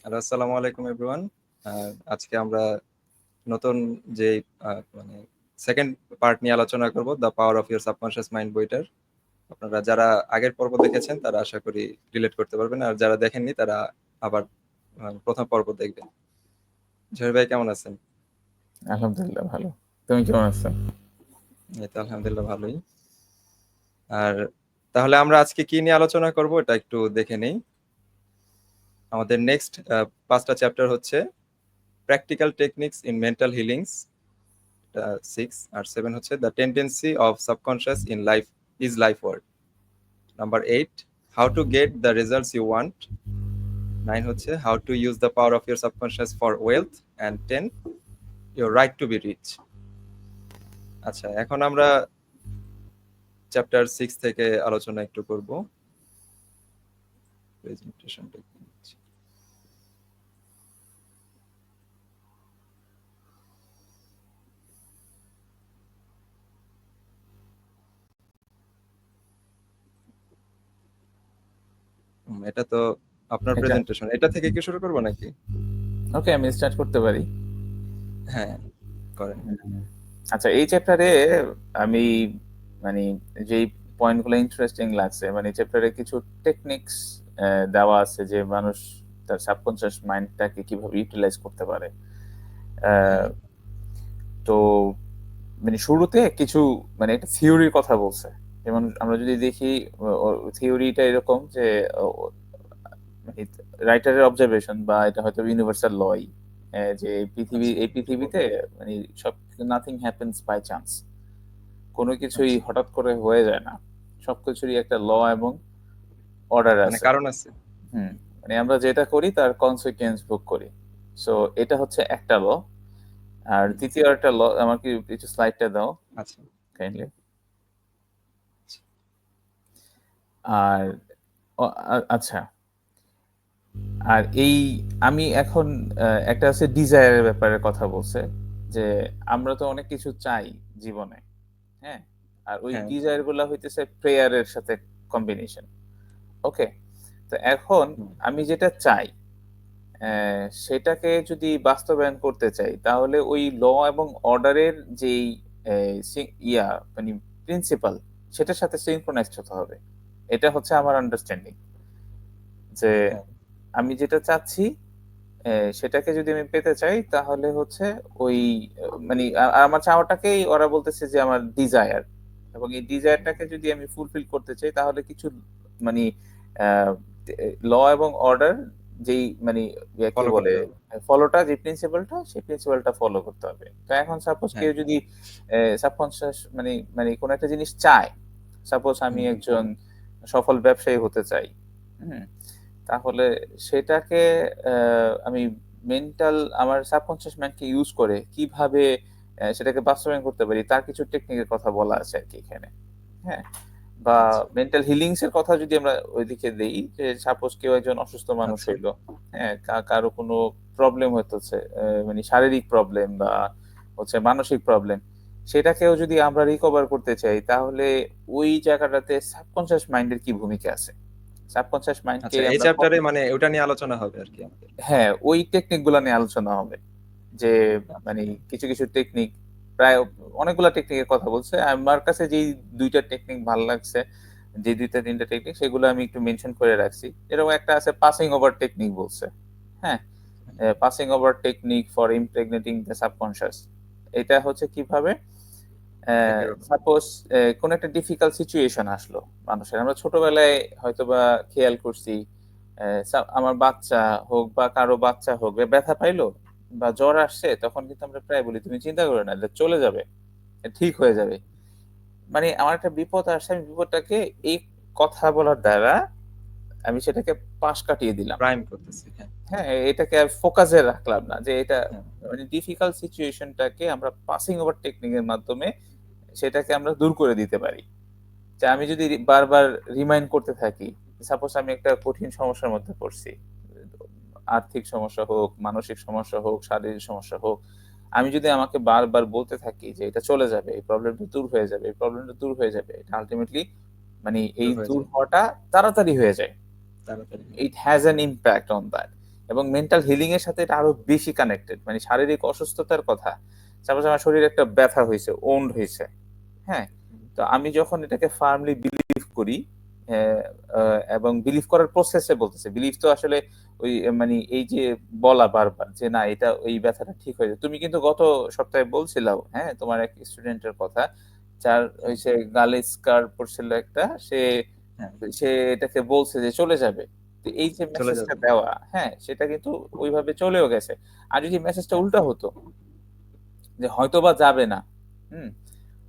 Hello, আসসালামু আলাইকুম everyone. আজকে আমরা নতুন যে মানে সেকেন্ড পার্ট নিয়ে আলোচনা করব, the power of your subconscious mind বইটার। আপনারা যারা আগের পর্ব দেখেছেন তারা আশা করি রিলেট করতে পারবেন, আর যারা দেখেননি তারা আবার প্রথম পর্ব দেখবেন। জহির ভাই কেমন আছেন? আলহামদুলিল্লাহ ভালো। তুমি কেমন আছো? এই তো আলহামদুলিল্লাহ ভালোই। আর তাহলে আমরা আজকে কি নিয়ে আলোচনা করব এটা একটু দেখে নেই। আমাদের নেক্সট 5টা চ্যাপ্টার হচ্ছে practical techniques in mental healings, 6, আর 7 হচ্ছে the tendency of subconscious in life is life work. Number 8, how to get the results you want. 9 হচ্ছে how to use the power of your subconscious for wealth. And 10, your right to be rich. আচ্ছা, এখন আমরা chapter 6 থেকে আলোচনা একটু করব। প্রেজেন্টেশনটা একটু নিচ্ছি। এটা তো আপনার এটা প্রেজেন্টেশন, এটা থেকে কি শুরু করবো নাকি? ওকে, আমি স্টার্ট করতে পারি। হ্যাঁ, করেন। আচ্ছা, এই চ্যাপ্টারে আমি মানে যেই পয়েন্টগুলো ইন্টারেস্টিং লাগছে, মানে চ্যাপ্টারে কিছু টেকনিক্স দেওয়া আছে যে মানুষ তার সাবকনশিয়াস মাইন্ডটাকে কিভাবে ইউটিলাইজ করতে পারে। হ্যাঁ, আহ, তো মানে শুরুতে কিছু মানে একটা থিওরির কথা বলছে। যেমন আমরা যদি দেখি, থিওরিটা এরকম যে রাইটারের অবজারভেশন বা এটা হয়তো ইউনিভার্সাল লই, যে আচ্ছা, এই একটু পৃথিবীতে বলুন। মানে সব নাথিং হ্যাপেন্স বাই চান্স। কোনো কিছুই আচ্ছা, হঠাৎ করে হয়ে যায় না। সবকিছুরই একটা ল এবং অর্ডার মানে আছে। কারণ আছে। হুম। মানে আমরা যেটা করি তার কনসিকুয়েন্স ভোগ করি। সো এটা হচ্ছে একটা ল। আর হুম, দ্বিতীয় একটা ল, আমাকে কিছু স্লাইডটা দাও আচ্ছা, কাইন্ডলি। আচ্ছা। আর আচ্ছা, আর এই আমি এখন একটা হচ্ছে ডিজায়ারের ব্যাপারে কথা বলছে, যে আমরা তো অনেক কিছু চাই জীবনে। হ্যাঁ। আর ওই হ্যাঁ, ডিজায়ার গুলা হইতেছে প্রেয়ারের সাথে কম্বিনেশন। ওকে। তো এখন হুম, আমি যেটা চাই, সেটাকে যদি বাস্তবায়ন করতে চাই, তাহলে ওই ল এবং অর্ডারের যেই ইয়া মানে প্রিন্সিপাল, সেটার সাথে সিনক্রোনাইজড হতে হবে। এটা হচ্ছে আমার আন্ডারস্ট্যান্ডিং, যে হ্যাঁ, আমি যেটা চাচ্ছি সেটাকে যদি আমি পেতে চাই, তাহলে হচ্ছে ওই মানে আমার চাওয়াটাকেই ওরা বলতেছে যে আমার ডিজায়ার। এবং এই ডিজায়ারটাকে যদি আমি ফুলফিল করতে চাই, তাহলে কিছু মানে ল এবং অর্ডার, যেই মানে কি ফলো বলে, করতে হবে। ফলোটা, যে প্রিন্সিপালটা, সেই প্রিন্সিপালটা ফলো করতে হবে। তো এখন সাপোজ হ্যাঁ, কেউ যদি সাবকনশিয়াস মানে মানে কোন একটা জিনিস চায়, সাপোজ আমি হুম, একজন সফল ব্যবসায়ী হতে চাই। হুম। তাহলে সেটাকে আমি মেন্টাল, আমার সাবকনশিয়াস মাইন্ডকে ইউজ করে কিভাবে সেটাকে বাস্তবায়ন করতে পারি, তার কিছু টেকনিকের কথা বলা আছে আর কি এখানে। হ্যাঁ। বা আচ্ছা, মেন্টাল হিলিংস এর কথা যদি আমরা ওইদিকে দেই, যে সাপোজ কেউ একজন অসুস্থ মানুষ আচ্ছা, হইলো। হ্যাঁ, কারো কোনো প্রবলেম হইতেছে, মানে শারীরিক প্রবলেম বা হচ্ছে মানসিক প্রবলেম, সেটাকেও যদি আমরা রিকভার করতে চাই, তাহলে ওই জায়গাটাতে সাবকনশিয়াস মাইন্ডের কি ভূমিকা আছে, সাবকনশিয়াস মাইন্ডকে আচ্ছা। এই আমরা চ্যাপ্টারে মানে ওটা নিয়ে আলোচনা হবে আর কি আমাদের। হ্যাঁ, ওই টেকনিক গুলা নিয়ে আলোচনা হবে। যে আচ্ছা, মানে কিছু কিছু টেকনিক, প্রায় অনেকগুলা টেকনিকের কথা বলছে। আমার কাছে যেই ২টা টেকনিক ভাল লাগছে, যে ২টা ৩টা টেকনিক, সেগুলো আমি একটু মেনশন করে রাখছি। এরকম একটা আছে পাসিং ওভার টেকনিক বলছে। হ্যাঁ? Passing over technique for impregnating the subconscious. এটা হচ্ছে কিভাবে, এটা কিরকম? সাপোজ কোন একটা ডিফিকাল্ট সিচুয়েশন আসলো মানুষের। আমরা ছোটবেলায় হয়তোবা খেয়াল করছি, আমার বাচ্চা হোক বা কারো বাচ্চা হোক, ব্যথা পাইলো বা জ্বর আসছে, তখন কিন্তু আমরা প্রায় বলি, তুমি চিন্তা করো না, এটা চলে যাবে, ঠিক হয়ে যাবে। মানে আমার একটা বিপদ আসছে, আমি বিপদটাকে এই কথা বলার দ্বারা আমি সেটাকে পাশ কাটিয়ে দিলাম। প্রাইম করতেছি। হ্যাঁ, হ্যাঁ, এটাকে আর ফোকাসে রাখলাম না, যে এটা হ্যাঁ, মানে ডিফিকাল্ট সিচুয়েশনটাকে আমরা পাসিং ওভার টেকনিকের মাধ্যমে সেটাকে আমরা দূর করে দিতে পারি। যে আমি যদি বারবার রিমাইন্ড করতে থাকি, সাপোজ আমি একটা কঠিন সমস্যার মধ্যে পড়ছি, আর্থিক সমস্যা হোক, মানসিক সমস্যা হোক, শারীরিক সমস্যা হোক, আমি যদি আমাকে বারবার বলতে থাকি যে এটা চলে যাবে, এই প্রবলেমটা দূর হয়ে যাবে, এই প্রবলেমটা দূর হয়ে যাবে, এটা আলটিমেটলি মানে এই দূর হয়ে দূর যায় হওয়াটা তাড়াতাড়ি হয়ে যায়। তাড়াতাড়ি। It has an impact on that. এবং মেন্টাল হিলিং এর সাথে এটা আরো বেশি কানেক্টেড। মানে শারীরিক অসুস্থতার কথা, সাপোজ আমার শরীরে একটা ব্যথা হয়েছে, ওন্ড হয়েছে, হ্যাঁ, তো আমি যখন এটাকে ফার্মলি বিলিভ করি, এবং বিলিভ করার প্রসেসে বলতেছে, বিলিভ তো আসলে ওই মানে এই যে বলা বারবার যে না এটা ওই ব্যথাটা ঠিক হয়ে যাবে। তুমি কিন্তু গত সপ্তাহে বলছিলাও, হ্যাঁ, তোমার এক স্টুডেন্টের কথা, যার হ্যাঁ, হয়েছে গালে স্কার পড়ছিল একটা, সে হ্যাঁ, সে এটাকে বলছে যে চলে যাবে। তো এই যে চলে মেসেজটা যাবে। দেওয়া, হ্যাঁ, সেটা কিন্তু ওইভাবে চলেও গেছে। আর যদি মেসেজটা হ্যাঁ, উল্টা হতো যে হয়তোবা যাবে না, হুম,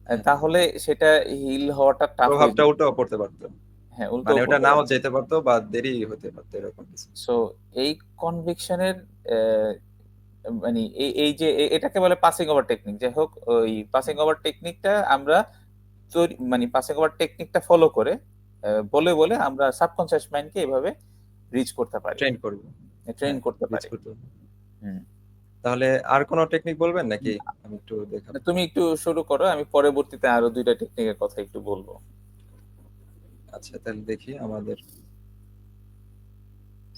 হ্যাঁ, তাহলে সেটা হিল হওয়াটা টাফ হয়ে প্রভাবটা যেত। উল্টাও পড়তে পারতো। হ্যাঁ, মানে উল্টোও ওটা পড়তে নাও পারে। যেতে পারতো বা দেরি হতে পারতো এরকম কিছু। সো এই কনভিকশনের মানে এই যে এটাকে বলে পাসিং ওভার টেকনিক। যাই হোক, ওই পাসিং হুম, ওভার টেকনিকটা আমরা তৈরি, মানে পাসিং ওভার টেকনিকটা ফলো করে বলে বলে আমরা সাবকনসিয়াস মাইন্ডকে এভাবে রিচ করতে পারি, ট্রেন করবো। ট্রেন হ্যাঁ, করতে রিচ পারি। করতে হবে। হুম। তাহলে আর কোনো টেকনিক বলবেন নাকি? আমি একটু দেখাবো। তুমি একটু শুরু করো, আমি পরবর্তীতে আরো ২টা টেকনিকের কথা একটু বলবো। আচ্ছা, তাহলে দেখি আমাদের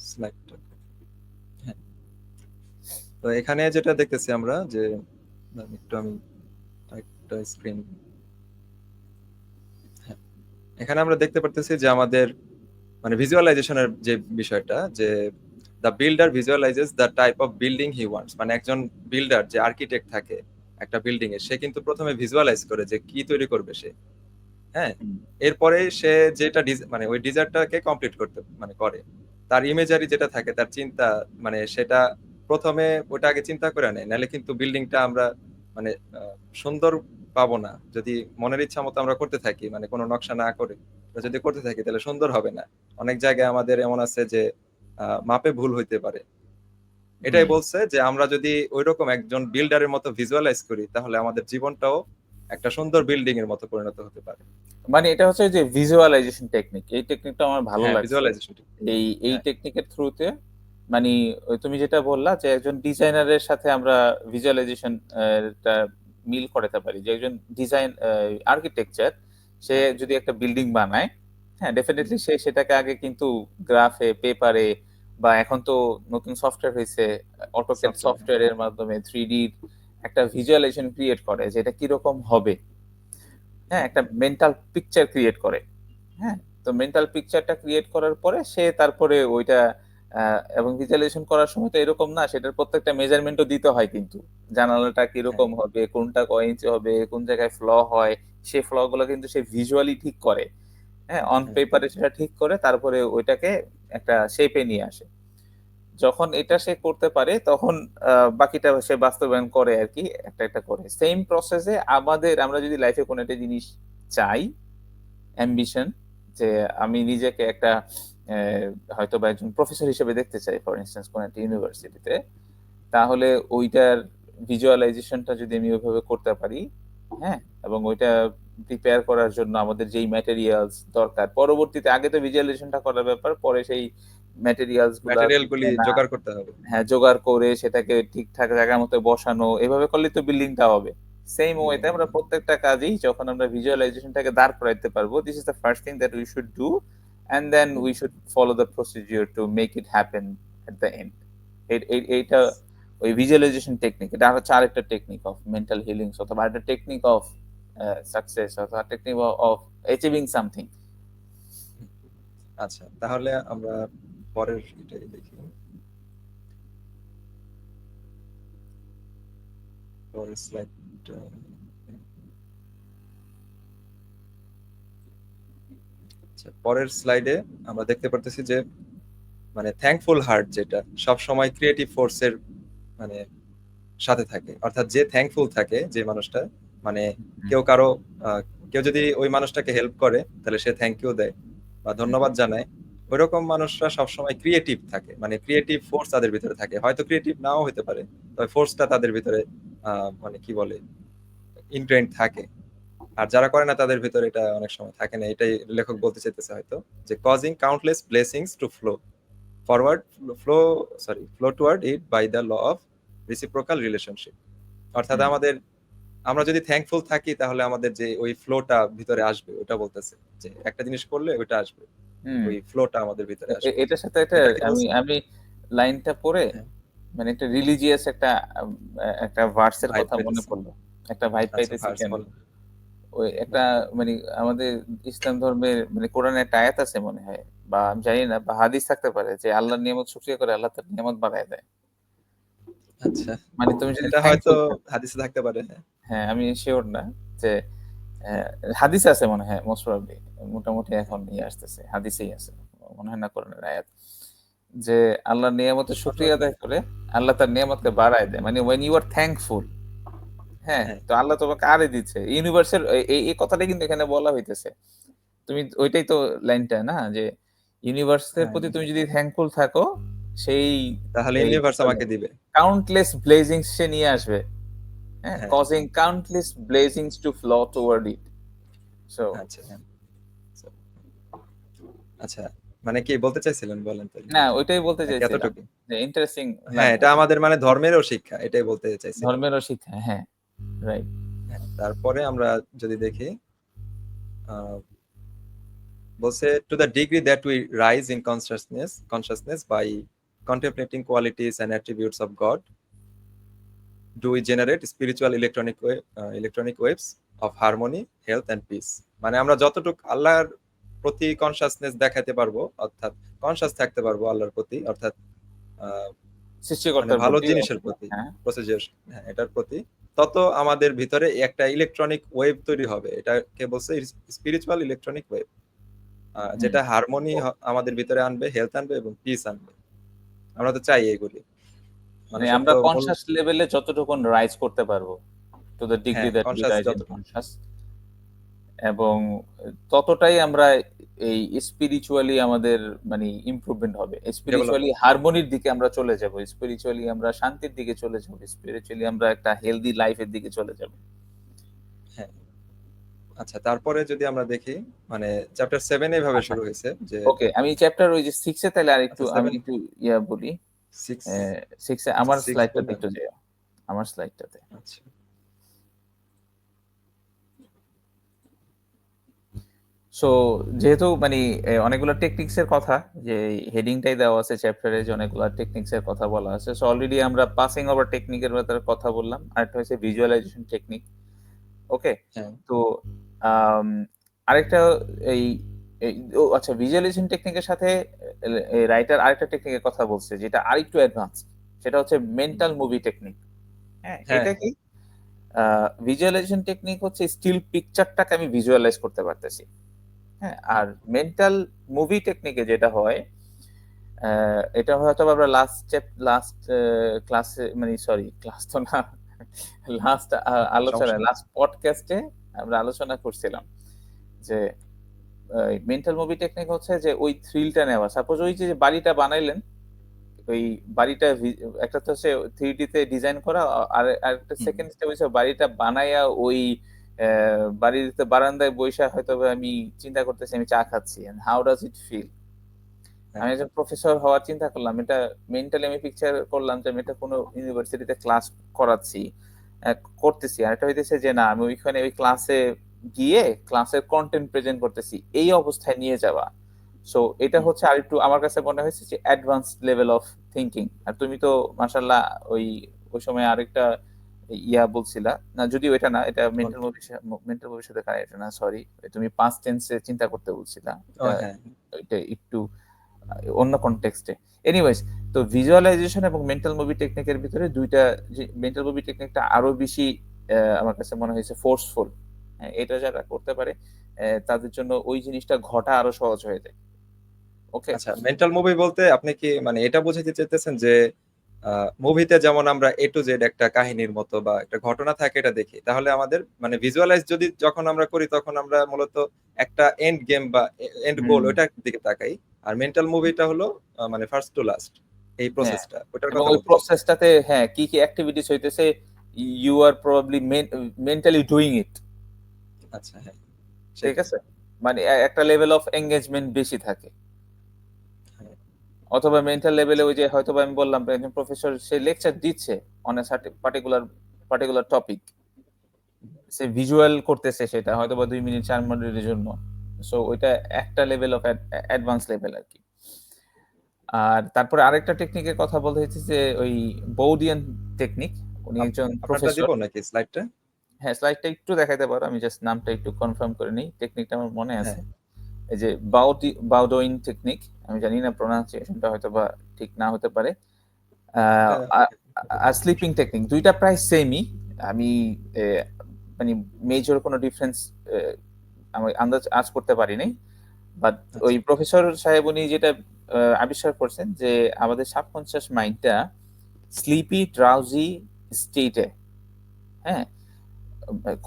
স্লাইডটা। হ্যাঁ, তো এখানে যেটা দেখতেছি আমরা যে আমি একটা স্ক্রিন, হ্যাঁ, এখানে আমরা দেখতে পারতেছি যে আমাদের মানে ভিজুয়ালাইজেশনের যে বিষয়টা, যে the builder visualises the type of building he wants. মানে একজন বিল্ডার যে আর্কিটেক্ট থাকে একটা বিল্ডিং এর, সে কিন্তু প্রথমে ভিজুয়ালাইজ করে যে কি তৈরি করবে সে। হ্যাঁ, হুম, এরপরে সে যেটা মানে ওই ডিজাইনটাকে কমপ্লিট করতে মানে করে, তার ইমেজারি যেটা থাকে, তার চিন্তা, মানে সেটা প্রথমে ওটা আগে চিন্তা করে নেয়, নাহলে কিন্তু বিল্ডিংটা আমরা মানে সুন্দর পাবো না। যদি মনের ইচ্ছা মতো আমরা করতে থাকি, মানে কোনো নকশা না করে যদি করতে থাকি, তাহলে সুন্দর হবে না। অনেক জায়গায় আমাদের এমন আছে যে মাপে ভুল হইতে পারে। এটাই হুম। বলছে যে আমরা যদি ওইরকম একজন বিল্ডারের মতো ভিজুয়ালাইজ করি, তাহলে আমাদের জীবনটাও একটা সুন্দর বিল্ডিং এর মতো পরিণত হতে পারে। মানে এটা হচ্ছে যে ভিজুয়ালাইজেশন টেকনিক। এই টেকনিকটা আমার ভালো হ্যাঁ, লাগছে। ভিজুয়ালাইজেশন। এই হ্যাঁ, টেকনিকের থ্রুতে মানে ওই তুমি যেটা বললা যে একজন ডিজাইনারের সাথে আমরা ভিজুয়ালাইজেশন টা মিল করাতে পারি। যে একজন ডিজাইন আর্কিটেকচার, সে হ্যাঁ, যদি একটা বিল্ডিং বানায়, হ্যাঁ, হুম, ডেফিনিটলি সে সেটাকে আগে কিন্তু গ্রাফে, পেপারে বা এখন তো নতুন সফটওয়্যার হইছে, অটোক্যাড সফটওয়্যার, হ্যাঁ, সফটওয়্যারের মাধ্যমে 3D র একটা ভিজুয়ালাইজেশন ক্রিয়েট করে যে এটা কিরকম হবে। হ্যাঁ, হুম, একটা মেন্টাল পিকচার ক্রিয়েট করে। হ্যাঁ? তো মেন্টাল পিকচারটা ক্রিয়েট করার পরে সে তারপরে ওইটা এবং ভিজুয়ালাইজেশন করার সময় তো এরকম না, সেটার প্রত্যেকটা মেজারমেন্টও দিতে হয় কিন্তু। জানালাটা হ্যাঁ, কিরকম হবে, কোনটা কয় ইঞ্চি হবে, কোন জায়গায় ফ্ল হয়, সেই ফ্ল গুলো কিন্তু সে ভিজুয়ালি ঠিক করে। হ্যাঁ? অন হ্যাঁ, পেপারে সেটা ঠিক করে তারপরে ওইটাকে একটা শেপে নিয়ে আসে। যখন এটা সে করতে পারে তখন বাকিটা সে বাস্তবায়ন করে আরকি, একটা করে। সেইম প্রসেস এ আমরা যদি লাইফে কোনো একটা জিনিস চাই, অ্যাম্বিশন, যে আমি নিজেকে একটা হয়তোবা একজন প্রফেসর হিসেবে দেখতে চাই ফর ইনস্ট্যান্স কোনো একটা ইউনিভার্সিটিতে। তাহলে ওইটার ভিজুয়ালাইজেশনটা যদি আমি ওইভাবে করতে পারি, হ্যাঁ? এবং ওইটা প্রিপেয়ার করার জন্য আমাদের যেই ম্যাটেরিয়ালস দরকার, পরবর্তীতে আগে তো ভিজুয়ালাইজেশনটা করার ব্যাপার, পরে সেই ম্যাটেরিয়ালস গুলা ম্যাটেরিয়াল গুলি কেনা, জোগাড় করতে হবে। হ্যাঁ, জোগাড় করে সেটাকে ঠিকঠাক জায়গার মতো বসানো, এভাবে করলেই তো বিল্ডিংটা হবে। সেইম বিল্ডিং ওয়েতে আমরা হবে। প্রত্যেকটা কাজেই যখন আমরা ভিজুয়ালাইজেশনটাকে দাঁড় করাইতে পারবো, this is the first thing that we should do, and then hmm, we should follow the procedure to make it happen at the end. এইটা ওই ভিজুয়ালাইজেশন টেকনিক। এটা হচ্ছে আরেকটা টেকনিক অফ মেন্টাল হিলিংস, অথবা আরেকটা টেকনিক অফ সাকসেস, অথবা technique of achieving something. হুম। আচ্ছা, তাহলে আমরা পরের এটাই দেখি। পরের স্লাইডটা। আচ্ছা, পরের স্লাইডে আমরা দেখতে পারতেছি যে মানে থ্যাঙ্কফুল হার্ট যেটা সব সময় ক্রিয়েটিভ ফোর্সের মানে সাথে থাকে। অর্থাৎ যে থ্যাঙ্কফুল থাকে, যে মানুষটা মানে হুম, কেউ কারো আহ, কেউ যদি ওই মানুষটাকে হেল্প করে, তাহলে সে থ্যাংক ইউ দেয় বা হুম, ধন্যবাদ জানায়। ওইরকম মানুষরা সবসময় ক্রিয়েটিভ থাকে, মানে ক্রিয়েটিভ ফোর্স তাদের ভিতরে থাকে। হয়তো ক্রিয়েটিভ নাও হতে পারে, তবে ফোর্সটা তাদের ভিতরে মানে কি বলে, ইনগ্রেইনড থাকে। আর যারা করে না, তাদের ভিতরে এটা অনেক সময় থাকে না। এটাই লেখক বলতে চাইতেছে হয়তো, যে causing countless blessings to flow forward, flow flow toward it by the law of reciprocal relationship. অর্থাৎ হুম, আমরা যদি থ্যাঙ্কফুল থাকি, তাহলে আমাদের যে ওই ফ্লোটা ভিতরে আসবে, ওটা বলতেছে যে একটা জিনিস করলে ওইটা আসবে, হুম। ওই ফ্লোটা আমাদের ভিতরে আসবে। এটার সাথে এটা এটা কি আমি বলছে? আমি লাইনটা পড়ে হ্যাঁ, মানে একটা রিলিজিয়াস একটা ভার্সের ভাইব কথা মনে পেতেছেন। পড়লো। একটা ভাইব আচ্ছা, পাইতেছি ভার্স কেন? বলেন। ওই একটা মানে আমাদের ইসলাম ধর্মের মানে কোরআনে একটা আয়াত আছে মনে হয় বা আমি জানি না বা হাদিস থাকতে পারে যে আল্লাহর নিয়ামত শুকরিয়া করে আল্লাহ তার নিয়ামত বাড়ায় দেয়। আচ্ছা। মানে তুমি যদি এটা হয়তো থ্যাঙ্কফুল থাকো। হাদিসে থাকতে পারে। হ্যাঁ। হ্যাঁ, আমি সিউর না যে হাদিসে আছে মনে হয় মোস্ট প্রবাবলি। মোটামুটি এখন আসতেছে। হাদিসেই আছে। মনে হয় না কোরআনের আয়াত। যে আল্লাহর নিয়ামতের শুকরিয়া অন্যরকম। আদায় করে আল্লাহ তার নিয়ামতকে বাড়ায় দেয়। মানে when you are thankful হ্যাঁ, হ্যাঁ, তো আল্লাহ তোমাকে আরে দিচ্ছে। ইউনিভার্সাল এই কথাটাই কিন্তু এখানে বলা হইতেছে। তুমি ওইটাই তো লাইনটা না যে ইউনিভার্সের হ্যাঁ। প্রতি তুমি যদি থ্যাঙ্কফুল থাকো সেই তাহলে এই কি ইউনিভার্স বলে আমাকে দিবে। কাউন্টলেস ব্লেজিংস সে নিয়ে আসবে। হ্যাঁ? হ্যাঁ, causing countless blessings to flow toward it. So আচ্ছা, হ্যাঁ। So, আচ্ছা, মানে কি বলতে চাইছিলেন বলেন তাহলে? না ওইটাই বলতে নাকি চাইছিলাম। এতটুকুই? যে ইন্টারেস্টিং হ্যাঁ, লাগলো। এটা আমাদের মানে ধর্মেরও শিক্ষা। এটাই বলতে চাইছিলাম। ধর্মেরও শিক্ষা। হ্যাঁ, রাইট। হ্যাঁ, তারপরে আমরা যদি দেখি আ বলছে to the degree that we rise in consciousness by contemplating qualities and attributes of God, do we generate spiritual electronic waves of harmony, health and peace. মানে আমরা যতটুকু আল্লাহর প্রতি কনসাসনেস দেখাতে পারবো, অর্থাৎ কনসাস থাকতে পারবো আল্লাহর প্রতি, অর্থাৎ আহ, মানে সৃষ্টিকর্তার ভালো প্রতি জিনিসের অথবা প্রতি, হ্যাঁ, প্রসিডিওর, হ্যাঁ, এটার প্রতি, তত আমাদের ভিতরে একটা ইলেকট্রনিক ওয়েভ তৈরি হবে। এটাকে বলছে স্পিরিচুয়াল ইলেকট্রনিক ওয়েভ, হুম। যেটা হারমোনি আমাদের ভিতরে আনবে, হেলথ আনবে এবং পিস আনবে। আমরা তো চাই এগুলি। মানে মানুষের আমরা তো মূল, কনশাস লেভেলে যতটুকুন রাইজ করতে পারবো টু দ্য ডিগ্রি হ্যাঁ, that we conscious rise in যতটুকু কনশাস এবং ততটাই আমরা এই স্পিরিচুয়ালি আমাদের মানে ইমপ্রুভমেন্ট হবে। ডেভেলপ স্পিরিচুয়ালি হবে। হারমোনির দিকে আমরা চলে যাব। স্পিরিচুয়ালি আমরা শান্তির দিকে চলে যাব। স্পিরিচুয়ালি আমরা একটা হেলথি লাইফ এর দিকে চলে যাব। হ্যাঁ, আচ্ছা, তারপরে যদি আমরা দেখি মানে চ্যাপ্টার 7 এইভাবে আচ্ছা, শুরু হয়েছে যে, ওকে। আমি চ্যাপ্টার ওই যে 6 এ তাইলে আচ্ছা আমি 7, একটু বলি। 6, 6 এ আচ্ছা আমার 6 স্লাইডটাতে বলবেন? একটু যাও। আমার স্লাইডটাতে। আচ্ছা, সো যেহেতু মানে অনেকগুলো টেকনিক্স এর কথা যে হেডিংটাই দেওয়া আছে চ্যাপ্টারে যে অনেকগুলো টেকনিক্স এর কথা বলা আছে। সো অলরেডি আমরা পাসিং ওভার টেকনিকের ব্যাপারে কথা বললাম। আরেকটা হচ্ছে ভিজুয়ালাইজেশন টেকনিক। ওকে? হ্যাঁ, তো আম আরেকটা এই এই ও আচ্ছা ভিজুয়ালাইজেশন টেকনিকের সাথে রাইটার আরেকটা টেকনিকের কথা বলছে যেটা আরেকটু অ্যাডভান্স। সেটা হচ্ছে হুম, মেন্টাল মুভি টেকনিক। হ্যাঁ? হ্যাঁ, এটা কি? আ ভিজুয়ালাইজেশন টেকনিক হচ্ছে স্টিল পিকচারটাকে আমি ভিজুয়ালাইজ করতে পারতেছি। হ্যাঁ? হুম, আর মেন্টাল মুভি টেকনিকে যেটা হয়, এটা হয়তোবা আমরা লাস্ট ক্লাসে মানে সরি ক্লাস তো না, লাস্ট সমস্যা আলোচনায় নেই। লাস্ট পডকাস্টে আমরা আলোচনা করছিলাম যে মেন্টাল মুভি টেকনিক হচ্ছে যে ওই থ্রিলটা নেওয়া। সাপোজ ওই যে বাড়িটা বানাইলেন, ওই বাড়িটা একটা তো হচ্ছে 3D তে ডিজাইন করা আরেকটা হুম, সেকেন্ড স্টেপ হচ্ছে বাড়িটা বানাইয়া ওই অ্যা বাড়িতে বারান্দায় বইসা হয়তোবা আমি চিন্তা করতেছি আমি চা খাচ্ছি। And how does it feel? হ্যাঁ, আমি একজন প্রফেসর হওয়ার চিন্তা করলাম। এটা মেন্টালি আমি পিকচার করলাম যে আমি এটা কোনো ইউনিভার্সিটিতে ক্লাস করাচ্ছি, অ্যা করতেছি। আরেকটা হইতেছে যে না আমি ওইখানে ওই ক্লাসে গিয়ে ক্লাসের কনটেন্ট প্রেজেন্ট করতেছি। এই অবস্থায় নিয়ে যাওয়া। সো এটা হুম, হচ্ছে আরেকটু আমার কাছে মনে হয়েছে যে অ্যাডভান্সড লেভেল অফ থিংকিং। আর তুমি তো মাশাআল্লাহ ওই ওই সময় আরেকটা বলছিলা। না যদিও এটা না, এটা কোনটা? মেন্টাল মুভির সাথে কানেক্টেড না, সরি। তুমি পাস্ট টেন্স এ চিন্তা করতে বলছিলা। ও এটা হ্যাঁ, এটা একটু অন্য কনটেক্সটে। এনিওয়েজ তো ভিজুয়ালাইজেশন এবং মেন্টাল মুভি টেকনিকের ভিতরে ২ টা যে মেন্টাল মুভি টেকনিকটা আরো বেশি আমার কাছে মনে হয়েছে ফোর্সফুল। হ্যাঁ, এটা যারা করতে পারে তাদের জন্য ওই জিনিসটা ঘটা আরো সহজ হয়ে যায়। ওকে? আচ্ছা, মেন্টাল মুভি বলতে আপনি কি মানে এটা বোঝাতে চাইতেছেন যে মুভিতে যেমন আমরা এ টু জেড একটা কাহিনীর মতো বা একটা ঘটনা থাকে এটা দেখি। তাহলে আমাদের মানে ভিজুয়ালাইজ যদি যখন আমরা করি তখন আমরা মূলত একটা এন্ড গেম বা এন্ড গোল হুম, ওইটার দিকে তাকাই। আর মেন্টাল মুভিটা হলো মানে ফার্স্ট টু লাস্ট এই হ্যাঁ। প্রসেসটা। ওটার এবং কথা ওই বলতেছেন। প্রসেসটাতে হ্যাঁ, কি, কি এক্টিভিটিস হইতেছে you are probably mentally doing it. আচ্ছা, হ্যাঁ, ঠিক সেটাই। আছে? মানে একটা লেভেল অফ এনগেজমেন্ট বেশি থাকে। হ্যাঁ, অথবা মেন্টাল লেভেলে ওই যে হয়তোবা আমি বললাম একজন প্রফেসর সে লেকচার দিচ্ছে on a particular topic. Say visual করতেছে সেটা হয়তোবা ২ মিনিট ৪ মিনিটের জন্য। সো ওইটা একটা লেভেল অফ অ্যাডভান্স লেভেল আরকি। আর তারপরে আরেকটা টেকনিকের কথা বলতে হচ্ছে যে ওই বৌডিয়ান টেকনিক, উনি একজন আপনারটা দিব প্রফেসর। নাকি স্লাইডটা? হ্যাঁ, স্লাইডটা একটু দেখাইতে পারো, আমি জাস্ট নামটা একটু কনফার্ম করে নিই, টেকনিকটা আমার মনে হ্যাঁ, আছে। এই যে বাউডোইন টেকনিক, আমি জানি না প্রোনাউন্সিয়েশনটা হয়তো বা ঠিক না হতে পারে। এটা আর স্লিপিং টেকনিক দুইটা প্রায় সেমই। আমি মানে মেজর কোনো ডিফারেন্স আমি আন্দাজ আজ করতে পারি নাই। বাট ওই আচ্ছা। প্রফেসর সাহেব উনি যেটা আবিষ্কার করছেন যে আমাদের সাবকনসিয়াস মাইন্ডটা স্লিপি ড্রাউজি স্টেটে, হ্যাঁ,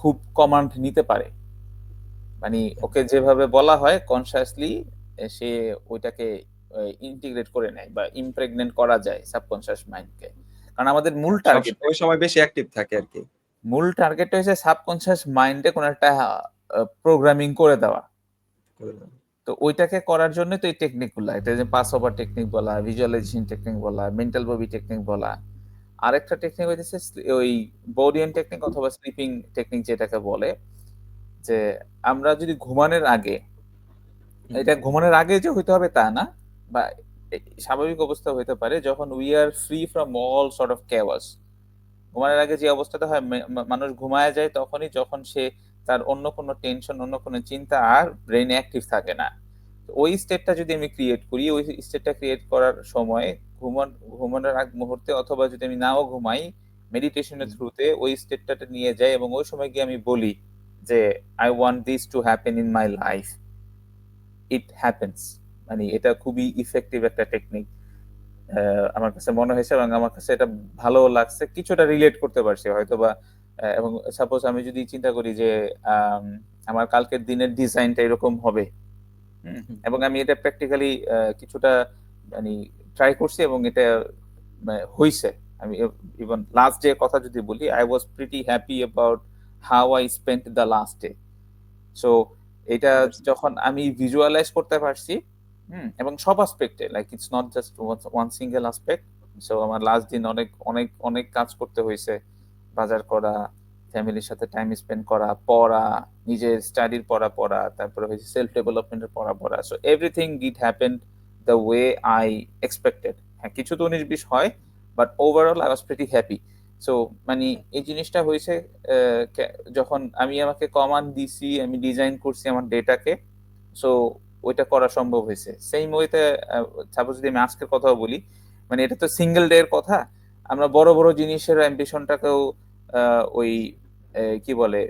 খুব কমান্ড নিতে পারে। মানে ওকে যেভাবে বলা হয় কনসিয়াসলি সে ওইটাকে ইন্টিগ্রেট করে নেয় বা ইমপ্রেগনেন্ট করা যায় সাবকনসিয়াস মাইন্ডকে। কারণ আমাদের মূল সব টার্গেট, ওই সময় বেশি অ্যাক্টিভ থাকে আর কি। মূল টার্গেটটা হচ্ছে সাবকনসিয়াস মাইন্ডে কোনো একটা প্রোগ্রামিং করে দেওয়া। করে দেন। তো ওইটাকে করার জন্য তো এই টেকনিক গুলা, এটা যে পাস ওভার টেকনিক বলা, ভিজুয়ালাইজেশন টেকনিক বলা, মেন্টাল ববি টেকনিক বলা। আরেকটা টেকনিক হইতেছে ওই বোডিয়ান টেকনিক অথবা স্লিপিং টেকনিক যেটাকে বলে, যে আমরা যদি ঘুমানোর আগে, হুম, এটা ঘুমানোর আগে যে হইতে হবে তা না, বা স্বাভাবিক অবস্থা হইতে পারে যখন we are free from all sort of chaos. ঘুমানোর আগে যে অবস্থাটা হয় মানুষ ঘুমায় যায় তখনই, যখন সে তার অন্য কোনো টেনশন, অন্য কোনো চিন্তা আর ব্রেনে অ্যাক্টিভ থাকে না। তো ওই স্টেটটা যদি আমি ক্রিয়েট করি, ওই স্টেটটা ক্রিয়েট করার সময় ঘুমানোর আগ মুহূর্তে অথবা যদি আমি নাও ঘুমাই, মেডিটেশনের হুম। থ্রুতে ওই স্টেটটাতে নিয়ে যাই এবং ওই সময় গিয়ে আমি বলি যে I want this to happen in my life, it happens. মানে এটা খুবই ইফেক্টিভ একটা টেকনিক আমার কাছে মনে হয়েছে, এবং আমার কাছে এটা ভালো লাগছে, কিছুটা রিলেট করতে পারছি হয়তো বা। এবং সাপোজ আমি যদি চিন্তা করি যে আম, আমার কালকের দিনের ডিজাইনটা এরকম হবে, হুম। এবং আমি এটা প্র্যাকটিক্যালি কিছুটা মানে ট্রাই করছি এবং এটা হইছে। আমি ইভেন লাস্ট ডে কথা যদি বলি, I was pretty happy about how I spent the last day. So এটা That's nice. যখন আমি ভিজুয়ালাইজ করতে পারছি, এবং সব অ্যাসপেক্টে, like it's not just one single aspect. So আমার লাস্ট দিন অনেক অনেক অনেক কাজ করতে হয়েছে, বাজার করা, ফ্যামিলির সাথে টাইম স্পেন্ড করা, পড়া, নিজের স্টাডির পড়া পড়া, তারপরে হয়েছে সেলফ ডেভেলপমেন্টের পড়া পড়া। So everything did happen the way I expected. হ্যাঁ, কিছু তো 19-20 হয়, but overall I was pretty happy. So মানে এই জিনিসটা হয়েছে যখন আমি আমাকে কমান্ড দিছি, আমি ডিজাইন করছি আমার ডেটাকে। সো ওইটা করা সম্ভব হয়েছে সেম ওয়েতে। সাপোজ যদি আমি আজকের কথাও বলি, মানে এটা তো সিঙ্গেল ডে এর কথা, আমরা বড় বড় জিনিসের অ্যাম্বিশনটাকেও ওই কি বলে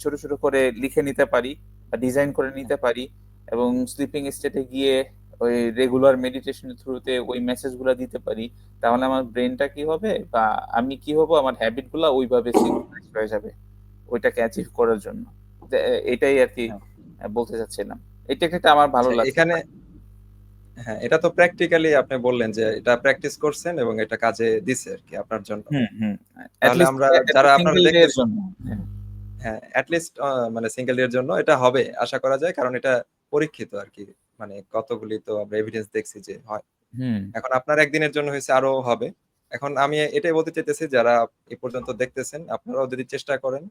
ছোট ছোট করে লিখে নিতে পারি বা ডিজাইন করে নিতে পারি, এবং স্লিপিং স্টেটে গিয়ে ওই রেগুলার মেডিটেশনের থ্রুতে ওই মেসেজ গুলা দিতে পারি। তাহলে আমার ব্রেনটা কি হবে বা আমি কি হব, আমার হ্যাবিট গুলা ওইভাবে সিনক্রোনাইজ হয়ে যাবে ওইটাকে অ্যাচিভ করার জন্য। এটাই আর কি হ্যাঁ। বলতে চাচ্ছিলাম। এই টেকনিকটা আমার ভালো আচ্ছা, লাগছে। এখানে হ্যাঁ, এটা তো প্র্যাকটিক্যালি আপনি বললেন যে এটা প্র্যাকটিস করছেন এবং এটা কাজে দিছে আর কি আপনার জন্য। হুম, হুম। তাহলে এটলিস্ট আমরা যারা আপনারা সিঙ্গেল ডে এর দেখতেছি, জন্য। হ্যাঁ। হ্যাঁ, অ্যাটলিস্ট মানে সিঙ্গেল এর জন্য এটা হবে আশা করা যায়, কারণ এটা পরীক্ষিত আর কি। মানে কতগুলি তো আমরা এভিডেন্স দেখছি যে হয়। হুম, এখন আপনার একদিনের জন্য হয়েছে, আরো হবে। এখন আমি এটাই বলতে চাইতেছি, যারা এ পর্যন্ত দেখতেছেন, আপনারাও যদি চেষ্টা করেন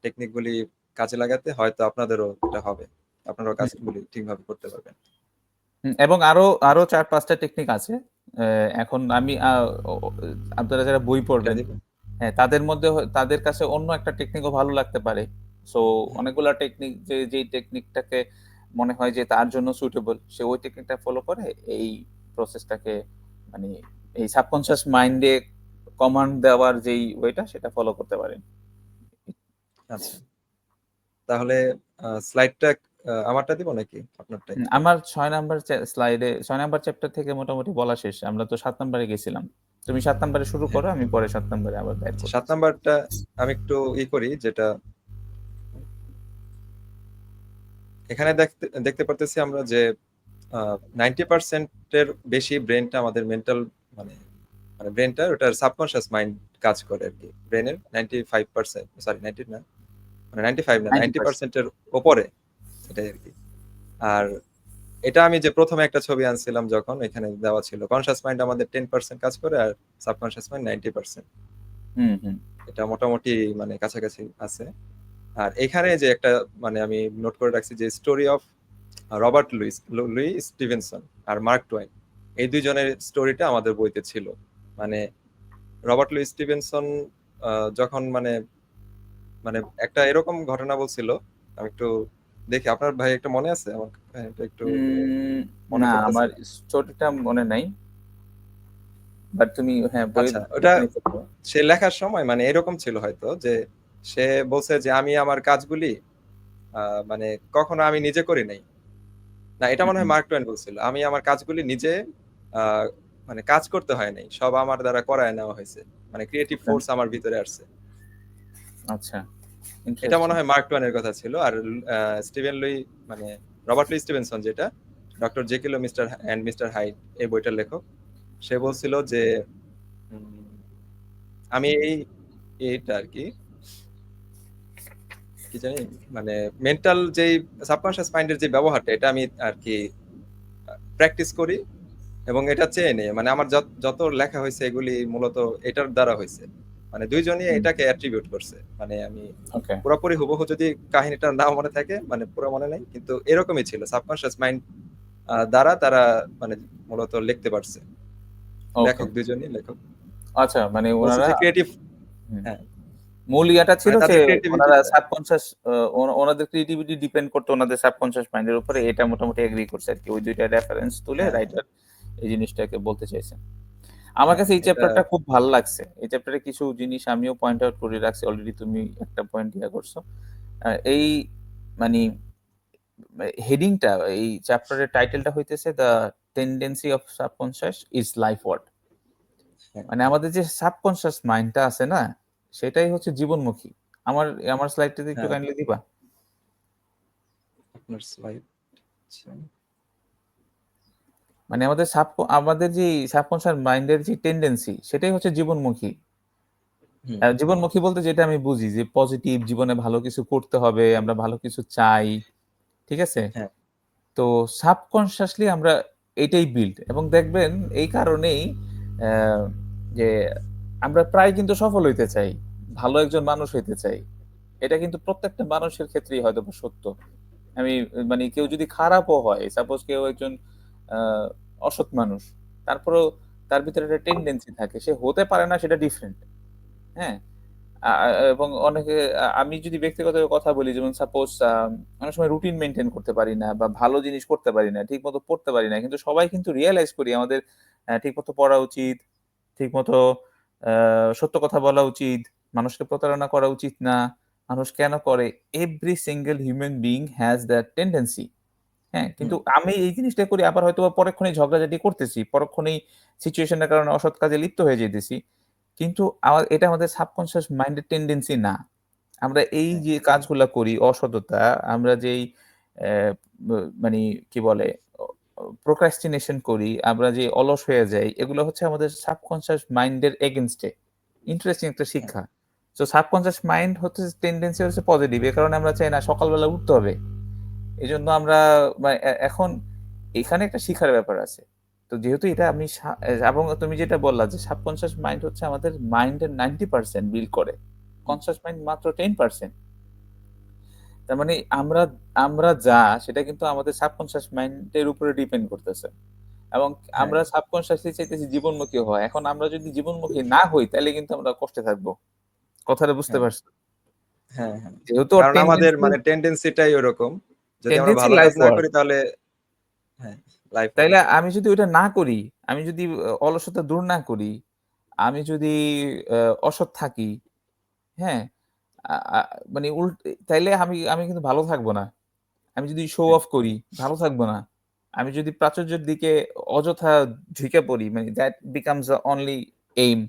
টেকনিক গুলি কাজে লাগাতে, হয়তো আপনাদেরও এটা হবে, আপনারাও হুম, কাজগুলি ঠিকভাবে করতে পারবেন। এবং আরো আরো 4-5টা টেকনিক আছে। এখন আমি আপনারা যারা বই এটা পড়বেন, দিব। হ্যাঁ, তাদের মধ্যে তাদের কাছে অন্য একটা টেকনিকও ভালো লাগতে পারে। সো অনেকগুলা টেকনিক, যে যেই টেকনিকটাকে মনে হয় যে তার জন্য সুটেবল, সে ওই টেকনিকটা ফলো করে এই প্রসেসটাকে, মানে এই সাবকনসিয়াস মাইন্ডে কমান্ড দেওয়ার যেই ওয়েটা সেটা ফলো করতে পারেন। আচ্ছা, তাহলে স্লাইডটা আমারটা দিব নাকি আপনারটাই? আমার 6 নাম্বার স্লাইডে 6 নাম্বার চ্যাপ্টার থেকে মোটামুটি বলা শেষ। আমরা তো 7 নাম্বারে গেছিলাম। তুমি 7 নাম্বারে শুরু হ্যাঁ। করো, আমি পরে 7 নাম্বারে আবার ব্যাক আচ্ছা, 7 করতেছি। নাম্বারটা আমি একটু করি, যেটা এখানে দেখতে দেখতে পারতেছি আমরা যে 90% বেশি ব্রেনটা আমাদের মেন্টাল, মানে মানে ব্রেনটা ওটার সাবকনশিয়াস মাইন্ড কাজ করে আর কি। ব্রেনের 95%, সরি 90 না, মানে 95 না, 90%। 90%-এর উপরে, এটাই আর কি। আর এটা আমি যে প্রথমে একটা ছবি আনছিলাম, যখন এখানে দেওয়া ছিল কনশিয়াস মাইন্ড আমাদের 10% কাজ করে আর সাবকনশিয়াস মাইন্ড 90%। হুম, হুম, এটা মোটামুটি মানে কাছাকাছি আছে। আর এখানে যে একটা, মানে আমি নোট করে রাখছি যে story of Robert Louis Stevenson আর মার্ক টোয়েন। এই দুইজনের স্টোরিটা আমাদের বইতে ছিল। মানে রবার্ট লুই স্টিভেনসন যখন মানে মানে একটা এরকম ঘটনা বলছিল, আমি একটু দেখি আপনার ভাই একটা মনে আছে আমার কাহিনীটা একটু মনে না, পড়তেছে আমার না। স্টোরিটা মনে নাই, বাট তুমি হ্যাঁ আচ্ছা, বইয়ের ওটা কাহিনী করো। সে লেখার সময় মানে এরকম ছিল হয়তো যে সে বলছে যে আমি আমার কাজগুলি মানে কখনো আমি নিজে করি নাই। না, এটা মনে হয় হুম, মার্ক টুয়েন বলছিল, আমি আমার কাজগুলি নিজে আহ, মানে কাজ করতে হয় নাই, সব আমার দ্বারা করায় নেওয়া হয়েছে, মানে ক্রিয়েটিভ ওকে, ফোর্স আমার ভিতরে আসছে। আচ্ছা, এটা মনে ইন্টারেস্টিং। হয় মার্ক টুয়েনের কথা ছিল। আর স্টিভেন লুই মানে রবার্ট লুই স্টিভেনসন যেটা ডক্টর জেকিল ও মিস্টার অ্যান্ড মিস্টার হাইড এই বইটার লেখক, সে বলছিল যে উম, আমি এইটা আর কি কি জানি মানে মেন্টাল যেই সাবকনশিয়াস মাইন্ডের যে ব্যবহারটা, এটা আমি আর কি প্র্যাকটিস করি এবং এটা চেয়ে নেই, মানে আমার যত লেখা হয়েছে এগুলি মূলত এটার দ্বারা হয়েছে। মানে দুইজনই এটাকে অ্যাট্রিবিউট করছে। মানে আমি ওকে, পুরোপুরি হুবহু যদি কাহিনীটার নাম মনে থাকে, মানে পুরো মনে নেই, কিন্তু এরকমই ছিল, সাবকনশিয়াস মাইন্ড দ্বারা তারা মানে মূলত লিখতে পারছে। ওকে, লেখক দুইজনই লেখক আচ্ছা, মানে বলছে ওনারা যে ক্রিয়েটিভ। হুম, হ্যাঁ, মূল ইয়াটা ছিল মানে যে তাদের ওনারা ক্রিয়েটিভিটিটা। সাবকনশিয়াস, ওনাদের ক্রিয়েটিভিটি ডিপেন্ড করতো ওনাদের সাবকনশিয়াস মাইন্ডের উপরে, এটা মোটামুটি এগ্রি করছে আর কি, ওই দুইটা রেফারেন্স তুলে হ্যাঁ, হ্যাঁ, রাইটার এই জিনিসটাকে বলতে চাইছেন। আমার হ্যাঁ, কাছে এই এটা চ্যাপ্টারটা খুব ভালো লাগছে, এই চ্যাপ্টারে কিছু জিনিস আমিও পয়েন্ট আউট করে রাখছি, অলরেডি তুমি একটা পয়েন্ট ইয়া করছো। এই মানে হেডিংটা, এই চ্যাপ্টারের টাইটেলটা হইতেছে the tendency of subconscious is life work. হ্যাঁ, মানে আমাদের যে সাবকনশিয়াস মাইন্ডটা আছে না, সেটাই হচ্ছে জীবনমুখী। আমার আমার স্লাইডটাতে একটু হ্যাঁ, কাইন্ডলি দিবা। আপনার স্লাইড। আচ্ছা। মানে আমাদের যে সাবকনশিয়াস মাইন্ডের যে টেন্ডেন্সি, সেটাই হচ্ছে জীবনমুখী। হুম, জীবনমুখী বলতে যেটা আমি বুঝি যে পজিটিভ, জীবনে ভালো কিছু করতে হবে, আমরা ভালো কিছু চাই, ঠিক আছে? হ্যাঁ, তো সাবকনসিয়াসলি আমরা এটাই বিল্ড, এবং দেখবেন এই কারণেই আহ, যে আমরা প্রায় কিন্তু সফল হইতে চাই, ভালো একজন মানুষ হইতে চাই। এটা কিন্তু প্রত্যেকটা মানুষের ক্ষেত্রেই হয়তো বা সত্য। আমি মানে কেউ যদি খারাপও হয়, সাপোজ কেউ একজন আহ, অসৎ মানুষ, তারপরেও তার ভিতরে একটা টেন্ডেন্সি থাকে, সে হতে পারে না, সেটা ডিফারেন্ট। হ্যাঁ, এবং অনেকে আমি যদি ব্যক্তিগত কথা বলি, যেমন সাপোজ অনেক সময় রুটিন মেনটেন করতে পারি না, বা ভালো জিনিস করতে পারি না, ঠিক মতো পড়তে পারি না, কিন্তু সবাই কিন্তু রিয়েলাইজ করি আমাদের ঠিক মতো পড়া উচিত, ঠিক মতো সত্য কথা বলা উচিত, মানুষকে প্রতারণা করা উচিত না। মানুষ কেন করে? Every single human being has that tendency. হ্যাঁ, হুম, কিন্তু আমি এই জিনিসটা করি, আবার হয়তো বা পরক্ষণেই ঝগড়াঝাটি করতেছি, পরক্ষণেই সিচুয়েশনের কারণে অসৎ কাজে লিপ্ত হয়ে যেতেছি। কিন্তু এটা আমাদের সাবকনসিয়াস মাইন্ডের টেন্ডেন্সি না। আমরা এই হ্যাঁ, যে কাজগুলা করি, অসততা, আমরা যেই মানে কি বলে প্রোক্রাস্টিনেশন করি, আমরা যে অলস হয়ে যাই, এগুলো হচ্ছে আমাদের সাবকনসিয়াস মাইন্ডের এগেনস্টে। ইন্টারেস্টিং একটা হ্যাঁ, শিক্ষা। তো সাবকনসিয়াস মাইন্ড হচ্ছে টেন্ডেন্সি হচ্ছে পজিটিভ, এ কারণে আমরা চাই না সকালবেলা উঠতে হবে। এই জন্য আমরা এখন এখানে একটা শিখার ব্যাপার আছে। তো যেহেতু এটা আমি এবং তুমি যেটা বললা যে সাবকনসিয়াস মাইন্ড হচ্ছে আমাদের মাইন্ডের 90% বিল করে, হুম, কনসিয়াস মাইন্ড মাত্র 10%। তার মানে আমরা আমরা যা, সেটা কিন্তু আমাদের সাবকনসিয়াস মাইন্ডের উপরে ডিপেন্ড করতেছে। এবং হ্যাঁ, আমরা সাবকনসিয়াসলি চাইতেছি জীবনমুখী হয়। এখন আমরা যদি জীবনমুখী না হই, তাহলে কিন্তু আমরা কষ্টে থাকবো। কথাটা বুঝতে হ্যাঁ, পারছো? হ্যাঁ, হ্যাঁ, যেহেতু ওর কারণ আমাদের টেন্ডেন্সি মানে টেন্ডেন্সিটাই ওরকম, যদি আমরা টেন্ডেন্সি ভালো কাজ লাইফ না ওয়ার্ক। করি তাহলে হ্যাঁ, লাইফ তাইলে ওয়ার্ক। আমি যদি ওইটা না করি, আমি যদি অলসতা দূর না করি, আমি যদি অসৎ থাকি, হ্যাঁ? আ আ মানে তাইলে আমি আমি কিন্তু ভালো থাকবো না। আমি যদি শো হ্যাঁ, অফ করি, ভালো থাকবো না। আমি যদি প্রাচুর্যের দিকে অযথা ঝুঁকে পড়ি, মানে that becomes the only aim,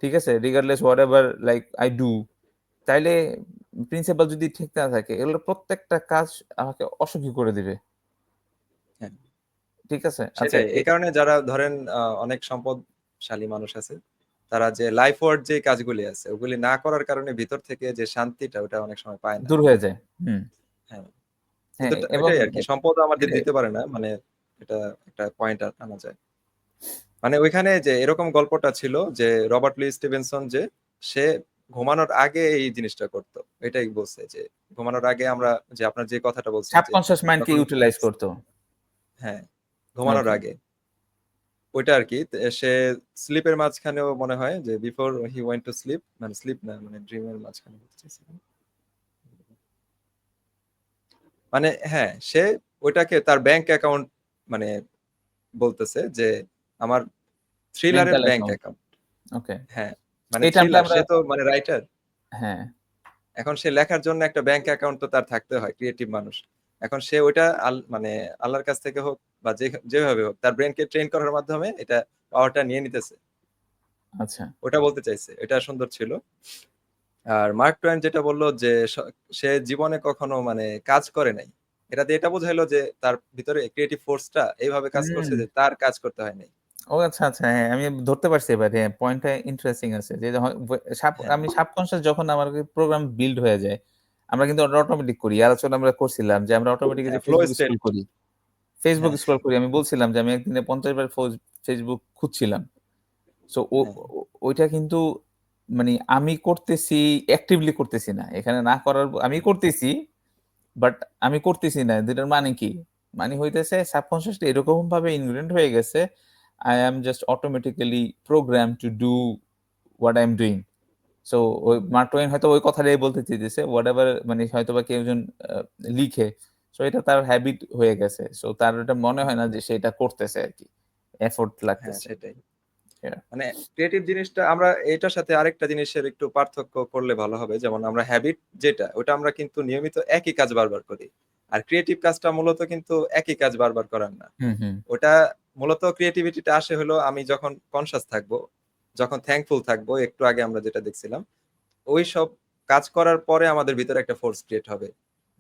ঠিক আছে? regardless whatever like I do, তাইলে প্রিন্সিপাল যদি ঠিক না থাকে, এগুলোর প্রত্যেকটা কাজ আমাকে অসুখী করে দিবে। হ্যাঁ, ঠিক আছে? আচ্ছা সেটাই। এই কারণে যারা ধরেন অনেক সম্পদশালী মানুষ আছে, তারা যে লাইফ ওয়ার্ক যে কাজগুলি আছে ওগুলি না করার কারণে ভিতর থেকে যে শান্তিটা ওটা অনেক সময় পায় না। দূর হয়ে যায়। হুম। হ্যাঁ, হ্যাঁ, কিন্তু এবং এটাই আর কি, সম্পদও আমাদের এটাই। দিতে পারে না, মানে এটা একটা পয়েন্ট আনা যায়। মানে ওইখানে যে এরকম গল্পটা ছিল যে রবার্ট লুই স্টিভেনসন যে সে ঘুমানোর আগে এই জিনিসটা করতো, এটাই বলছে যে ঘুমানোর আগে আমরা যে আপনার যে কথাটা বলছেন যে সাবকনসিয়াস মাইন্ডকে যখন ইউটিলাইজ করতো। হ্যাঁ, ঘুমানোর ওকে। আগে ওইটা আর কি সে স্লিপের মাঝখানেও মনে হয় যে before he went to sleep, মানে স্লিপ না মানে ড্রিমের মাঝখানে বলতে চাইছিলাম। মানে হ্যাঁ সে ওইটাকে তার ব্যাংক অ্যাকাউন্ট মানে বলতেছে যে আমার থ্রিলারের মেন্টাল ব্যাংক অ্যাকাউন্ট। অ্যাকাউন্ট। ওকে। হ্যাঁ মানে এই টার্মটা থ্রিলার, আমরা সে তো মানে রাইটার, হ্যাঁ, এখন সে লেখার জন্য একটা ব্যাংক অ্যাকাউন্ট তো তার থাকতে হয়, ক্রিয়েটিভ মানুষ। এখন সে ওইটা মানে আল্লাহর কাছ থেকে হোক বা যেভাবে হোক তার ব্রেনকে ট্রেন করার মাধ্যমে এটা পাওয়ারটা নিয়ে নিতেছে, আচ্ছা। ওটা বলতে চাইছে, এটা সুন্দর ছিল। আর মার্ক টোয়েন যেটা বললো যে সে জীবনে কখনো মানে কাজ করে নাই, এটা দিয়ে এটা বোঝাইলো যে তার ভিতরে ক্রিয়েটিভ ফোর্সটা এইভাবে কাজ করছে হুম। যে তার কাজ করতে হয় নাই। ও আচ্ছা, আচ্ছা। হ্যাঁ, আমি ধরতে পারছি এবার। হ্যাঁ, পয়েন্টটা ইন্টারেস্টিং আছে। যে হ্যাঁ আমি সাবকন্সিয়াস যখন আমার প্রোগ্রাম বিল্ড হয়ে যায়, আমরা কিন্তু ওটা অটোমেটিক করি। আর আলোচনা আমরা করছিলাম যে আমরা অটোমেটিক যে হ্যাঁ ফ্লো Facebook স্টেট। স্ক্রল করি। Facebook হ্যাঁ স্ক্রল করি। আমি বলছিলাম যে আমি একদিনে 50 বার Facebook খুঁজছিলাম। সো হ্যাঁ ওইটা কিন্তু মানে আমি করতেছি, অ্যাক্টিভলি করতেছি না। এখানে না করার আমি করতেছি, বাট আমি করতেছি না। দুটার মানে কি? মানে হইতেছে সাবকন্সিয়াসলি এরকম ভাবে ইনগ্রেইনড হয়ে গেছে, I am just automatically programmed to do what I'm doing. So ওই মার্ক টোয়েন হয়তো ওই কথাটাই বলতে চেয়েছে। হোয়াটএভার মানে হয়তোবা কেউ একজন লিখে। সো এটা তার হ্যাবিট হয়ে গেছে। সো তার ওটা মনে হয় না যে সে এটা করতেছে আরকি। এফোর্ট হ্যাঁ লাগতেছে। সেটাই। Yeah. মানে ক্রিয়েটিভ জিনিসটা আমরা এটার সাথে আরেকটা জিনিসের একটু পার্থক্য করলে ভালো হবে, যেমন আমরা হ্যাবিট যেটা ওটা আমরা কিন্তু নিয়মিত একই কাজ বারবার করি, আর ক্রিয়েটিভ কাজটা মূলত কিন্তু একই কাজ বারবার করার না। হুম, হুম। ওটা মূলত ক্রিয়েটিভিটিটা আসে হলো আমি যখন কনসাস থাকবো, যখন থ্যাঙ্কফুল থাকবো, একটু আগে আমরা যেটা দেখছিলাম, ওই সব কাজ করার পরে আমাদের ভিতরে একটা ফোর্স ক্রিয়েট হবে,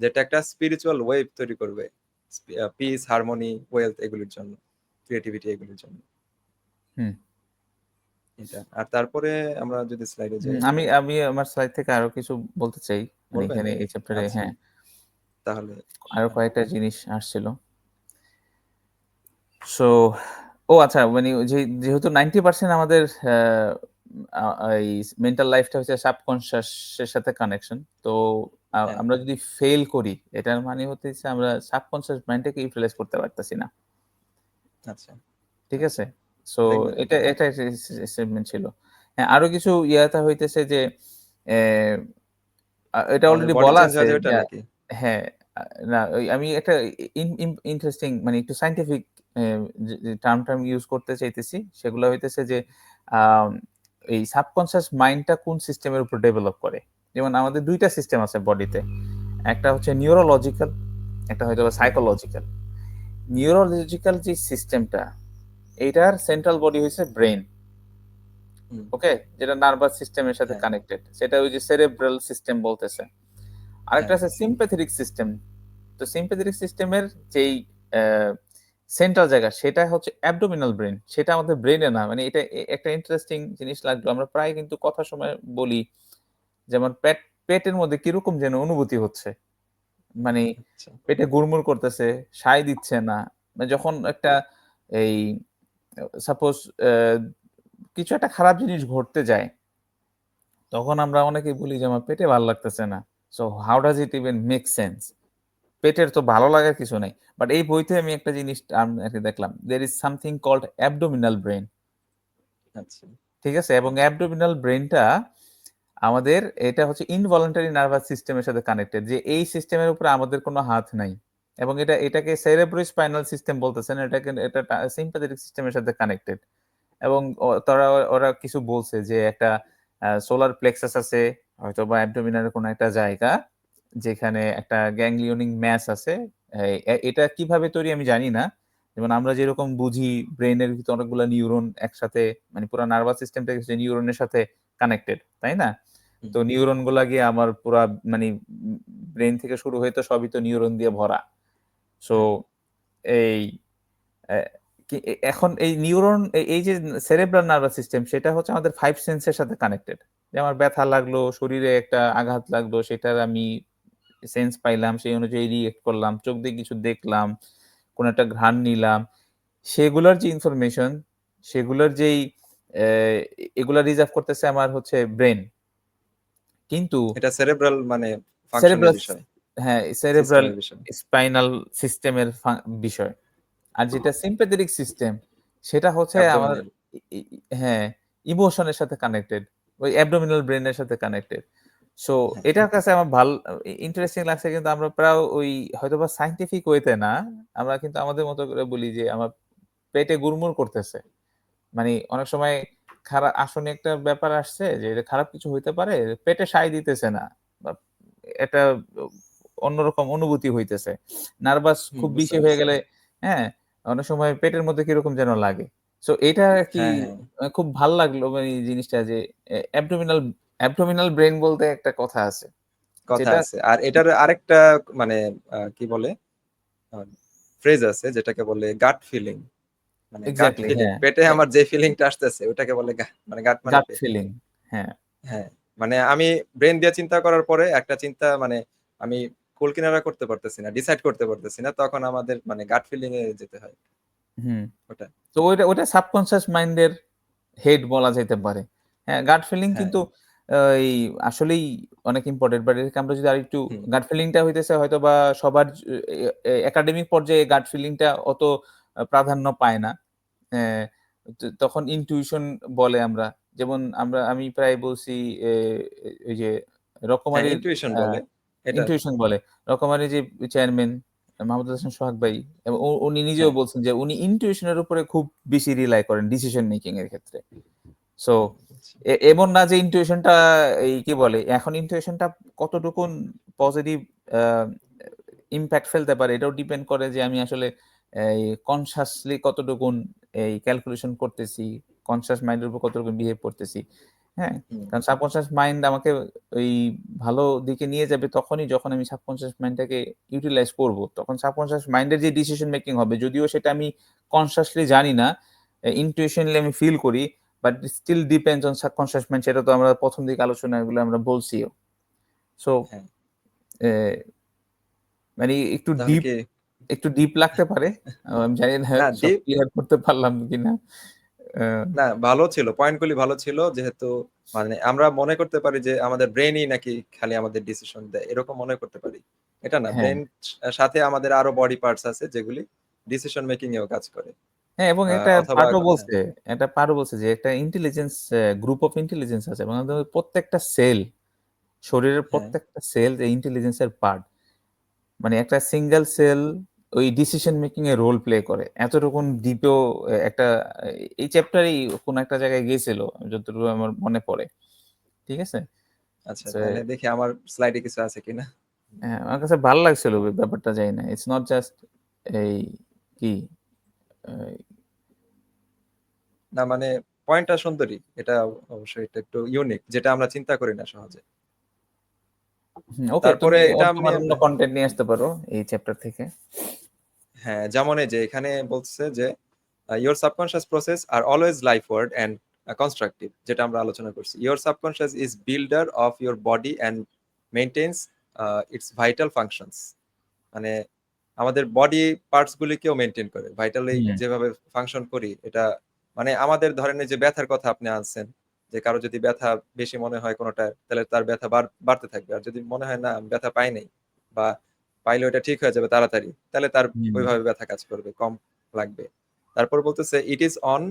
যেটা একটা স্পিরিচুয়াল ওয়েভ তৈরি করবে, পিস, হারমোনি, ওয়েলথ এগুলির জন্য, ক্রিয়েটিভিটি এগুলির জন্য। হুম। এটা আর তারপরে আমরা যদি স্লাইডে হুম, যাই আমি আমি আমার সাইড থেকে আরো কিছু বলতে চাই। মানে বলবেন। এখানে এই চ্যাপ্টারে আচ্ছা হ্যাঁ, তাহলে আরো হ্যাঁ, কয়েকটা জিনিস আসছিল। সো আচ্ছা মানে যেহেতু 90% আমাদের আ এই মেন্টাল লাইফটা হচ্ছে সাবকন্সিয়াস এর সাথে কানেকশন। তো হ্যাঁ আমরা যদি ফেইল করি, এটার মানে হতেছে আমরা সাবকন্সিয়াস মাইন্ডটাকে ইউটিলাইজ করতে পারতেছি না। আচ্ছা ঠিক আচ্ছা আছে? সো দেখবেন এটা হ্যাঁ। এটা স্টেটমেন্ট ছিল। হ্যাঁ, আরো কিছু ইয়াতা হইতেছে যে এ এটা আমাদের অলরেডি বডি বলা চেঞ্জ আছে হয়ে যায় ওটা যে নাকি? হ্যাঁ, না আমি একটা ইন্টারেস্টিং মানে একটু সায়েন্টিফিক এ যে টার্ম ইউজ করতে চাইতেছি। সেগুলো হইতেছে যে আম এই সাবকন্সিয়াস মাইন্ডটা কোন সিস্টেমের উপর ডেভেলপ করে। যেমন আমাদের ২ টা সিস্টেম আছে বডিতে। একটা হচ্ছে নিউরোলজিক্যাল, একটা হয়তোবা হুম সাইকোলজিক্যাল। নিউরোলজিক্যাল যে সিস্টেমটা, এইটার সেন্ট্রাল বডি হইছে ব্রেইন। হুম ওকে? যেটা নার্ভাস সিস্টেমের সাথে হ্যাঁ কানেক্টেড। সেটা ওই যে সেরেব্রাল সিস্টেম বলতেছে। আরেকটা হ্যাঁ আছে সিম্প্যাথেটিক সিস্টেম। তো সিম্প্যাথেটিক সিস্টেমের যেই অ্যা সেন্ট্রাল জায়গা সেটা হচ্ছে অ্যাবডোমিনাল ব্রেইন। সেটা আমাদের ব্রেইনে না। মানে এটা একটা ইন্টারেস্টিং জিনিস লাগলো। আমরা প্রায় কিন্তু কথার সময় বলি যেমন পেটের মধ্যে কিরকম যেন অনুভূতি হচ্ছে। মানে আচ্ছা পেটে গুড়মুড় করতেছে, সায় দিচ্ছে না। মানে যখন একটা এই সাপোজ কিছু একটা খারাপ জিনিস ঘটতে যায়, তখন আমরা অনেকেই বলি যে আমার পেটে ভাল লাগতেছে না। So how does it even make sense? পেটের তো ভালো লাগার কিছু নাই। বাট এই বইতে আমি একটা জিনিস আরকি দেখলাম। There is something called abdominal brain. আচ্ছা ঠিক আছে? এবং abdominal ব্রেইনটা আমাদের এটা হচ্ছে ইনভলান্টারি নার্ভাস সিস্টেমের সাথে কানেক্টেড। যে এই সিস্টেমের উপরে আমাদের কোনো হাত নাই। এবং এটাকে সেরেব্রোস্পাইনাল সিস্টেম বলতেছে না। এটা সিম্প্যাথেটিক সিস্টেমের সাথে কানেক্টেড। এবং ওরা কিছু বলছে যে একটা সোলার প্লেক্সাস আছে হয়তোবা অ্যাবডোমিনাল কোনো একটা জায়গা যেখানে একটা গ্যাংলিয়নিক ম্যাস আছে। এটা কিভাবে তৈরি আমি জানি না। যেমন আমরা যেরকম বুঝি ব্রেইনের ভিতরে অনেকগুলা নিউরন একসাথে মানে পুরা নার্ভাস সিস্টেমটা হচ্ছে নিউরনের সাথে কানেক্টেড, তাই না? হুম তো নিউরন গুলা গিয়ে আমার পুরা মানে ব্রেইন থেকে শুরু হয়ে তো সবই তো নিউরন দিয়ে ভরা। সো হ্যাঁ এই অ্যা এখন এই নিউরন এই যে সেরেব্রাল নার্ভাস সিস্টেম সেটা হচ্ছে আমাদের 5 সেন্সের সাথে কানেক্টেড। যে আমার ব্যথা লাগলো, শরীরে একটা আঘাত লাগলো, সেটার আমি সেন্স পাইলাম, সেই অনুযায়ী রিঅ্যাক্ট করলাম। চোখ দিয়ে কিছু দেখলাম, কোন একটা ঘ্রাণ নিলাম। সেগুলার যে ইনফরমেশন, সেগুলার যেই অ্যা এগুলা রিজার্ভ করতেছে আমার হচ্ছে ব্রেইন। কিন্তু এটা সেরেব্রাল মানে ফাংশনের সেরেব্রাস বিষয়, হ্যাঁ, সেরেব্রাল সিস্টেমের বিষয়। স্পাইনাল সিস্টেমের বিষয়। আর যেটা সিম্প্যাথেটিক সিস্টেম, সেটা হচ্ছে আমার অ্যাবডোমিনাল। হ্যাঁ, ইমোশনের সাথে কানেক্টেড। ওই অ্যাবডোমিনাল ব্রেইনের সাথে কানেক্টেড। সো হ্যাঁ, এটার কাছে আমার ইন্টারেস্টিং লাগছে, কিন্তু আমরা প্রায় ওই হয়তোবা সায়েন্টিফিক ওয়েতে না। আমরা কিন্তু আমাদের মতো করে বলি যে আমার পেটে গুড়মুড় করতেছে। মানে অনেক সময় আসনে একটা ব্যাপার আসছে যে এটা খারাপ কিছু হইতে পারে। পেটে সায় দিতেছে না। বা একটা অ অন্যরকম অনুভূতি হইতেছে। নার্ভাস খুব বুঝতে বেশি হয়ে পারছি। গেলে, হ্যাঁ? অনেক সময় পেটের মধ্যে কিরকম যেন লাগে। সো এটা আরকি হ্যাঁ, হ্যাঁ, খুব ভাল লাগলো মানে এই জিনিসটা যে অ্যাবডোমিনাল ব্রেইন বলতে একটা কথা আছে। কথা যেটা আছে। আর এটার আরেকটা মানে কি বলে? আ ফ্রেজ আছে যেটাকে বলে গাট ফিলিং। মানে গাট এক্সাক্টলি ফিলিং। হ্যাঁ। পেটে এ আমার যে ফিলিংটা আসতেছে ওটাকে বলে মানে গাট মানে গাট পেট। ফিলিং। হ্যাঁ। হ্যাঁ, মানে আমি ব্রেইন দিয়ে চিন্তা করার পরে একটা চিন্তা মানে আমি কুল কিনারা করতে পারতেছি না, ডিসাইড করতে পারতেছি না। তখন আমাদের মানে গাট ফিলিং এ যেতে হয়। হুম। ওটা। তো ওইটা সাবকন্সিয়াস মাইন্ড এর হেড বলা যাইতে পারে। হ্যাঁ, গাট ফিলিং হ্যাঁ, কিন্তু এই আসলেই অনেক ইম্পোর্টেন্ট। বাট এটাকে আমরা যদি আরেকটু হুম, গাট ফিলিংটা হইতেছে হয়তোবা সবার একাডেমিক পর্যায়ে গাট ফিলিংটা অত প্রাধান্য পায় না। হ্যাঁ, তখন ইনটিউশন বলে আমরা। যেমন আমি প্রায় বলছি এ ওই যে হ্যাঁ, রকমারির ইনটুইশন আ বলে। এটা ইনটিউশন বলে। রকমারির যে চেয়ারম্যান মাহমুদুল হাসান সোহাগ ভাই, এবং উনি নিজেও হ্যাঁ, বলছেন যে উনি ইনটিউশন এর উপরে খুব বেশি রিলাই করেন ডিসিশন মেকিং এর ক্ষেত্রে। সো আচ্ছা, এমন না যে ইনটিউশনটা এই কি বলে, এখন ইনটিউশনটা কতটুকুন পজিটিভ আ ইমপ্যাক্ট ফেলতে পারে এটাও ডিপেন্ড করে যে আমি আসলে এই কনশাসলি কতটুকুন এই ক্যালকুলেশন করতেছি, কনশাস মাইন্ডের উপর কতটুকু বিহেভ করতেছি। হ্যাঁ? হুম, কারণ সাবকন্সিয়াস মাইন্ড আমাকে ওই ভালো দিকে নিয়ে যাবে তখনই যখন আমি সাবকন্সিয়াস মাইন্ডটাকে ইউটিলাইজ করব। তখন সাবকন্সিয়াস মাইন্ডের যে ডিসিশন মেকিং হবে যদিও সেটা আমি কনশাসলি জানি না, ইনটুইশনালি আমি ফিল করি, but still depends on subconscious mind, সেটা তো আমরা ১ম দিকে আলোচনাগুলো আমরা বলছিও। সো হ্যাঁ। এ মানে তাহলে কি একটু ডিপ লাগতে পারে। আমি জানি না না সব ডিপ ক্লিয়ার করতে পারলাম কিনা। আ না ভালো ছিল। পয়েন্টগুলি ভালো ছিল। যেহেতু মানে আমরা মনে করতে পারি যে আমাদের ব্রেইনই নাকি খালি আমাদের ডিসিশন দেয়। এরকম মনে করতে পারি। এটা না। হ্যাঁ, ব্রেইন সাথে আমাদের আরো বডি পার্টস আছে যেগুলি ডিসিশন মেকিং এও কাজ করে। হ্যাঁ, এবং অথবা হ্যাঁ, একটা পার্টও বলছে যে একটা ইন্টেলিজেন্স গ্রুপ অফ ইন্টেলিজেন্স আছে। মানে আমাদের প্রত্যেকটা সেল, শরীরের হ্যাঁ, প্রত্যেকটা সেল এই ইন্টেলিজেন্স এর পার্ট। মানে একটা সিঙ্গেল সেল ওই ডিসিশন মেকিং এ রোল প্লে করে। এতটুকুন ডিপেও একটা এই চ্যাপ্টারেই কোন একটা জায়গায় গিয়েছিল যতটুকু আমার মনে পড়ে। ঠিক আছে? আচ্ছা যে তাহলে দেখি আমার স্লাইডে কিছু আছে কিনা। হ্যাঁ, আমার কাছে ভাল লাগছিল ব্যাপারটা জানি না। ইটস নট জাস্ট এই কি এই না মানে পয়েন্টটা সুন্দরই। এটা অবশ্যই এটা একটু ইউনিক যেটা আমরা চিন্তা করি না সহজে। ওকে, তুমি তারপরে এটা আপনি তোমার অন্য কনটেন্ট নিয়ে আসতে পারো এই চ্যাপ্টার থেকে। হ্যাঁ, যেমন এই যে এখানে বলছে যে your subconscious process are always lifeward and constructive যেটা আমরা আলোচনা করছি। Your subconscious is builder of your body and maintains its vital functions. মানে আমাদের বডি পার্টস গুলিকেও মেনটেন করে। ভাইটালি হুম, যেভাবে ফাংশন করি এটা মানে আমাদের ধরেন এই যে ব্যথার কথা আপনি আনছেন যে কারো যদি ব্যথা বেশি মনে হয় কোনোটা তাহলে তার ব্যথা বাড়তে থাকবে। আর যদি মনে হয় না আমি ব্যথা পাই নাই বা পাইলে ওটা ঠিক হয়ে যাবে তাড়াতাড়ি তাহলে তার হুম, ওইভাবে ব্যথা কাজ করবে, কম লাগবে। তারপর বলতেছে it is on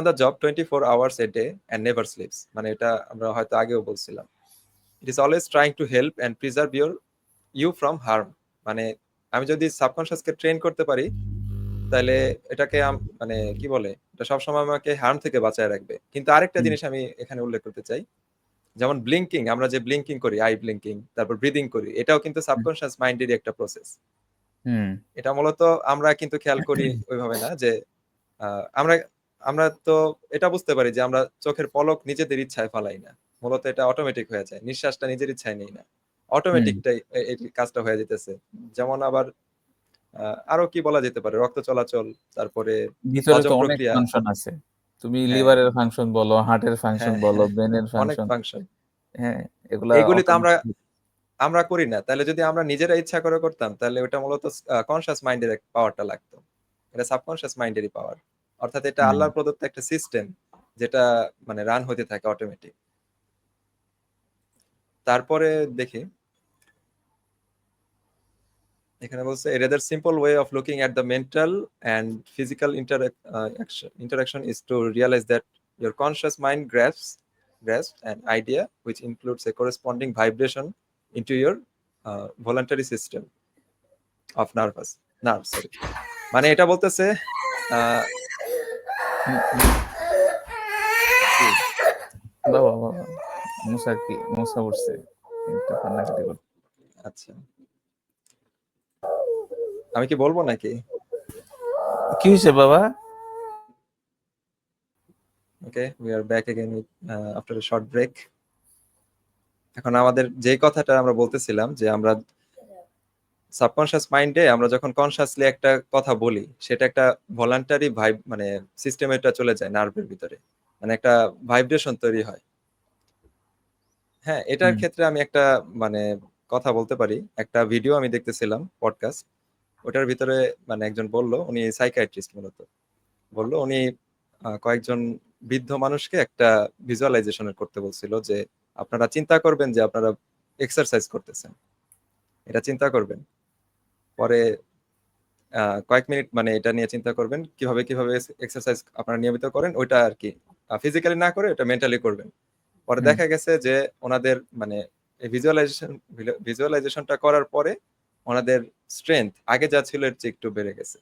the job 24 hours a day and never sleeps. মানে এটা আমরা হয়তো আগেও বলছিলাম। It is always trying to help and preserve you from harm. মানে আমি যদি সাবকনশিয়াসকে ট্রেন করতে পারি তাহলে এটাকে মানে কি বলে এটা সবসময় আমাকে হার্ম থেকে বাঁচায় রাখবে। কিন্তু আরেকটা হুম, জিনিস আমি এখানে উল্লেখ করতে চাই, যেমন ব্লিঙ্কিং, আমরা যে ব্লিঙ্কিং করি, আই ব্লিঙ্কিং, তারপর ব্রিদিং করি, এটাও কিন্তু হুম, সাবকনশিয়াস মাইন্ডেরই একটা প্রসেস। হুম, এটা মূলত আমরা কিন্তু খেয়াল করি ওইভাবে না যে আমরা আমরা তো এটা বুঝতে পারি যে আমরা চোখের পলক নিজেদের ইচ্ছায় ফালাই না। মূলত এটা অটোমেটিক হয়ে যায়। নিঃশ্বাসটা নিজের ইচ্ছায় নেই না। হুম। অটোমেটিকটাই এই কাজটা হয়ে যেতেছে। যেমন আবার আরো কি বলা যেতে পারে? রক্ত চলাচল, তারপরে ভিতরে তো হজম অনেক প্রক্রিয়া। ফাংশন আছে। তুমি হ্যাঁ, লিভারের ফাংশন বলো, হার্টের ফাংশন হ্যাঁ, বলো, হ্যাঁ, ব্রেইনের অনেক ফাংশন। ফাংশন। হ্যাঁ, এগুলা এগুলি তো আমরা অটোমেটিক। আমরা করি না। তাহলে যদি আমরা নিজেরা ইচ্ছা করে করতাম, তাহলে ওটা মূলত কনসিয়াস মাইন্ডের পাওয়ারটা লাগতো। এটা সাবকনসিয়াস মাইন্ডেরই পাওয়ার। অর্থাৎ এটা হুম, আল্লাহর প্রদত্ত একটা সিস্টেম যেটা মানে রান হতে থাকে অটোমেটিক। তারপরে দেখি এখানে বলছে a rather simple way of looking at the mental and physical interaction is to realize that your conscious mind grasps an idea which includes a corresponding vibration into your voluntary system of nerves, sorry. মানে এটা বলতেছে আহ, কি? বাবা বাবা মশা উঠছে, একটু কান্নাকাটি করছে। আচ্ছা, আমি কি বলবো নাকি? কি হয়েছে বাবা? ওকে, we are back again with, after a short break. এখন আমাদের যে কথাটা আমরা বলতেছিলাম যে আমরা সাবকনশিয়াস মাইন্ডে আমরা যখন কনসিয়াসলি একটা কথা বলি, সেটা একটা ভলান্টারি ভাইব মানে সিস্টেমে এটা চলে যায় নার্ভের ভিতরে, মানে একটা ভাইব্রেশন তৈরি হয়। হ্যাঁ, এটার ক্ষেত্রে আমি একটা মানে কথা বলতে পারি। একটা ভিডিও আমি দেখতেছিলাম, পডকাস্ট, ওটার ভিতরে মানে একজন বলল, উনি সাইকিয়াট্রিস্ট মূলত, বলল উনি কয়েকজন বৃদ্ধ মানুষকে একটা ভিজুয়ালাইজেশন করতে বলছিল যে আপনারা চিন্তা করবেন যে আপনারা এক্সারসাইজ করতেছেন, এটা চিন্তা করবেন, পরে কয়েক মিনিট মানে এটা নিয়ে চিন্তা করবেন কিভাবে কিভাবে এক্সারসাইজ আপনারা নিয়মিত করেন, ওইটা আর কি ফিজিক্যালি না করে ওটা মেন্টালি করবেন। পরে দেখা গেছে যে ওনাদের মানে ভিজুয়ালাইজেশনটা করার পরে ওনাদের স্ট্রেংথ আগে যা ছিল এর চেয়ে একটু বেড়ে গেছে,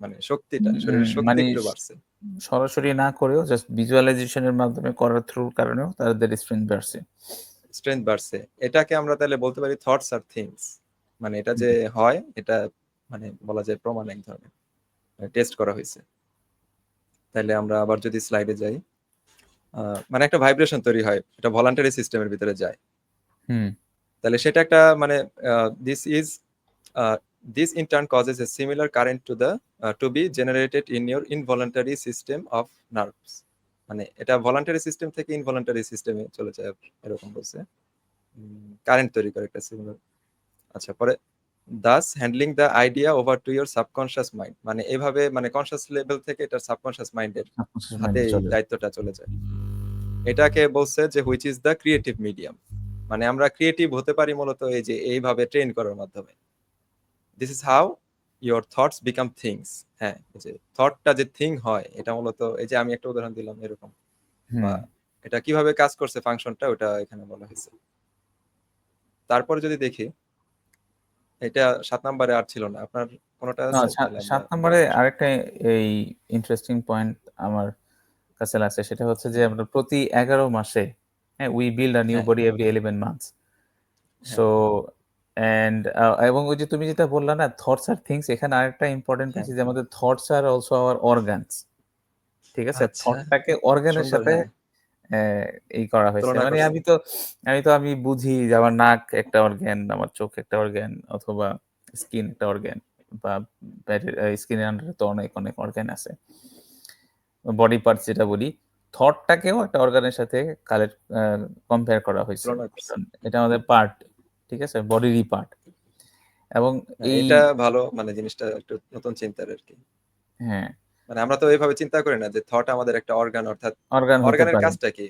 মানে শক্তিটা, শরীরের শক্তি মানে একটু বাড়ছে। সরাসরি না করেও জাস্ট ভিজুয়ালাইজেশনের মাধ্যমে করার থ্রুর কারণেও তাদের স্ট্রেংথ বাড়ছে। এটাকে আমরা তাহলে বলতে পারি থটস আর থিংস, মানে এটা যে হয় এটা মানে বলা যায় প্রমাণ এক ধরনের, টেস্ট করা হয়েছে। তাহলে আমরা আবার যদি স্লাইডে যাই, মানে একটা ভাইব্রেশন তৈরি হয়, এটা ভলান্টারি সিস্টেমের ভিতরে যায়। তাহলে সেটা একটা মানে this in turn causes a similar current to be generated in your involuntary system of nerves. মানে এটা ভলান্টারি সিস্টেম থেকে ইনভলান্টারি সিস্টেমে চলে যায়, এরকম বলছে, কারেন্ট তৈরি করে একটা সিমিলার। আচ্ছা, পরে Das handling the idea over to your subconscious mind, মানে এভাবে মানে কনশিয়াস লেভেল থেকে এটা সাবকনশিয়াস মাইন্ডের হাতে দায়িত্বটা চলে যায়। এটাকে বলছে যে which is the creative medium, মানে আমরা ক্রিয়েটিভ হতে পারি মূলত এই যে এইভাবে ট্রেন করার মাধ্যমে। This is how your thoughts become things. হ্যাঁ, এই যে থটটা যে থিং হয়, এটা মূলত এই যে আমি একটা উদাহরণ দিলাম এরকম, বা এটা কিভাবে কাজ করছে ফাংশনটা, ওটা এখানে বলা হয়েছে। তারপরে যদি দেখি, এটা 7 নম্বরে আর ছিল না, আপনার কোনটা আছে? 7 নম্বরে আরেকটা এই ইন্টারেস্টিং পয়েন্ট আমার কাছে লাগছে, সেটা হচ্ছে যে আমরা প্রতি 11 মাসে we build a new body every 11 months. So এবং ওই যে তুমি যেটা বললা না থটস আর থিংস, এখানে আরেকটা ইম্পর্টেন্ট আছে যে আমাদের thoughts are also hour organs. ঠিক আছে, থটটাকে অর্গানের সাথে এই করা হয়েছে। মানে আমি বুঝি যে আমার নাক একটা অর্গান, আমার চোখ একটা অর্গান, অথবা স্কিন একটা অর্গান, বা স্কিনের আন্ডারে তো অনেক অনেক অর্গান আছে, বডি পার্টস যেটা বলি। থটটাকেও একটা অর্গানের সাথে কম্পেয়ার করা হয়েছে, এটা আমাদের পার্ট, ঠিক আছে, বডিরই পার্ট। এবং এটা ভালো, মানে জিনিসটা একটু নতুন চিন্তার আর কি। হ্যাঁ, মানে আমরা তো এইভাবে চিন্তা করি না যে থট আমাদের একটা অর্গান, অর্থাৎ অর্গানের কাজটা কি,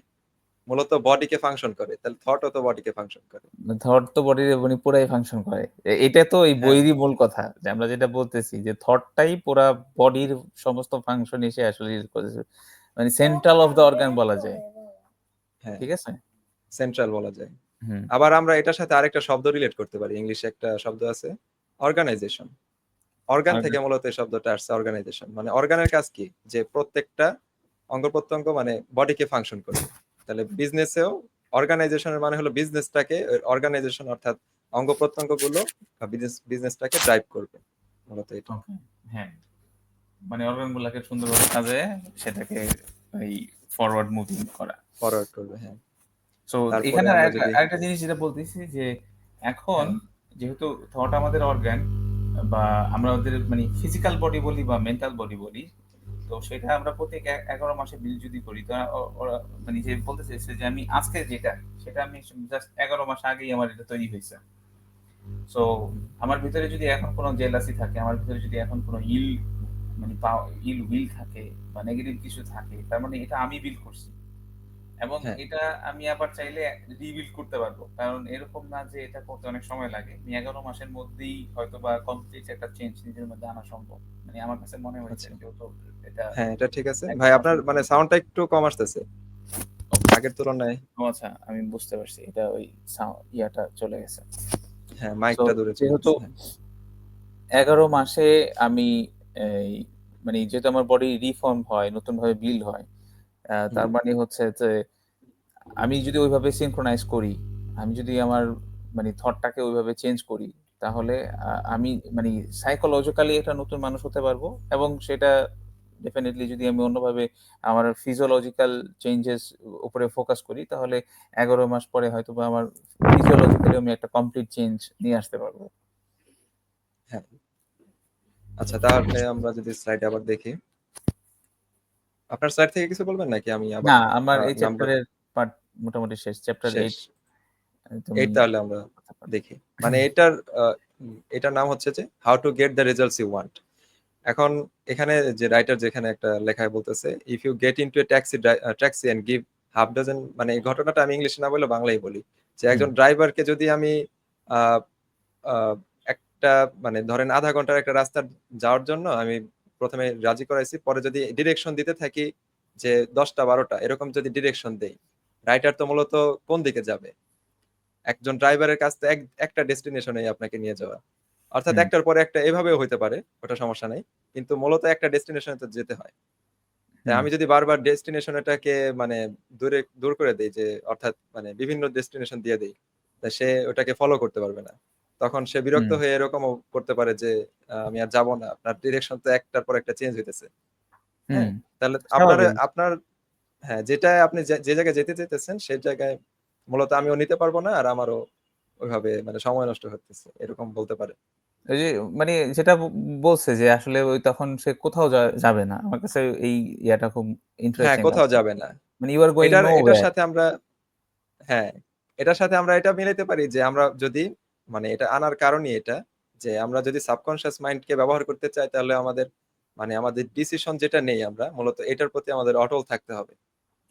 মূলত বডিকে ফাংশন করে, তাহলে থটও তো বডিকে ফাংশন করে। থট তো বডির মানে পুরাই ফাংশন করে। এটা তো এই বইয়েরই মূল কথা, যে আমরা যেটা বলতেছি যে থটটাই পুরা বডির সমস্ত ফাংশন এসে আসলে মানে সেন্ট্রাল অফ দ্য অর্গান বলা যায়। হ্যাঁ, ঠিক আছে, সেন্ট্রাল বলা যায়। আবার আমরা এটার সাথে আরেকটা শব্দ রিলেট করতে পারি, ইংলিশে একটা শব্দ আছে অর্গানাইজেশন। অর্গান থেকে মূলত এই শব্দটা আসছে, অর্গানাইজেশন। মানে অর্গানের কাজ কি, যে প্রত্যেকটা অঙ্গ প্রত্যঙ্গ মানে বডিকে ফাংশন করবে। তাহলে বিজনেসেও অর্গানাইজেশনের মানে হলো বিজনেসটাকে, অর্গানাইজেশন অর্থাৎ অঙ্গ প্রত্যঙ্গ গুলো বিজনেসটাকে ড্রাইভ করবে মূলত এটা। হ্যাঁ, মানে অর্গানগুলোকে সুন্দরভাবে কাজে সেটাকে এই ফরওয়ার্ড মুভিং করা, ফরওয়ার্ড করবে। হ্যাঁ, সো এখানে আরেকটা জিনিস যেটা বলতেছি যে এখন যেহেতু থট আমাদের অর্গান, বা আমরা ওদের মানে ফিজিক্যাল বডি বলি বা মেন্টাল বডি বলি, তো সেটা আমরা প্রত্যেক 11 মাসে বিল যদি করি, তো ওরা মানে যে বলতে চাইছে যে আমি আজকে যেটা, সেটা আমি জাস্ট 11 মাস আগেই আমার এটা তৈরি হয়েছে। সো আমার ভিতরে যদি এখন কোনো জেলাসি থাকে, আমার ভিতরে যদি এখন কোনো ইল উইল থাকে বা নেগেটিভ কিছু থাকে, তার মানে এটা আমি বিল করছি। এবং হ্যাঁ, এটা আমি আবার চাইলে রিবিল্ড করতে পারবো, কারণ এরকম না যে এটা করতে অনেক সময় লাগে। আমি 11 মাসের মধ্যেই হয়তো বা কমপ্লিট একটা চেঞ্জ নিজের মধ্যে আনা সম্ভব। মানে আমার কাছে মনে হয়েছে, আচ্ছা। যেহেতু এটা হ্যাঁ, এটা ঠিক আছে। ভাই 11 মাসের আপনার মানে মধ্যে। সাউন্ডটা একটু কম আসতেছে আগের তুলনায়। ও আচ্ছা, আমি বুঝতে পারছি, এটা ওই ইয়াটা চলে গেছে। হ্যাঁ, তো মাইকটা দূরে চলে যেহেতু গেছে। হ্যাঁ। 11 মাসে আমি এই মানে যেহেতু আমার বডি রিফর্ম হয়, নতুন ভাবে বিল্ড হয়, হুম, তার মানে হচ্ছে যে আমি যদি ওইভাবে সিনক্রোনাইজ করি, আমি যদি আমার মানে থটটাকে ওইভাবে চেঞ্জ করি, তাহলে আমি মানে সাইকোলজিক্যালি একটা নতুন মানুষ হতে পারবো। এবং সেটা ডেফিনেটলি যদি আমি অন্যভাবে আমার ফিজিওলজিক্যাল চেঞ্জেস উপরে ফোকাস করি, তাহলে 11 মাস পরে হয়তো বা আমার ফিজিওলজিক্যালি আমি একটা কমপ্লিট চেঞ্জ নিয়ে আসতে পারবো। হ্যাঁ। আচ্ছা, তাহলে আমরা যদি স্লাইডে আবার দেখি। আপনার স্লাইড থেকে কিছু বলবেন নাকি আমি আবার না, আমার এই নাম্বার চ্যাপ্টারের পার্ট মোটামুটি শেষ। চ্যাপ্টার শেষ? 8 তুমি 8 তাহলে আমরা করতে পারো। দেখি। মানে এটার নাম হচ্ছে যে how to get the results you want. এখন এখানে যে রাইটার যেখানে একটা লেখায় বলতেছে, if you get into a taxi and give half dozen, মানে এই ঘটনাটা আমি ইংলিশে না বলে বাংলায় বলি, যে হুম, একজন ড্রাইভারকে যদি আমি আহ, আহ, একটা মানে ধরেন আধা ঘন্টার একটা রাস্তা যাওয়ার জন্য আমি প্রথমে রাজি করাইছি, পরে যদি ডিরেকশন দিতে থাকি যে 10টা 12টা এরকম যদি ডিরেকশন দেই, রাইটার তো মূলত কোন দিকে যাবে? একজন ড্রাইভারের কাছ থেকে একটা ডেস্টিনেশনে আপনাকে নিয়ে যাওয়া, অর্থাৎ হুম, একটার পরে একটা এভাবেও হইতে পারে, ওটা সমস্যা নাই, কিন্তু মূলত একটা ডেস্টিনেশনে তো যেতে হয়। তাই হুম, আমি যদি বারবার ডেস্টিনেশনটাকে মানে দূর করে দেই, যে অর্থাৎ মানে বিভিন্ন ডেস্টিনেশন দিয়ে দেই, তা সে ওটাকে ফলো করতে পারবে না। তখন সে বিরক্ত হুম, হয়ে এরকমও করতে পারে যে আমি আর যাবো না, আপনার ডিরেকশন তো একটার পর একটা চেঞ্জ হইতেছে। হুম, হ্যাঁ, তাহলে স্বাভাবিক। আপনার হ্যাঁ, যেটা আপনি যে জায়গায় যেতে চাইতেছেন সেই জায়গায় মূলত আমিও নিতে পারবো না, আর আমারও ওইভাবে মানে সময় নষ্ট হতেছে, এরকম বলতে পারে। ওই যে মানে যেটা বলছে যে আসলে ওই তখন সে কোথাও যাবে না। আমার কাছে এই ইয়াটা খুব হ্যাঁ, ইন্টারেস্টিং কোথাও লাগছে। যাবে না। মানে ইউ আর গোইং এটার নোহোয়্যার। সাথে আমরা হ্যাঁ, এটার সাথে আমরা এটা মিলাইতে পারি যে আমরা যদি মানে এটা আনার কারণই এটা, যে আমরা যদি সাবকনশিয়াস মাইন্ডকে ব্যবহার করতে চাই, তাহলে আমাদের মানে আমাদের ডিসিশন যেটা নেই আমরা মূলত এটার প্রতি আমাদের অটল থাকতে হবে।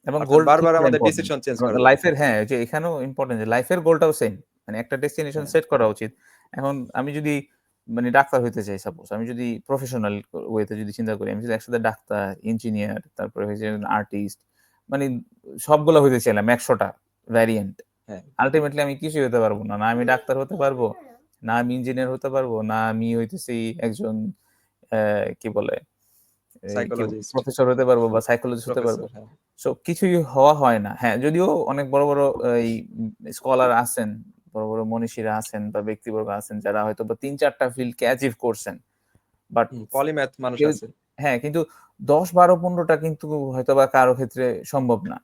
এবং অর্থাৎ গোল ঠিক বারবার করা আমাদের ইম্পোর্টেন্ট। ডিসিশন চেঞ্জ এবং করা যাবে লাইফের, হ্যাঁ, যে এখানেও ইম্পোর্টেন্ট যে লাইফের গোলটাও সেম। মানে একটা ডেস্টিনেশন হ্যাঁ, সেট করা উচিত। এখন আমি যদি মানে ডাক্তার হইতে চাই সাপোজ, আমি যদি প্রফেশনাল ওয়েতে যদি চিন্তা করি, আমি যদি একসাথে ডাক্তার, ইঞ্জিনিয়ার, তারপরে হচ্ছে আর্টিস্ট, মানে সবগুলা হইতে চাইলাম ১০০ টা ভ্যারিয়েন্ট। হ্যাঁ, আল্টিমেটলি আমি কিছুই হতে পারবো না। না আমি ডাক্তার হতে পারবো, না আমি ইঞ্জিনিয়ার হতে পারবো, না আমি হইতেছি একজন কি বলে এই কি সাইকোলজিস্ট, প্রফেসর হতে পারবো বা সাইকোলজিস্ট হতে পারবো। প্রফেসর। হ্যাঁ, সো কিছুই হওয়া হয় না। হ্যাঁ, যদিও অনেক বড়, বড় এই স্কলার আছেন, বড়, বড় মনীষীরা আছেন বা ব্যক্তিবর্গ আছেন যারা হয়তোবা ৩-৪ টা ফিল্ডকে অ্যাচিভ করছেন। বাট পলিম্যাথ মানুষ কেউ, আছে। হ্যাঁ, কিন্তু ১০, ১২, ১৫ টা কিন্তু হয়তোবা কারো ক্ষেত্রে সম্ভব না।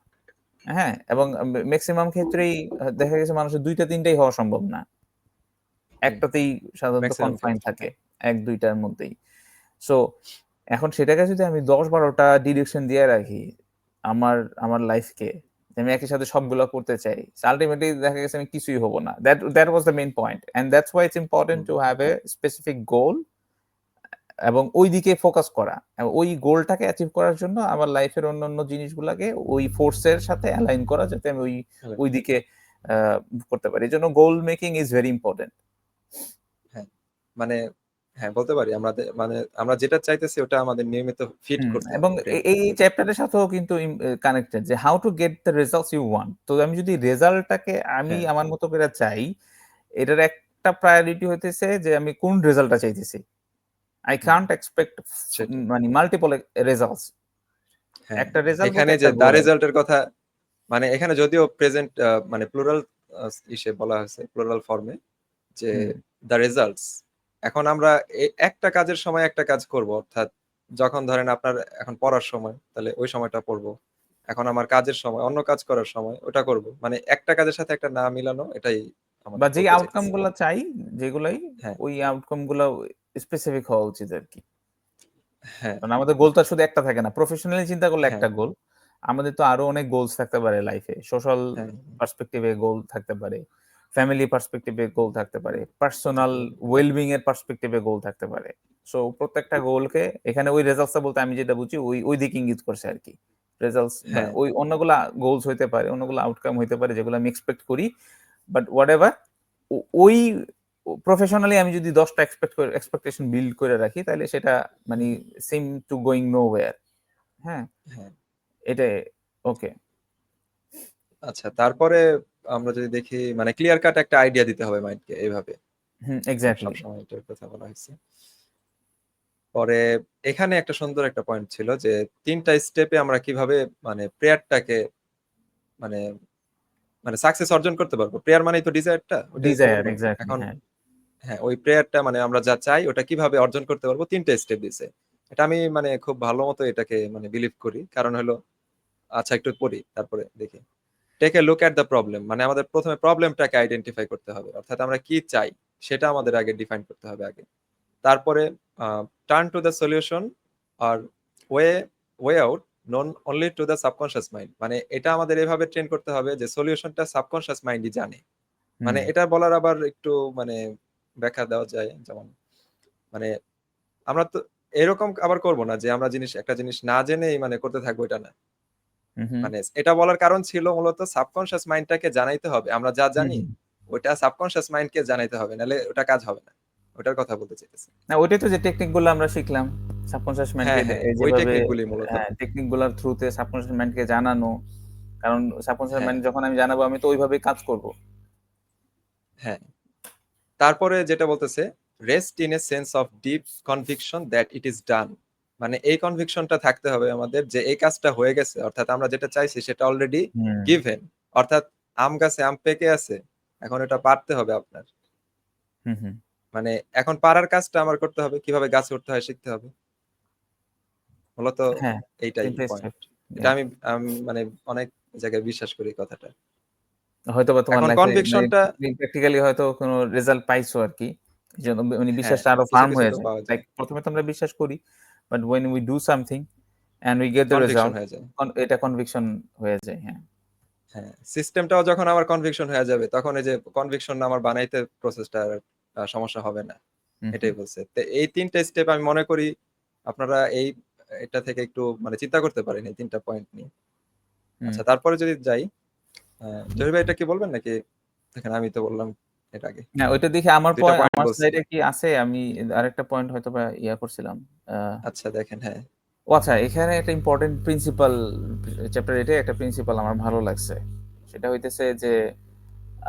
হ্যাঁ? এবং মেক্সিমাম ক্ষেত্রেই দেখা গেছে মানুষের ২ টা ৩ টাই হওয়া সম্ভব না। একটাতেই সাধারণত ম্যাক্সিমাম কনফাইন ক্ষেত্রে। থাকে। হ্যাঁ, ১-২ টার মধ্যেই। সো এখন সেটাকে যদি আমি ১০-১২ টা ডিরেকশন দিয়ে রাখি আমার আমার লাইফকে, যে আমি একই সাথে সবগুলা করতে চাই। আল্টিমেটলি দেখা গেছে আমি কিছুই হব না। That was the main point. And that's why it's important hmm, to have a specific goal এবং ওই দিকে ফোকাস করা। এবং ওই গোলটাকে অ্যাচিভ করার জন্য আমার লাইফের অন্যান্য জিনিসগুলাকে ওই ফোর্স এর সাথে অ্যালাইন করা, যাতে আমি হ্যাঁ, ওই দিকে আ করতে পারি। এজন্য গোল মেকিং ইস ভেরি ইম্পোর্টেন্ট। হ্যাঁ। মানে হ্যাঁ, বলতে পারি আমরা মানে আমরা যেটা চাইতেছি ওটা আমাদের নিয়মিত ফিট হুম, করতে এবং হবে ব্রেনকে। এই চ্যাপ্টারের সাথেও কিন্তু কানেক্টেড যে how to get the results you want. তো আমি যদি রেজাল্টটাকে আমি হ্যাঁ, আমার মতো করে চাই, এটার একটা প্রায়োরিটি হইতেছে যে আমি কোন রেজাল্টটা চাইতেছি। I হুম, can't expect সেটাই। মানে মাল্টিপল রেজাল্টস। হ্যাঁ, একটা রেজাল্ট বলতে এখানে যে একটা দা গোল আরকি। রেজাল্টের কথা, মানে এখানে যদিও প্রেজেন্ট মানে প্লুরাল ইসে বলা হয়েছে, প্লুরাল ফর্মে, যে হুম, দ্য রেজাল্টস। এখন আমরা একটা কাজের সময় একটা কাজ করব, অর্থাৎ যখন ধরেন আপনার এখন পড়ার সময়, তাহলে ওই সময়টা পড়বো। এখন আমার কাজের সময়, অন্য কাজ করার সময় ওটা করব, মানে একটা কাজের সাথে একটা না মিলানো, এটাই বা আমাদের যে বলতে আউটকাম চাইতেছি। গুলা চাই, যেগুলাই হ্যাঁ, ওই আউটকাম গুলা স্পেসিফিক হওয়া উচিত আরকি। হ্যাঁ, কারণ আমাদের গোল তো শুধু একটা থাকে না। প্রফেশনালি চিন্তা করলে হ্যাঁ, একটা গোল। আমাদের তো আরো অনেক গোলস থাকতে পারে লাইফে। সোশ্যাল হ্যাঁ, পার্সপেক্টিভ এ গোল থাকতে পারে। ফ্যামিলি পার্সপেক্টিভ এ গোল থাকতে পারে। পার্সোনাল থাকতে পারে। ওয়েল বিং এর পার্সপেক্টিভ এ গোল থাকতে পারে। সো প্রত্যেকটা গোলকে এখানে ওই রেজাল্টস টা বলতে আমি যেটা বুঝি ওই দিকে ইঙ্গিত করছে আরকি। রেজাল্টস বা হ্যাঁ, ওই অন্যগুলা গোলস হইতে পারে, অন্যগুলো আউটকাম হইতে পারে যেগুলো আমি এক্সপেক্ট করি, বাট হোয়াট এভার ওই প্রফেশনালি আমি যদি 10টা এক্সপেকটেশন বিল্ড করে রাখি তাহলে সেটা মানে seem to going no wire. হ্যাঁ, হ্যাঁ। এটা ওকে। আচ্ছা, তারপরে আমরা যদি দেখি মানে ক্লিয়ার কাট একটা আইডিয়া দিতে হবে মাইন্ডকে এইভাবে। হুম, এক্স্যাক্টলি। সবসময় এটার কথা বলা হয়েছে। পরে এখানে একটা সুন্দর একটা পয়েন্ট ছিল যে 3টা স্টেপে আমরা কিভাবে মানে প্রেয়ারটাকে মানে মানে সাকসেস অর্জন করতে পারবো। প্রেয়ার মানেই তো ডিজায়ারটা, ওটাই তো ডিজায়ার, বললাম। এক্স্যাক্টলি, এখন হ্যাঁ। হ্যাঁ, ওই প্রেয়ারটা মানে আমরা যা চাই ওটা কিভাবে অর্জন করতে পারবো 3টা স্টেপ দিছে। এটা আমি মানে খুব ভালো মতো এটাকে মানে বিলিভ করি। কারণ হলো আচ্ছা একটু পড়ি তারপরে দেখি। Take a look at the problem, মানে আমাদের প্রথমে প্রবলেমটাকে আইডেন্টিফাই করতে হবে, অর্থাৎ আমরা কি চাই সেটা আমাদের আগে ডিফাইন করতে হবে আগে। তারপরে টার্ন টু দ্য সলিউশন আর way way out known only to the subconscious mind, মানে এটা আমাদের এভাবে ট্রেন করতে হবে যে সলিউশনটা সাবকনশিয়াস মাইন্ডই জানে। হুম, মানে এটা বলার আবার একটু মানে ব্যাখ্যা দেওয়া যায়, যেমন মানে আমরা তো এরকম আবার করব না যে আমরা একটা জিনিস না জেনেই মানে করতে থাকবো, এটা না। হুম, হুম, মানে এটা বলার কারণ ছিল মূলত সাবকনশিয়াস মাইন্ডটাকে জানাইতে হবে, আমরা যা হুম, জানি হুম। ওটা সাবকনশিয়াস মাইন্ডকে জানাইতে হবে, নাহলে ওটা কাজ হবে না। ওটার কথা বলতে চাইতেছি। না, ওইটাই তো যে টেকনিক গুলো আমরা শিখলাম সাবকনশিয়াস মাইন্ডকে হ্যাঁ, হ্যাঁ, ওই যেভাবে, টেকনিকগুলি মূলত। হ্যাঁ, টেকনিক গুলার থ্রুতে সাবকনশিয়াস মাইন্ডকে জানানো। কারণ সাবকনশিয়াস হ্যাঁ, মাইন্ড যখন আমি জানাবো আমি তো ওইভাবেই কাজ করব। হ্যাঁ। তারপরে যেটা বলতেছে, rest in a sense of deep conviction that it is done, মানে এই কনভিকশনটা থাকতে হবে আমাদের যে এই কাজটা হয়ে গেছে, অর্থাৎ আমরা যেটা চাইছি সেটা অলরেডি হুম, গিভেন। অর্থাৎ আম গাছে আম পেকে আছে, এখন এটা পারতে হবে আপনার। হুম, হুম, মানে এখন পারার কাজটা আমার করতে হবে, কিভাবে গাছে উঠতে হয় শিখতে হবে, মূলত হ্যাঁ, এইটাই 3টে পয়েন্ট। স্টেপ। এটা আমি মানে অনেক জায়গায় বিশ্বাস করি এই কথাটা। হয়তোবা তোমার এখন লাইফে মানে কনভিকশনটা প্র্যাকটিক্যালি হয়তো কোনো রেজাল্ট পাইছো আরকি। এজন্য মানে হ্যাঁ, বিশ্বাসটা আরো কিছু ফার্ম কিছু হয়ে তো যায়। পাওয়া লাইক যায়, ১ম এ তো আমরা বিশ্বাস করি। But when we do something and we get the conviction result, হয়ে যায়। এটা কনভিকশন হয়ে যায়। হ্যাঁ। হ্যাঁ, সিস্টেমটাও যখন আমার কনভিকশন হয়ে যাবে তখন এই যে কনভিকশন আমার বানাইতে প্রসেসটা সমস্যা হবে না। হুম, হুম, এটাই বলছে। তো এই ৩টা স্টেপ আমি মনে করি আপনারা এটা থেকে একটু মানে চিন্তা করতে পারেন এই ৩টা পয়েন্ট নিয়ে। হুম। আচ্ছা, তারপরে যদি যাই, জহির ভাই এটা কি বলবেন নাকি? দেখেন আমি তো বললাম এর আগে। না, ওইটা দেখে ২টা পয়েন্ট আমার বলছি। স্লাইডে কি আছে? আমি আরেকটা পয়েন্ট হয়তোবা করছিলাম। আ আচ্ছা দেখেন, হ্যাঁ, ও আচ্ছা, এখানে একটা ইম্পোর্টেন্ট প্রিন্সিপাল চ্যাপ্টার এটাই একটা প্রিন্সিপাল আমার ভালো লাগছে। সেটা হইতেছে যে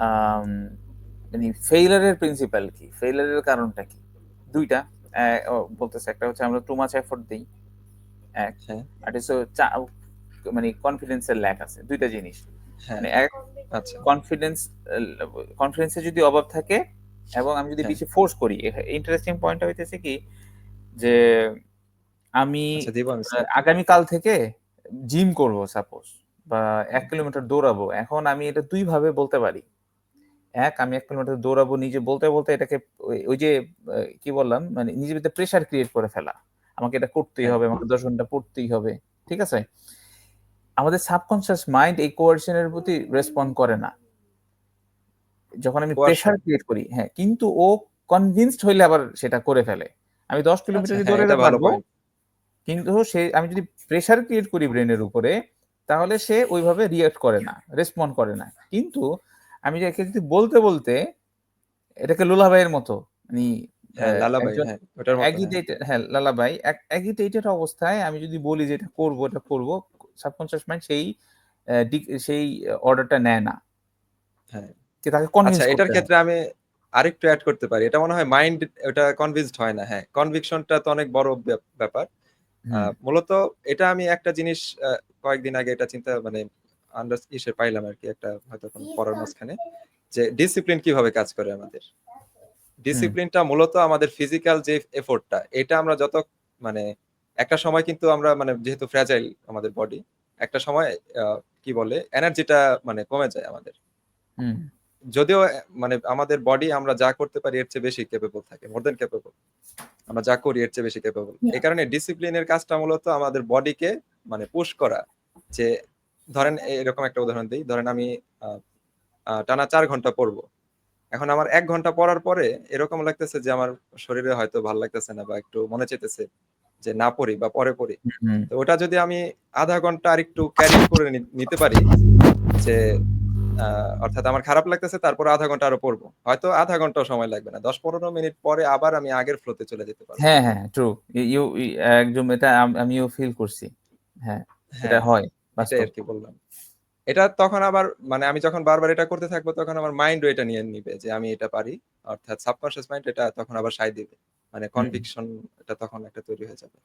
আম মানে ফেইলিউর এর প্রিন্সিপাল কি? ফেইলিউর এর কারণটা কি? ২ টা। বলতেছে একটা হচ্ছে আমরা টু মাচ এফোর্ট দেই, ১। হ্যাঁ, আর হচ্ছে মানে কনফিডেন্স এর ল্যাক আছে। ২ টা জিনিস। হ্যাঁ, মানে এক আচ্ছা, কনফিডেন্স কনফিডেন্স এর যদি অভাব থাকে এবং আমি যদি হ্যাঁ, বেশি ফোর্স করি, ইন্টারেস্টিং পয়েন্টটা হইতেছে কি যে আমি আচ্ছা দিব আমি স্লাইড। আগামীকাল থেকে জিম করব সাপোজ বা ১ কিলোমিটার দৌড়াবো। এখন আমি এটা ২ ভাবে বলতে পারি। আমি ১ কিলোমিটার দৌড়াবো নিজে বলতে, বলতে এটাকে ওই যে কি বললাম মানে নিজের ভিতরে প্রেশার ক্রিয়েট করে ফেলা। আমাকে এটা করতেই হ্যাঁ, হবে, আমাকে ১০ ঘন্টা পড়তেই হবে। ঠিক আছে? আমাদের সাবকন্সিয়াস মাইন্ড এই কোয়েরশন এর প্রতি রেসপন্ড করে না। যখন আমি প্রেশার কোয়ারশন। ক্রিয়েট করি, হ্যাঁ, কিন্তু ও কনভিন্সড হইলে আবার সেটা করে ফেলে। আমি ১০ আচ্ছা, কিলোমিটারই হ্যাঁ, এটা দৌড়াইতে ভালো পারবো। পয়েন্ট। কিন্তু আমি যদি প্রেশার ক্রিয়েট করি ব্রেনের উপরে, তাহলে সে ওইভাবে রিঅ্যাক্ট করে না, রেসপন্ড করে না। কিন্তু আমি যে একে যদি বলতে, বলতে এটাকে লুলাবাইয়ের মতো মানি হ্যাঁ, লালাবাই, একজন হ্যাঁ, ওটার মতো, হ্যাঁ, হ্যাঁ, লালাবাই অ্যাগিটেটেড অবস্থায় আমি যদি বলি যে এটা করব, এটা করব, সাবকন্সিয়াস মাইন্ড সেই অর্ডারটা নেয় না। হ্যাঁ। তাকে আচ্ছা, কনভিন্স এটার করতে হয়। ক্ষেত্রে আমি আরেকটু এড করতে পারি। এটা মনে হয় মাইন্ড ওটা কনভিন্সড হয় না। হ্যাঁ, কনভিকশনটা তো অনেক বড় ব্যাপার। হুম, মূলত এটা আমি একটা জিনিস কয়েকদিন আগে এটা চিন্তা মানে পাইলাম আরকি, একটা হয়তো কোনো পড়ার মাঝখানে, যে ডিসিপ্লিন কিভাবে কাজ করে আমাদের। হুম, ডিসিপ্লিনটা মূলত আমাদের ফিজিক্যাল যে এফোর্টটা, এটা আমরা যত মানে একটা সময় কিন্তু আমরা মানে যেহেতু ফ্র্যাজাইল আমাদের বডি, একটা সময় কি বলে এনার্জিটা মানে কমে যায় আমাদের। হুম, যদিও মানে আমাদের বডি আমরা যা করতে পারি এর চেয়ে বেশি ক্যাপেবল থাকে, মোর দেন ক্যাপেবল। আমরা যা করি এর চেয়ে বেশি ক্যাপেবল। এই কারণে ডিসিপ্লিনের কাজটা মূলত আমাদের বডিকে মানে পুশ করা। যে ধরেন এরকম একটা উদাহরণ দিই। ধরেন আমি আ আ টানা ৪ ঘন্টা পড়বো। এখন আমার ১ ঘন্টা পড়ার পরে এরকম লাগতেছে যে আমার শরীরে হয়তো ভাল লাগতেছে না বা একটু মনে চাইতেছে যে না পড়ি বা পরে পড়ি। হুম। তো ওটা যদি আমি আধা ঘন্টা আরেকটু ক্যারি করে নিতে পারি, যে অর্থাৎ আমার খারাপ লাগতেছে, তারপর আধা ঘন্টা আরো পড়বো, হয়তো আধা ঘন্টাও সময় লাগবে না, 10-15 মিনিট পরে আবার আমি আগের ফ্লোতে চলে যেতে পারবো। হ্যাঁ, হ্যাঁ, ট্রু। ইউ একদম এটা আমিও ফিল করছি। হ্যাঁ, এটা হ্যাঁ, হয় এটাই বাস্তব। আর কি বললাম। এটা তখন আবার মানে আমি যখন বারবার এটা করতে থাকবো, তখন আমার মাইন্ডও এটা নিয়ে নিবে যে আমি এটা পারি, অর্থাৎ সাবকনশিয়াস মাইন্ড এটা তখন আবার সায় দিবে, মানে হুম। কনভিকশন এটা তখন একটা তৈরি হয়ে যাবে।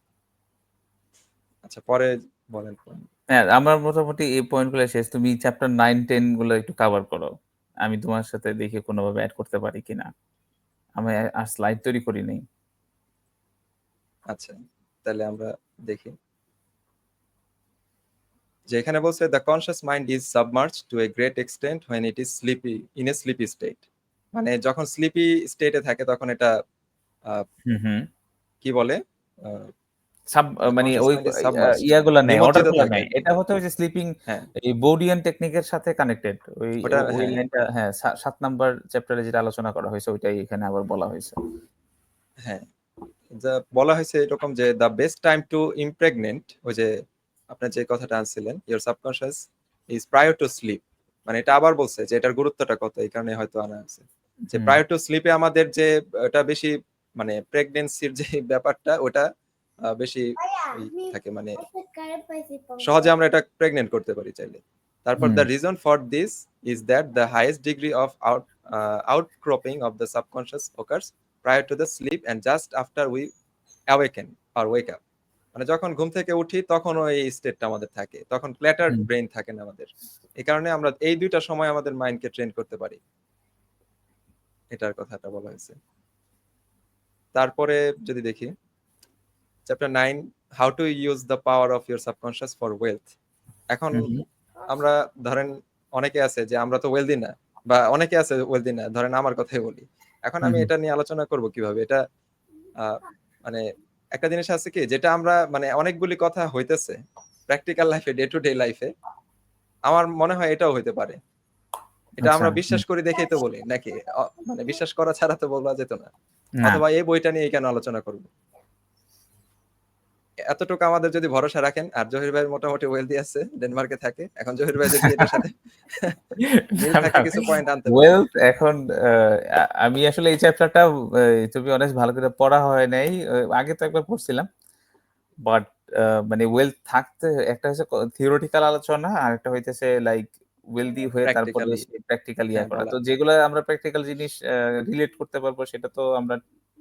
আচ্ছা, পরে বলেন কোন। হ্যাঁ, আমার মোটামুটি এই পয়েন্টগুলো শেষ। তুমি চ্যাপ্টার 9-10 গুলো একটু কভার করো। আমি তোমার সাথে দেখি কোনভাবে এড করতে পারি কিনা। আমি আর স্লাইড তৈরি করি নাই। আচ্ছা, তাহলে আমরা দেখি যে এখানে বলছে the conscious mind is submerge to a great extent when it is sleepy in a sleepy state. মানে যখন স্লিপি স্টেটে থাকে তখন এটা হুম, হুম। কি বলে, দ্য মানে কনসিয়াস ওই মাইন্ড ইজ সাবমার্জড, ইয়াগুলা নেই, অর্ডার নিমজ্জিত গুলা থাকে নেই। আর কি। এটা হচ্ছে ওই যে স্লিপিং হ্যাঁ, এই বোডিয়ান টেকনিকের সাথে কানেক্টেড। ওই ওটা ওই হ্যাঁ, লাইনটা হ্যাঁ, ৭ নাম্বার চ্যাপ্টারে যেটা আলোচনা করা হয়েছে ওইটাই এখানে আবার বলা হয়েছে। হ্যাঁ, যা বলা হয়েছে এরকম যে the best time to impregnate, ওই যে আপনি যে কথাটা আনছিলেন, your subconscious is prior to sleep. মানে এটা আবার বলছে যে এটার গুরুত্বটা কত, এই কারণে হয়তো আনা আছে যে হুম, প্রায়র টু স্লিপে আমাদের যে এটা বেশি, মানে প্রেগনেন্সির যে ব্যাপারটা ওটা বেশি থাকে, মানে সহজে আমরা এটা প্রেগনেন্ট করতে পারি চাইলে। তারপর hmm, the reason for this is that the highest degree of outcropping of the subconscious occurs prior to the sleep and just after we awaken or wake up। মানে যখন ঘুম থেকে উঠি তখন ওই স্টেটটা আমাদের থাকে, তখন ক্ল্যাটার্ড হুম। ব্রেন থাকে না আমাদের। এই কারণে আমরা এই দুইটা সময় আমাদের মাইন্ডকে ট্রেন করতে পারি, এটার কথাটা বলা হয়েছে। তারপরে যদি দেখি chapter 9, how to use the power of your subconscious for wealth. এখন হুম, হুম, আমরা ধরেন অনেকে আছে যে আমরা তো ওয়েলদি না, বা অনেকে আছে ওয়েলদি না, ধরেন আমার কথাই বলি। এখন হুম, আমি হুম। এটা নিয়ে আলোচনা করব কিভাবে এটা, আহ, মানে একটা জিনিস আছে কি যেটা আমরা মানে অনেকগুলি কথা হইতেছে প্র্যাকটিক্যাল লাইফে, ডে টু ডে লাইফে, আমার মনে হয় এটাও হইতে পারে। এটা আচ্ছা। আমরা হুম। বিশ্বাস করি দেখেই তো বলি নাকি, মানে বিশ্বাস করা ছাড়া তো বলা যেত না। না। অথবা এই বইটা নিয়ে কেন আলোচনা করবো, এতটুকু আমাদের যদি ভরসা রাখেন। আর জহির ভাই মোটামুটি ওয়েলদি আছে, ডেনমার্কে থাকে, এখন জহির ভাই যদি এটার সাথে মিল থাকে কিছু পয়েন্ট আনতে পারে। ওয়েলথ এখন আমি আসলে এই চ্যাপ্টারটা টু বি অনেস্ট ভালো করে পড়া হয় নাই। আগে তো একবার পড়ছিলাম। বাট মানে ওয়েলথ থাকতে একটা হচ্ছে থিওরিটিক্যাল আলোচনা, আর একটা হইতেছে লাইক ওয়েলদি হয়ে তারপরে প্র্যাকটিক্যালি, প্র্যাকটিক্যাল ইয়া হ্যাঁ করা। বলা। তো যেগুলা আমরা প্র্যাকটিক্যাল জিনিস রিলেট করতে পারবো সেটা তো আমরা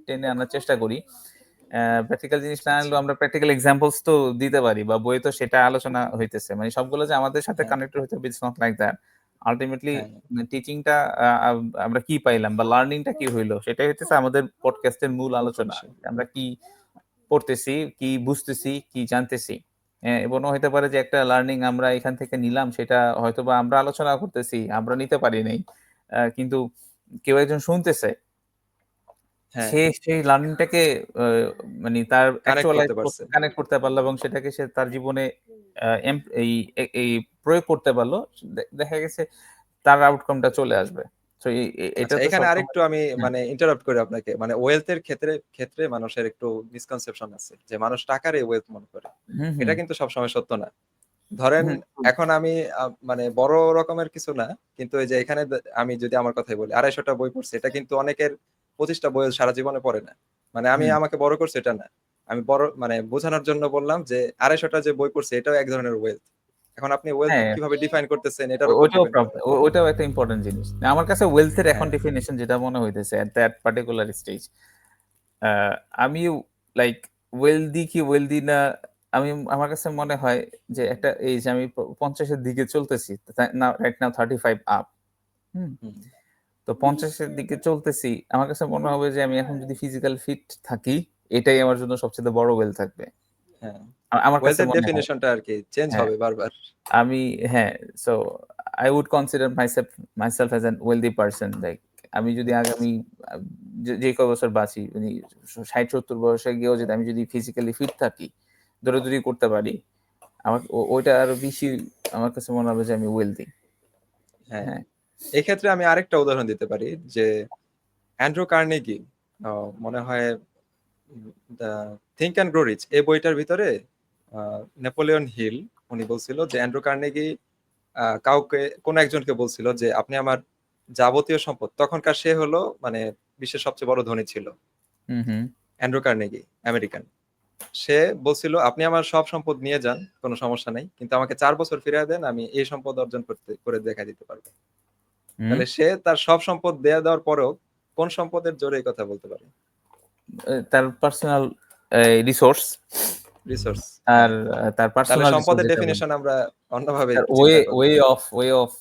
টেনে আনার চেষ্টা করি। প্র্যাকটিক্যাল জিনিস না আচ্ছা, আনলেও আমরা প্র্যাকটিক্যাল এক্সাম্পলস তো দিতে পারি বা বইয়ে তো সেটা আলোচনা হইতেছে। মানে সবগুলো যে আমাদের সাথে হ্যাঁ, কানেক্টেড হইতে হবে it's not like that. Ultimately হ্যাঁ, টিচিংটা আ আ আমরা কি পাইলাম বা লার্নিংটা কি হইলো সেটাই হইতেছে আমাদের পডকাস্টের মূল আলোচনা। অবশ্যই। আমরা কি পড়তেছি, কি বুঝতেছি, কি জানতেছি। এমনও হইতে পারে যে একটা লার্নিং আমরা এখান থেকে নিলাম সেটা হয়তোবা আমরা আলোচনা করতেছি, আমরা নিতে পারি নাই। কিন্তু কেউ একজন শুনতেছে। হ্যাঁ, সে সেই লার্নিংটাকে আ মানে তার কানেক্ট অ্যাকচুয়ালাইজ করতে পারছে। কানেক্ট করতে পারল এবং সেটাকে সে তার জীবনে আ এম এই এই প্রয়োগ করতে পারল। দেখা গেছে তার আউটকামটা চলে আসবে। সো এটা আচ্ছা, তো এখানে সবসময় আরেকটু আমি হ্যাঁ। মানে ইন্টারাপ্ট করি আপনাকে, মানে ওয়েলথ এর ক্ষেত্রে ক্ষেত্রে মানুষের একটু মিসকনসেপশন আছে যে মানুষ টাকারে ওয়েলথ মনে করে। হুম, হুম, এটা কিন্তু সবসময় সত্য না। ধরেন হুম, এখন আমি মানে বড় রকমের কিছু না, কিন্তু এই যে এখানে আমি যদি আমার কথাই বলি, 250টা বই পড়ছি, এটা কিন্তু অনেকের 25টা বই সারা জীবনে পড়ে না। মানে আমি হুম। আমাকে বড় করছে এটা না। আমি বড় মানে বোঝানোর জন্য বললাম যে 250টা যে বই পড়ছে এটাও এক ধরনের ওয়েলথ। এখন আপনি ওয়েলথ হ্যাঁ। কিভাবে ডিফাইন করতেছেন এটার উপর ওইটাও ডিপেন্ড করে। ওইটাও একটা ইম্পোর্টেন্ট জিনিস। আমার কাছে ওয়েলথ এর এখন হ্যাঁ, ডেফিনিশন যেটা মনে হইতেছে এট দ্যাট পার্টিকুলার স্টেজ, আ আমি লাইক ওয়েলদি কি ওয়েলদি না, আমার কাছে মনে হয় যে একটা এই যে আমি ৫০ এর দিকে চলতেছি। Right now 35 up. হুম? হুম, তো ৫০ এর দিকে চলতেছি। আমার কাছে মনে হবে যে আমি এখন যদি ফিজিক্যাল ফিট থাকি, এটাই আমার জন্য সবচেয়ে বড় ওয়েলথ থাকবে। হ্যাঁ। আমার ওয়েলথ কাছে এর মনে হয়। ডেফিনিশনটা আরকি চেঞ্জ হ্যাঁ। হবে বারবার। আমি হ্যাঁ, so I would consider myself as an wealthy person. Like আমি যদি আগামী আচ্ছা, আ যে কয় বছর বাঁচি, মানে ৬০-৭০ বয়সে গিয়েও যদি আমি যদি ফিজিক্যালি ফিট থাকি, দৌড়াদৌড়ি করতে পারি, আমার ওইটা আরো বেশি আমার কাছে মনে হবে যে আমি wealthy। হ্যাঁ। হ্যাঁ। এক্ষেত্রে আমি আরেকটা উদাহরণ দিতে পারি যে অ্যান্ড্রু কার্নেগি, মনে হয় the think and grow rich এই বইটার ভিতরে নেপোলিয়ন হিল উনি বলছিল যে অ্যান্ড্রু কার্নেগি কাউকে কোন একজনকে বলছিল যে আপনি আমার যাবতীয় সম্পদ, তখনকার সে হলো মানে বিশ্বের সবচেয়ে বড় ধনী ছিল, হুম হুম অ্যান্ড্রু কার্নেগি, আমেরিকান। সে বলছিল আপনি আমার সব সম্পদ নিয়ে যান, কোনো সমস্যা নাই, কিন্তু আমাকে 4 বছর ফিরিয়ে দেন, আমি এই সম্পদ অর্জন করতে করে দেখা দিতে পারবো। হুম। তাহলে সে তার সব সম্পদ দেওয়ার পরেও কোন সম্পদের জোরে এই কথা বলতে পারে? তার পার্সোনাল রিসোর্স, রিসোর্স। আর হ্যাঁ, তার তাহলে পার্সোনাল রিসোর্স সম্পদের যেটা বলে, ডেফিনেশন আমরা অন্যভাবে তার একটু ওয়ে চিন্তা করবো। ওয়ে অফ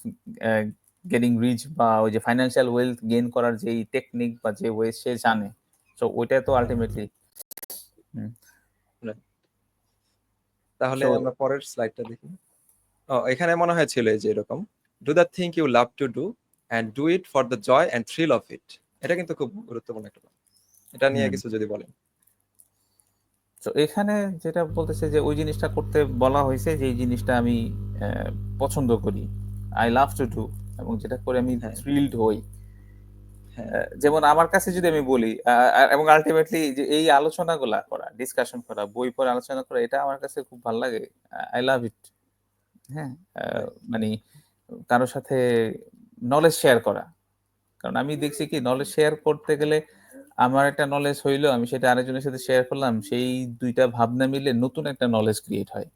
গেটিং রিচ, বা ওই যে ফাইন্যান্সিয়াল ওয়েলথ গেইন করার যে টেকনিক বা যে ওয়ে সে জানে, তো ওইটা তো হ্যাঁ, আলটিমেটলি। তাহলে সো আমরা পরের স্লাইডটা দেখি। ও, এখানে মনে হয় ছিল এই যে এরকম, do the thing you love to do and do it for the joy and thrill of it. এটা কিন্তু খুব গুরুত্বপূর্ণ একটা কথা। এটা নিয়ে হুম, কিছু যদি বলেন। তো এখানে যেটা বলতেছে যে ওই জিনিসটা করতে বলা হয়েছে, যে এই জিনিসটা আমি পছন্দ করি, আই লাভ টু ডু, এবং যেটা করে আমি হ্যাঁ, থ্রিলড হই। হ্যাঁ, যেমন আমার কাছে যদি আমি বলি, এবং আলটিমেটলি যে এই আলোচনাগুলা করা, ডিসকাশন করা, বই পড়ে আলোচনা করা, এটা আমার কাছে খুব ভালো লাগে। আই লাভ ইট। হ্যাঁ, রাইট, মানে কারোর সাথে নলেজ শেয়ার করা। কারণ আমি দেখছি কি, নলেজ শেয়ার করতে গেলে আমার একটা নলেজ হইলো, আমি সেটা আরেকজনের সাথে শেয়ার করলাম, সেই ২ টা ভাবনা মিলে নতুন একটা নলেজ ক্রিয়েট হয়।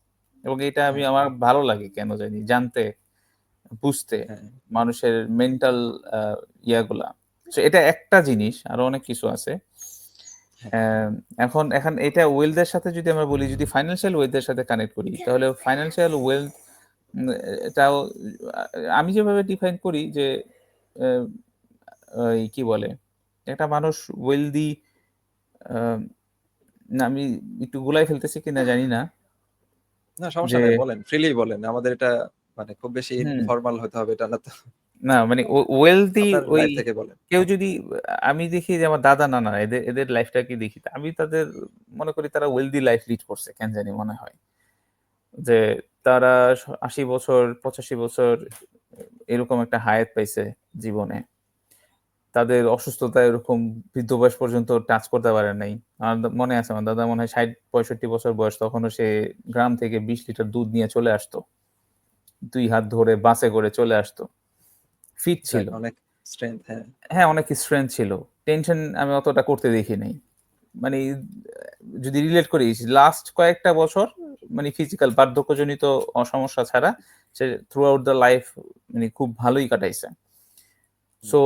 এবং এটা আমি, হ্যাঁ, আমার ভালো লাগে কেন জানি জানতে, বুঝতে, হ্যাঁ, মানুষের মেন্টাল আ ইয়াগুলা। সো এটা একটা জিনিস, আরো অনেক কিছু আছে। হ্যাঁ, অ্যাম এখন এখন এটা ওয়েলথ এর সাথে যদি আমরা বলি, যদি ফাইন্যান্সিয়াল ওয়েলথ এর সাথে কানেক্ট করি, তাহলে ফাইন্যান্সিয়াল ওয়েলথ উম এটাও আ আমি যেভাবে ডিফাইন করি যে, অ্যা ওই কি বলে? একটা মানুষ ওয়েলথি, আ না আমি একটু গুলাই ফেলতেছি কিনা জানি না। না সমস্যা যে নাই, বলেন, ফ্রিলি বলেন। আমাদের এটা মানে খুব বেশি হুম, ইনফরমাল হতে হবে এটা না তো। না মানে ওয়েলথি আপনার ওই লাইফ থেকে বলেন। কেউ যদি, আমি দেখি যে আমার দাদা নানা এদের এদের লাইফটাকে দেখি। আমি তাদের মনে করি তারা ওয়েলথি লাইফ লিড করছে। কেন জানি মনে হয়। যে তারা ৮০ বছর ৮৫ বছর এরকম একটা হায়াত পাইছে জীবনে। তাদের অসুস্থতা এরকম বৃদ্ধ বয়স পর্যন্ত টাচ করতে পারে নাই। আমার মনে আছে, আমার দাদা মনে হয় ৬০-৬৫ বছর বয়স, তখনও সে গ্রাম থেকে ২০ লিটার দুধ নিয়ে চলে আসতো। ২ হাত ধরে বাসে করে চলে আসতো। ফিট ছিল। যাক, অনেক স্ট্রেংথ। হ্যাঁ, হ্যাঁ, অনেক স্ট্রেংথ ছিল। টেনশন আমি অতটা করতে দেখি নাই। মানে যদি রিলেট করি, লাস্ট কয়েকটা বছর মানে ফিজিক্যাল বার্ধক্যজনিত সমস্যা ছাড়া সে থ্রু আউট দ্যা লাইফ মানে খুব ভালোই কাটাইছে। সো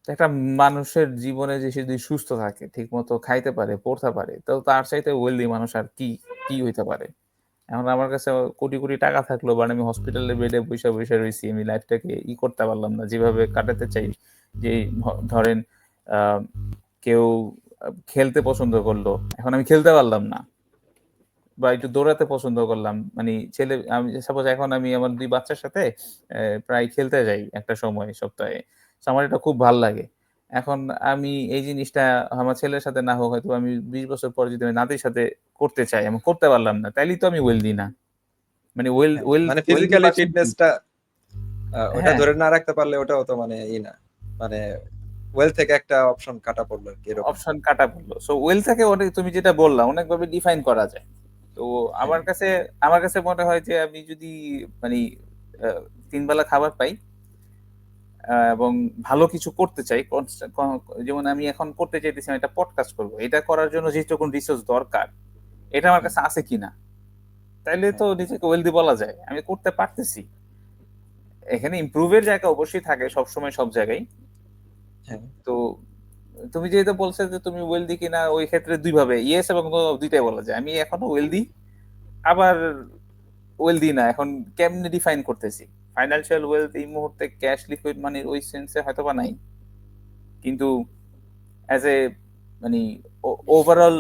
একটা মানুষের জীবনে যে সে যদি সুস্থ থাকে, ঠিকমতো খাইতে পারে, পড়তে পারে, তো তার চাইতে ওয়েলদি মানুষ আর কি হইতে পারে? এখন আমার কাছে কোটি, কোটি টাকা থাকলেও, বাট আমি হসপিটালের বেডে বইসা রইছি। আমি লাইফটাকে করতে পারলাম না যেভাবে কাটাতে চাই। যে ধরেন আ কেউ খেলতে পছন্দ করলো। এখন আমি খেলতে পারলাম না। বা একটু দৌড়াতে পছন্দ করলাম। মানি আমি সাপোজ এখন আমি আমার ২ বাচ্চার সাথে প্রায় খেলতে যাই একটা সময় সপ্তাহে। সো আমার এটা খুব ভাল লাগে। এখন আমি এই জিনিসটা আমার ছেলের সাথে না হোক, হয়তো আমি ২০ বছর পরে যদি আমি নাতির সাথে করতে চাই, আমি করতে পারলাম না। তাইলেই তো আমি ওয়েলথি না। মানে হ্যাঁ, মানে ওয়েলথি ফিজিক্যালি পারসন কি? ফিটনেসটা ওটা হ্যাঁ, ধরে না রাখতে পারলে ওটাও তো মানে না। মানে ওয়েল থেকে একটা অপশন কাটা পড়লো আরকি, এরকম। অপশন কাটা পড়ল। সো ওয়েলথটাকে অনেক, তুমি যেটা বললা, অনেকভাবে ডিফাইন করা যায়। তো হ্যাঁ, আমার কাছে মনে হয় যে আমি যদি মানি ৩ বেলা খাবার পাই, এবং ভালো কিছু করতে চাই, যেমন আমি এখন করতে চাইতেছি, আমি একটা পডকাস্ট করব। এটা করার জন্য যেটুকুন রিসোর্স দরকার, এটা আমার হুম, কাছে আছে কিনা? তাইলে তো হ্যাঁ, নিজেকে ওয়েলথি বলা যায়। আমি করতে পারতেছি। এখানে ইমপ্রুভ এর জায়গা অবশ্যই থাকে সবসময় সব জায়গায়। হ্যাঁ, তো তুমি যেহেতু বলছো যে তুমি ওয়েলথি কিনা, ওই ক্ষেত্রে ২ ভাবে ইয়েস এবং নো ২ টাই বলা যায়। আমি এখনো ওয়েলথি, আবার ওয়েলথি না। এখন কেমনে ডিফাইন করতেছি? ফাইন্যান্সিয়াল ওয়েলথ এই মুহূর্তে ক্যাশ লিকুইড মানির ওই সেন্সে হয়তোবা নাই। কিন্তু অ্যাজ এ মানে ওভারঅল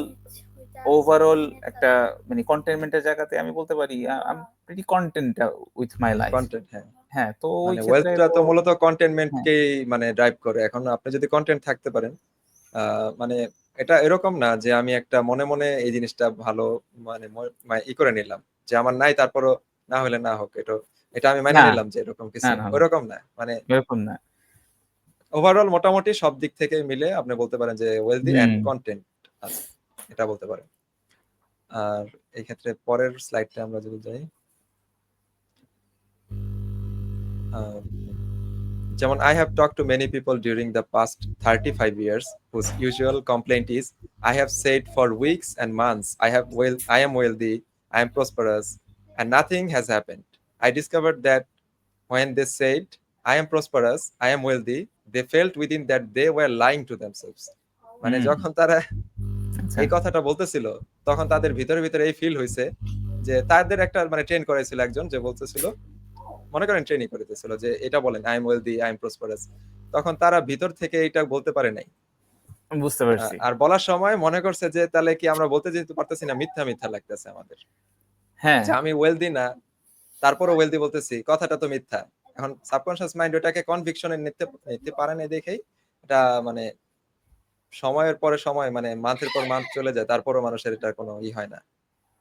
ওভারঅল একটা মানে কন্টেইনমেন্ট এর জায়গাতে আমি বলতে পারি I am pretty content with my life. Content. হ্যাঁ, হ্যাঁ, তো ওই মানে ক্ষেত্রে ওয়েলথটা তো তো মূলত হ্যাঁ, কন্টেনমেন্টকেই মানে ড্রাইভ করে। এখন আপনি যদি কনটেন্ট থাকতে পারেন, মানে এটা এরকম না যে আমি একটা মনে মনে এই জিনিসটা ভালো মানে করে নিলাম যে আমার নাই, তারপরও না হলে না হোক, এটা এটা আমি মাইনা না, নিলাম যে এরকম না, কিছু, না, না, ওইরকম না। মানে এরকম না। ওভারঅল মোটামুটি সব দিক থেকে মিলে আপনি বলতে পারেন যে ওয়েলথি হুম। এন্ড কন্টেন্ট আছে। এটা বলতে পারেন। আর এই ক্ষেত্রে পরের স্লাইডটা আমরা যদি যাই, যেমন I have talked to many people during the past 35 years whose usual complaint is I have said for weeks and months I am wealthy, I am prosperous, and nothing has happened. I discovered that when they said I am prosperous, I am wealthy, they felt within that they were lying to themselves. মানে যখন তারা আচ্ছা এই কথাটা বলতেছিল তখন তাদের ভিতরে ভিতরে এই ফিল হয়েছে যে তাদের একটা মানে ট্রেন করেছিল একজন যে বলতেছিল, মনে করেন ট্রেনিং করিতেছিল যে এটা বলেন I am wealthy, I am prosperous, তখন তারা ভিতর থেকে এটা বলতে পারে নাই। বুঝতে পারছি। আর বলার সময় মনে করছে যে তাহলে কি আমরা বলতে যেতে পারতেছি না, মিথ্যা মিথ্যা লাগতেছে আমাদের, হ্যাঁ যে আমি ওয়েলদি না তারপরও ওয়েলদি বলতেছি, কথাটা তো মিথ্যা। এখন সাবকনশিয়াস মাইন্ড ওটাকে কনভিকশনে নিতে নিতে পারে না দেখেই এটা মানে সময়ের পরে সময় মানে মান্থের পর মান্থ চলে যায়, তারপরও মানুষের এটা কোনো হয় না,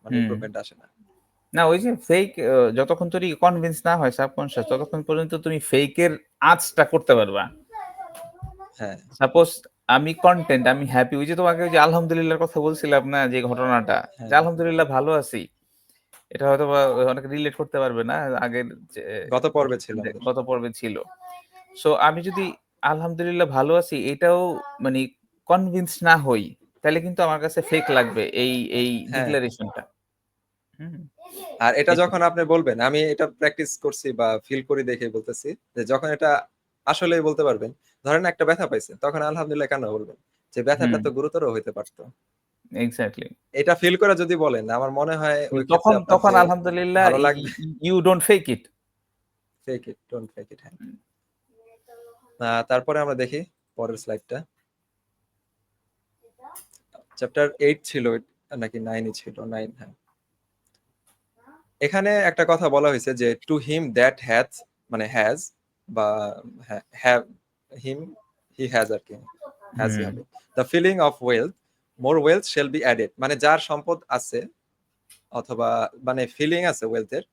মানে ইমপ্রুভমেন্ট আসে না। না ওই যে ফেক, যতক্ষণ তুমি কনভিন্স না হয় সাবকনশিয়াস ততক্ষণ পর্যন্ত তুমি ফেকের আঁচটা করতে পারবা। হ্যাঁ সাপোজ আমি কন্টেন্ট, আমি হ্যাপি, ওই যে তোমাকে ওই যে আলহামদুলিল্লাহর কথা বলছিলাম না, যে ঘটনাটা, যে হ্যাঁ আলহামদুলিল্লাহ ভালো আছি, এটা হয়তো বা অনেকে রিলেট করতে পারবে না, আগের যে গত পর্বে ছিল আমাদের। গত পর্বে ছিল। সো আমি যদি আলহামদুলিল্লাহ ভালো আছি এটাও মানে কনভিন্স না হই, তাহলে কিন্তু আমার কাছে ফেক লাগবে এই এই হ্যাঁ ডিক্লারেশনটা। হুম আর এটা এটা যখন আপনি বলবেন, আমি এটা প্র্যাকটিস করছি বা ফিল করি দেখে বলতেছি, যে যখন এটা আসলেই বলতে পারবেন, ধরেন একটা ব্যথা পাইছেন তখন আলহামদুলিল্লাহ কেন বলবেন, যে ব্যথাটা হুম তো গুরুতর হইতে পারতো। এক্স্যাক্টলি। এটা ফিল করে যদি বলেন, আমার মনে হয় ওই ক্ষেত্রে তখন আপনার তখন যে আলহামদুলিল্লাহ ভালো লাগবে। You don't fake it. Fake it, don't fake it. হ্যাঁ তারপরে আমরা দেখি পরের স্লাইডটা, চ্যাপ্টার 8 ছিল নাকি 9 ছিল, 9 হ্যাঁ। এখানে একটা কথা বলা হয়েছে যে টু হিম দ্যাট হ্যাজ, মানে হ্যাজ বা হ্যাভ, হিম হি হ্যাজ আর কি, হ্যাজই হবে, the feeling of wealth, more wealth shall be added, মানে যার সম্পদ আছে অথবা মানে ফিলিং আছে ওয়েলথের,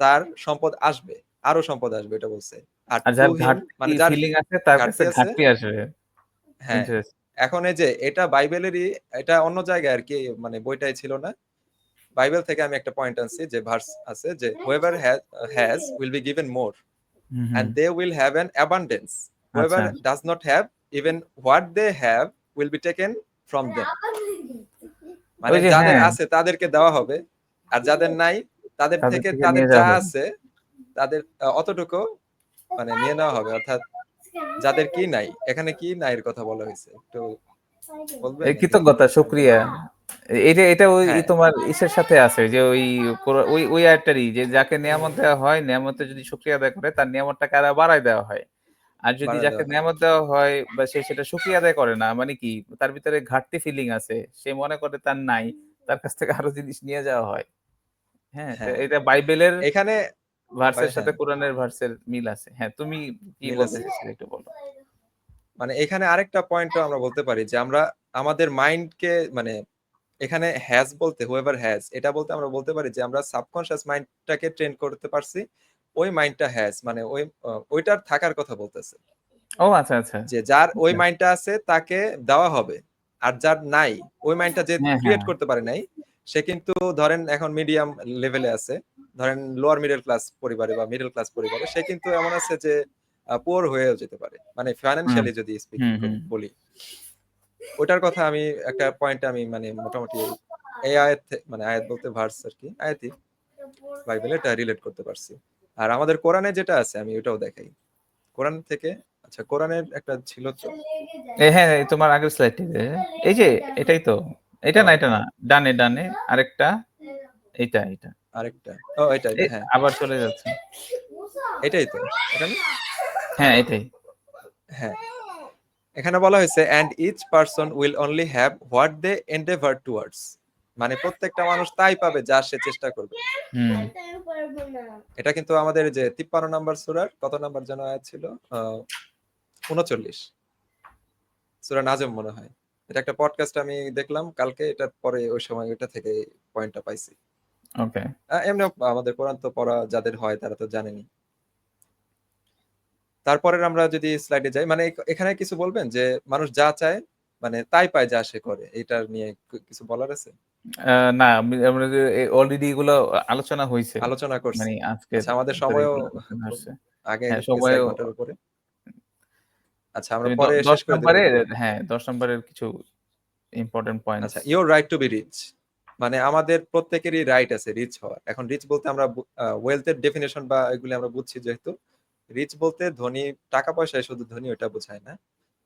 তার সম্পদ আসবে, আরো সম্পদ আসবে, এটা বলছে। আর আর টু যার হিম ঘাটতি মানে যার ফিলিং আছে তার কাছে ঘাটতি আছে, ঘাটতি আসবে। হ্যাঁ। ইন্টারেস্ট। এখন এই যে এটা বাইবেলেরই, এটা অন্য জায়গায় আর কি, মানে বইটাই ছিল না, বাইবেল থেকে আমি একটা পয়েন্ট আনছি, যে ভার্স আছে যে whoever has will be given more hmm and hmm they will have an abundance, whoever আচ্ছা does not have, even what they have will be taken from them, মানে ওই যে যাদের হ্যাঁ, আছে তাদেরকে দেওয়া হবে, আর যাদের নাই তাদের তাদের থেকে থেকে তাদের নিয়ে যা যাওয়া হবে। আছে তাদের অতটুকু মানে নিয়ে নেওয়া হবে, অর্থাৎ যাদের কি নাই, এখানে কি নাই এর কথা বলা হয়েছে, একটু বলবেন এই এটা কৃতজ্ঞতা, আমি শুকরিয়া। এটা এটা ওই হ্যাঁ তোমার ইসের সাথে আছে, যে ওই ওই ওই আয়াতটারই, যে যাকে নিয়ামত দেওয়া হয় নিয়ামতে যদি শুকরিয়া আদায় করে তার নিয়ামতটাকে আরো বাড়ায় দেওয়া হয়। আর যদি বাড়া যাকে দেওয়া হয়। নিয়ামত দেওয়া হয় বা সে সেটা শুকরিয়া আদায় করে না, মানে কি তার ভিতরে ঘাটতি ফিলিং আছে, সে মনে করে তার নাই, তার কাছ থেকে আরো জিনিস নিয়ে যাওয়া হয়। হ্যাঁ, তো হ্যাঁ এটা বাইবেলের এখানে ভার্সের সাথে হ্যাঁ কোরআনের ভার্সের মিল আছে। হ্যাঁ, তুমি কি মিল বলতে আছে। চাইছিলে একটু বলো। মানে এখানে আরেকটা পয়েন্টও আমরা বলতে পারি যে আমরা আমাদের মাইন্ডকে মানে এখানে হ্যাজ বলতে, হুয়েভার হ্যাজ, এটা বলতে আমরা বলতে পারি যে আমরা সাবকনশিয়াস মাইন্ডটাকে ট্রেন করতে পারছি, ওই মাইন্ডটা হ্যাজ মানে ওইটার থাকার কথা বলতেছে, ও আচ্ছা, আচ্ছা। যে যার ওই আচ্ছা। মাইন্ডটা আছে তাকে দেওয়া হবে, আর যার নাই, ওই মাইন্ডটা যে হ্যাঁ, হ্যাঁ। ক্রিয়েট করতে পারে নাই, সে কিন্তু ধরেন এখন মিডিয়াম লেভেলে আছে, ধরেন লোয়ার মিডল ক্লাস পরিবারে বা মিডল ক্লাস পরিবারে, সে কিন্তু এমন আছে যে পুয়ার হয়েও যেতে পারে, মানে হুম, ফাইন্যান্সিয়ালি যদি স্পিকিং হুম, হুম। বলি। ওটার কথা আমি একটা পয়েন্ট আমি মানে মোটামুটি এই আয়াত মানে আয়াত বলতে ভার্স আর কি, আয়াতই বাইবেলে এটা রিলেট করতে পারছি। আর আমাদের কোরআনে যেটা আছে আমি ওটাও দেখাই, কোরআন থেকে। আচ্ছা কোরআনের একটা ছিল তো, হ্যাঁ, এই তোমার আগের স্লাইডটিতে। এই যে এটাই তো। এটা ও না, এটা না। ডানে, ডানে আরেকটা। এইটা, এইটা। আরেকটা, ও এটা এটা হ্যাঁ আবার চলে যাচ্ছে। এটাই তো, এটা না? হ্যাঁ, এটাই। হ্যাঁ এখানে বলা হয়েছে and each person will only have what they endeavor towards, মানে প্রত্যেকটা মানুষ তাই পাবে যা সে চেষ্টা করবে। হুম। এটা কিন্তু আমাদের যে 53 নাম্বার সূরার কত নাম্বার যেন আয়াত ছিল, 39 সূরা নাজম মনে হয়। এটা একটা পডকাস্ট আমি দেখলাম কালকে, এটার পরে ওই সময় ওইটা থেকে পয়েন্টটা পাইছি। ওকে। এমনি আমাদের কোরআন তো পড়া যাদের হয় তারা তো জানেনি। তারপরে আমরা যদি স্লাইডে যাই, মানে এখানে কিছু বলবেন যে মানুষ যা চায় মানে তাই পায় যা সে করে, এটার নিয়ে কিছু বলার আছে? না, আমরা অলরেডি এগুলো আলোচনা হয়েছে। আলোচনা করছি। মানে আজকের আচ্ছা, আমাদের ভিতরে সময়ও এগুলো আলোচনা খুব আসছে। আগে হ্যাঁ, গেছে সময় ১ ঘন্টার উপরে। আচ্ছা, আমরা তুমি পরে ১০ শেষ করে দেব নাম্বারের এগুলো। হ্যাঁ, ১০ নাম্বারের কিছু ইম্পোর্টেন্ট পয়েন্টস। আচ্ছা, your right to be rich. মানে আমাদের প্রত্যেকেরই রাইট আছে রিচ হওয়ার। এখন রিচ বলতে আমরা ওয়েলথ এর ডেফিনিশন বা এগুলি আমরা বুঝছি যেহেতু, রিচ বলতে ধনী, টাকা পয়সায় শুধু ধনী ওটা বোঝায় না,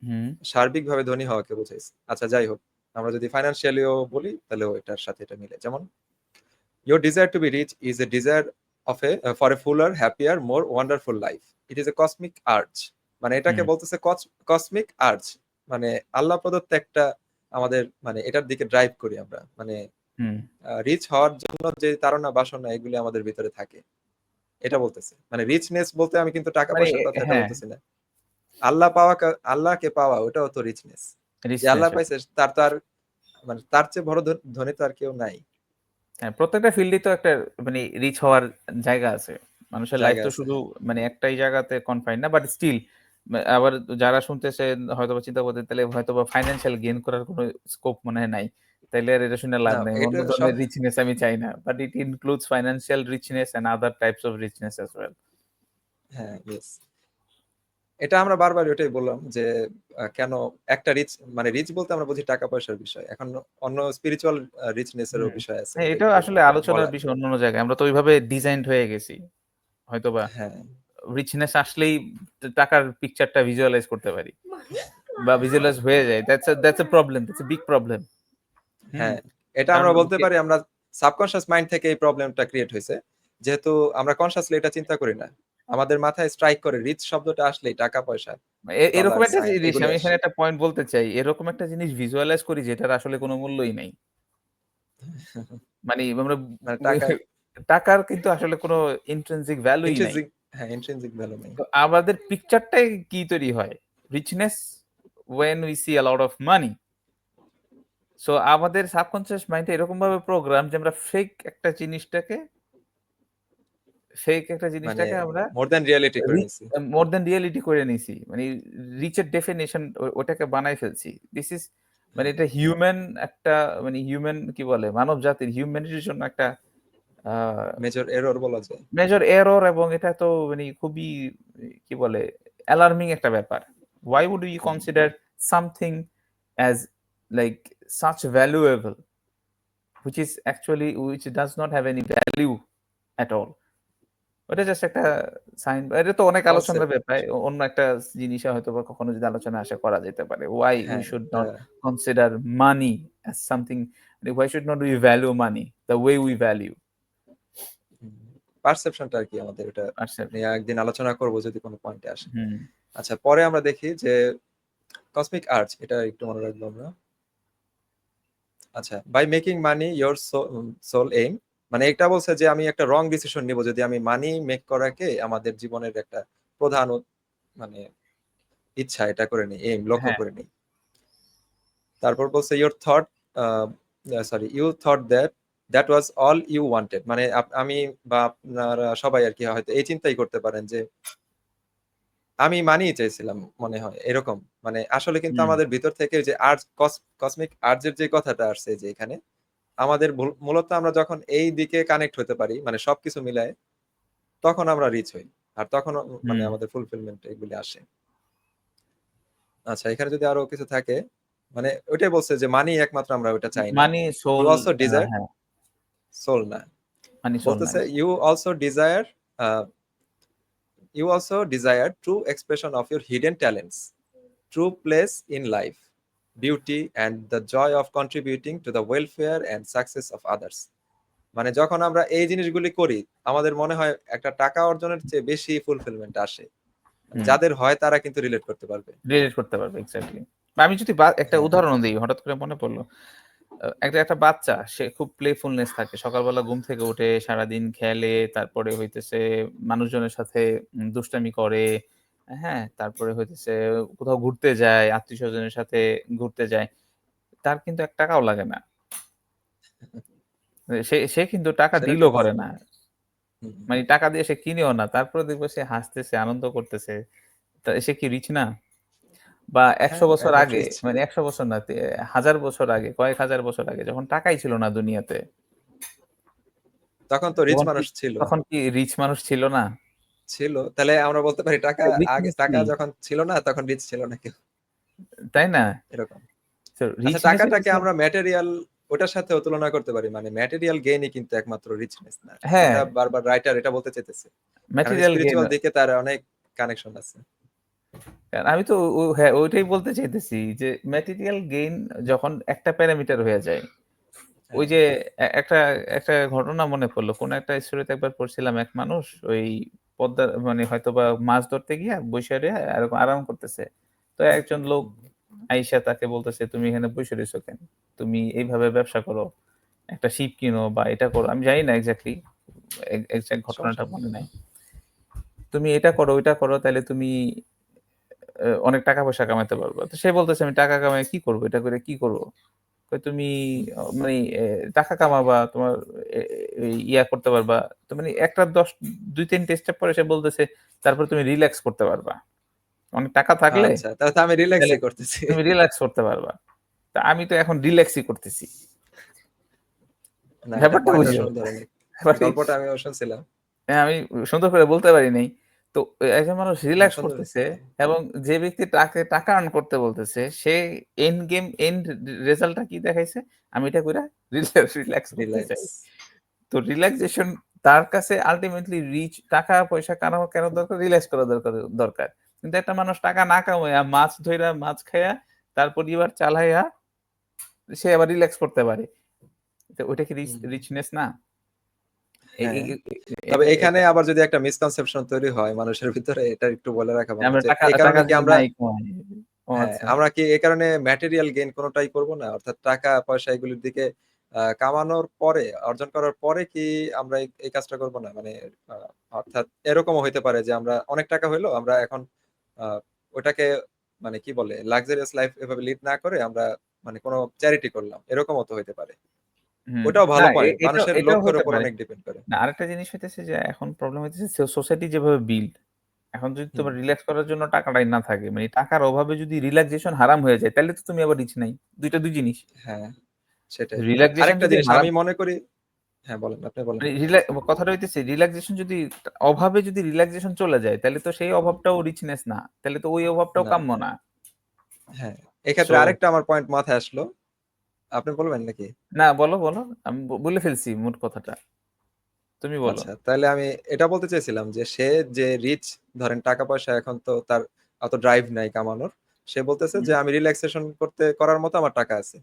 হুম, সার্বিকভাবে ধনী হওয়াকে বোঝাইছে। আচ্ছা, যাই হোক, আমরা যদি ফাইন্যান্সিয়ালিও বলি তাহলেও এটার সাথে এটা মিলে। যেমন your desire to be rich is a desire of a for a fuller, happier, more wonderful life. It is a cosmic urge. মানে এটাকে হুম, বলতেছে কসমিক আর্জ। মানে আল্লাহ প্রদত্ত একটা আমাদের, মানে এটার দিকে ড্রাইভ করি আমরা। মানে হুম। রিচ হওয়ার জন্য যে তাড়না বাসনা এগুলি আমাদের ভিতরে থাকে, এটা বলতেছে। মানে রিচনেস বলতে আমি কিন্তু টাকা মানে পয়সার কথা এটা হ্যাঁ, বলতেছি না। আল্লাহ পাওয়া, আল্লাহকে পাওয়া ওটাও তো রিচনেস। যে রিচনেস আল্লাহ পাইছে তার তো আর, মানে তার চেয়ে বড় ধনী তো আর কেউ নাই। হ্যাঁ, প্রত্যেকটা ফিল্ডেই তো একটা মানে রিচ হওয়ার জায়গা আছে। মানুষের লাইফ জায়গা তো আছে, শুধু হ্যাঁ। মানে একটাই জায়গাতে কনফাইন্ড না, বাট স্টিল আবার যারা শুনতেছে হয়তোবা চিন্তা করতে তাহলে হয়তোবা ফাইন্যান্সিয়াল গেইন করার কোনো স্কোপ মনে হয় নাই। তাইলে আর এটা শুনে লাভ না, নাই। অন্য এটা সব, ধরনের রিচনেস আমি চাই না। But it includes financial richness and other types of richness as well. হ্যাঁ, ইয়েস। এটা আমরা বারবার ওটাই বললাম যে কেন একটা রিচ, মানে রিচ বলতে আমরা বুঝি টাকা পয়সার বিষয়। এখন অন্য স্পিরিচুয়াল রিচনেস এরও হুম। বিষয় আছে, হ্যাঁ, এটা এটাও একটু আসলে আলোচনার বলার। বিষয় অন্যান্য জায়গায়। আমরা তো ওইভাবে ডিজাইনড হয়ে গেছি। হয়তোবা হ্যাঁ, রিচনেস আসলেই টাকার পিকচারটা ভিজুয়ালাইজ করতে পারি। বা ভিজুয়ালাইজ হয়ে যায়। That's a problem. That's a big problem. Hmm? হ্যাঁ, এটা কারণ আমরা বলতে পারি আমরা সাবকনশিয়াস মাইন্ড থেকে এই প্রবলেমটা ক্রিয়েট হয়েছে। যেহেতু আমরা কনসিয়াসলি এটা চিন্তা করি না। আমাদের মাথায় স্ট্রাইক করে রিচ শব্দটা আসলেই টাকা পয়সা, এরকম ডলার একটা সাইন জিনিস এগুলি আমি এখানে আসে। একটা পয়েন্ট বলতে চাই। এরকম একটা জিনিস ভিজুয়ালাইজ করি যেটার আসলে কোনো মূল্যই নাই। মানে আমরা মানে টাকা টাকার কিন্তু আসলে কোনো ইন্ট্রিনসিক ভ্যালুই নাই। ইন্ট্রিনসিক, হ্যাঁ, ইন্ট্রিনসিক ভ্যালু নেই। তো আমাদের পিকচারটাই কি তৈরি হয়? Richness when we see a lot of money. So আমাদের সাবকন্সিয়াস মাইন্ডে এরকমভাবে প্রোগ্রাম যে আমরা ফেক একটা মানে জিনিসটাকে আমরা মোর দ্যান রিয়ালিটি করে রিচ নিছি। মোর দ্যান রিয়ালিটি করে নিছি। মানে রিচের ডেফিনিশন ওটাকে বানায় ফেলছি। দিস ইস মানে হ্যাঁ, এটা হিউম্যান একটা মানে হিউম্যান কি বলে? মানব জাতির হিউম্যানিটির জন্য একটা আ মেজর এরর বলা যায়। মেজর এরর এবং এটা তো মানে খুবই কি বলে? অ্যালার্মিং একটা ব্যাপার। Why would we hmm, consider something as like such valuable which does not have any value at all? ওটা জাস্ট একটা সাইন। এটা তো অনেক আলোচনার কনসেপ্ট ব্যাপার। আসলে। অন্য একটা জিনিসে হয়তোবা কখনো যদি আলোচনা আসে করা যেতে পারে। Why we হ্যাঁ, should এটা not consider money as something, why should not we value money the way we value পারসেপশনটা আর কি আমাদের, এটা ourselves? নিয়ে একদিন আলোচনা করব যদি কোনো পয়েন্টে আসে। হুম, আচ্ছা, পরে আমরা দেখি যে কসমিক আর্চ, এটা একটু মনে রাখবো আমরা। আচ্ছা, by making money your sole aim. মানে এটা বলছে যে আমি একটা রং ডিসিশন নিব যদি আমি মানি মেক করাকে আমাদের জীবনের একটা প্রধান মানে ইচ্ছা এটা করে নিই, এইম লক্ষ্য হ্যাঁ, করে নিই। তারপর বলছে your thought, sorry, you thought that that was all you wanted. মানে আমি বা আপনারা সবাই আর কি হয়তো এই চিন্তাই করতে পারেন যে আমি মানিয়ে চাইছিলাম, মনে হয় এরকম। মানে আসলে কিন্তু হুম, আমাদের ভিতর থেকে যে আর্জ, কসমিক আর্জের যে কথাটা আসছে যে এখানে, আমাদের মূলত আমরা যখন এই দিকে কানেক্ট হতে পারি, মানে সবকিছু মিলায়, তখন আমরা রিচ হই। আর তখন মানে হুম। আমাদের ফুলফিলমেন্ট এগুলি আসে। আচ্ছা, এখানে যদি আরো কিছু থাকে, মানে ওইটাই বলছে যে মানি একমাত্র আমরা ওটা চাই না। Money, you sole also desire, হ্যাঁ, সোল না, মানি, সোল নাই। বলতেছে you also desire, you also desire true expression of your hidden talents, true place in life, beauty, and the joy of contributing to the welfare and success of others. মানে যখন আমরা এই জিনিসগুলি করি, আমাদের মনে হয় একটা টাকা অর্জনের চেয়ে বেশি ফুলফিলমেন্ট আসে। মানে হুম, যাদের হয় তারা কিন্তু রিলেট করতে পারবে। রিলেট করতে পারবে এক্সাক্টলি। আমি যদি একটা হ্যাঁ, উদাহরণ দিই, হঠাৎ করে মনে পড়ল। একটা বাচ্চা সে খুব প্লেফুলনেস থাকে। সকালবেলা ঘুম থেকে উঠে সারাদিন খেলে, তারপরে হইতেছে মানুষজনের সাথে দুষ্টামি করে, হ্যাঁ? তারপরে হইতেছে কোথাও ঘুরতে যায়, আত্মীয়স্বজনের সাথে ঘুরতে যায়। তার কিন্তু ৳১ লাগে না। সে সে কিন্তু টাকা সেটা ডিলও ঠিক করে আছে। না। হুম, মানে টাকা দিয়ে সে কিনেও না। তারপরে দেখবে সে হাসতেছে, আনন্দ করতেছে। তা সে কি রিচ না? বা হ্যাঁ, ১০০ বছর কাইন্ড অফ আগে, রিচ। মানে ১০০ বছর না, ১০০০ বছর আগে, কয়েক হাজার বছর আগে যখন টাকাই ছিল না দুনিয়াতে, তখন তো রিচ তখন কি মানুষ ছিল। তখন কি রিচ মানুষ ছিল না? ছিল। তাহলে আমরা বলতে পারি টাকা আগে, রিচনেস টাকা কি? যখন ছিল না তখন রিচ ছিল না কেউ। তাই না? এরকম। তো আচ্ছা, রিচনেস টাকাটাকে হইতেছে, আমরা ম্যাটেরিয়াল ওটার সাথেও তুলনা করতে পারি। মানে ম্যাটেরিয়াল গেইনই কিন্তু একমাত্র রিচনেস না। হ্যাঁ, এটা বারবার রাইটার এটা বলতে চাইতেছে। কারণ ম্যাটেরিয়াল গেইন। স্পিরিচুয়াল দিকে তার অনেক কানেকশন আছে। আমি তো হ্যাঁ, ওইটাই বলতে চাইতেছি যে ম্যাটেরিয়াল গেইন যখন একটা প্যারামিটার হয়ে যায়, ওই হ্যাঁ, যে একটা একটা ঘটনা মনে পড়লো। কোন একটা স্টোরিতে একবার পড়ছিলাম, এক মানুষ ওই পদ্মা, মানে হয়তোবা মাছ ধরতে গিয়া বইসা রইয়া এরকম আরাম করতেছে। তো একজন লোক আইসা তাকে বলতেছে, "তুমি এখানে বইসা রইছো কেন? তুমি এইভাবে ব্যবসা করো। একটা শিপ কিনো বা এটা করো।" আমি জানি না এক্সাক্টলি এক্সাক্ট ঘটনাটা সমস্যা নেই। মনে নাই। "তুমি এটা করো, ওইটা করো, তাইলে তুমি অনেক টাকা পয়সা কামাইতে পারবা।" তো সে বলতেছে, "আমি টাকা কামাই কি করব? এটা করে কি করব?" কয়, "তুমি মানে টাকা কামাবা, তোমার এ এ ইয়া করতে পারবা।" তো মানে একটা ২-৩ টা স্টেপ পরে সে বলতেছে, "তারপর তুমি রিল্যাক্স করতে পারবা। অনেক টাকা থাকলে আচ্ছা, তাহলে তো আমি তাহলে রিল্যাক্সই করতেছি। তুমি রিল্যাক্স করতে পারবা।" তা আমি তো এখন রিল্যাক্সই করতেছি। না, এটা ব্যাপারটা পয়েন্টটা বুঝো? সুন্দর অনেক। মানে গল্পটা আমিও শুনছিলাম। হ্যাঁ, আমি সুন্দর করে বলতে পারি নাই। তো একজন মানুষ না, রিল্যাক্স সুন্দর হইছে। করতেছে এবং যে ব্যক্তি তাকে টাকা আর্ন করতে বলতেছে, সে এন্ড গেম এন্ড রেজাল্টটা কি দেখাইছে? আমি এটা কইরা রিল্যাক্স করতে রিল্যাক্স। চাই। তো রিল্যাক্সেশন তার কাছে আল্টিমেটলি রিচ, টাকা-পয়সা কামানো কেন দরকার? রিল্যাক্স করা দরকার। কিন্তু একটা মানুষ টাকা না কামাইয়া মাছ ধইরা, মাছ খাইয়া, তার পরিবার চালাইয়া সে আবার রিল্যাক্স করতে পারে। তো ওইটা কি হুম, রিচনেস না? এ এ হ্যাঁ। এ তবে এটা এখানে এটা আবার যদি একটা মিসকনসেপশন তৈরি হয় মানুষের ভিতরে, এটা একটু বলে রাখা ভালো আমরা যে টাকা এই কারণে টাকা কি যদি আমরা নাই কামাই। ও হ্যাঁ, আচ্ছা। আমরা কি এই কারণে ম্যাটেরিয়াল গেইন কোনটাই করব না? অর্থাৎ টাকা-পয়সা এগুলির দিকে কামানোর পরে, অর্জন করার পরে কি আমরা এই কাজটা করব না? মানে আ অর্থাৎ এরকমও হইতে পারে যে আমরা অনেক টাকা হইলো, আমরা এখন আ ওটাকে মানে কি বলে লাক্সারিয়াস লাইফ এভাবে লিড না করে আমরা মানে কোন চ্যারিটি করলাম। এরকমও তো হইতে পারে। হুম। ওটাও না, ভালো পয়েন্ট। এটাও মানুষের এটাও লক্ষ্যের হতে উপর পারে। অনেক ডিপেন্ড করে। না, আরেকটা জিনিস হইতেছে যে এখন প্রবলেম হইতেছে সোসাইটি যেভাবে বিল্ড, এখন যদি হুম, তোমার রিল্যাক্স করার জন্য টাকাটাই না থাকে, মানে টাকার অভাবে যদি রিল্যাক্সেশন হারাম হয়ে যায়, তাইলে তো তুমি আবার রিচ নাই। ২ টা ২ জিনিস। হ্যাঁ, সেটাই। রিল্যাক্সেশন আরেকটা যদি জিনিস হারাম, আমি মনে করি হ্যাঁ, বলেন, আপনি বলেন। মানে কথাটা হইতেছে রিল্যাক্সেশন যদি অভাবে যদি রিল্যাক্সেশন চলে যায়, তাইলে তো সেই অভাবটাও রিচনেস না। তাইলে তো ওই অভাবটাও না, কাম্য না। হ্যাঁ। সো এক্ষেত্রে আরেকটা আমার পয়েন্ট মাথায় আসলো। আপনি বলবেন নাকি? না, বলো, বলো। আমি বলে ফেলছি মোট কথাটা। তুমি বলো। আচ্ছা, তাইলে আমি এটা বলতে চাইছিলাম যে সে যে রিচ, ধরেন টাকা-পয়সা এখন তো তার অত ড্রাইভ নাই কামানোর। সে বলতেছে হুম, যে আমি রিল্যাক্সেশন করার মতো আমার টাকা আছে।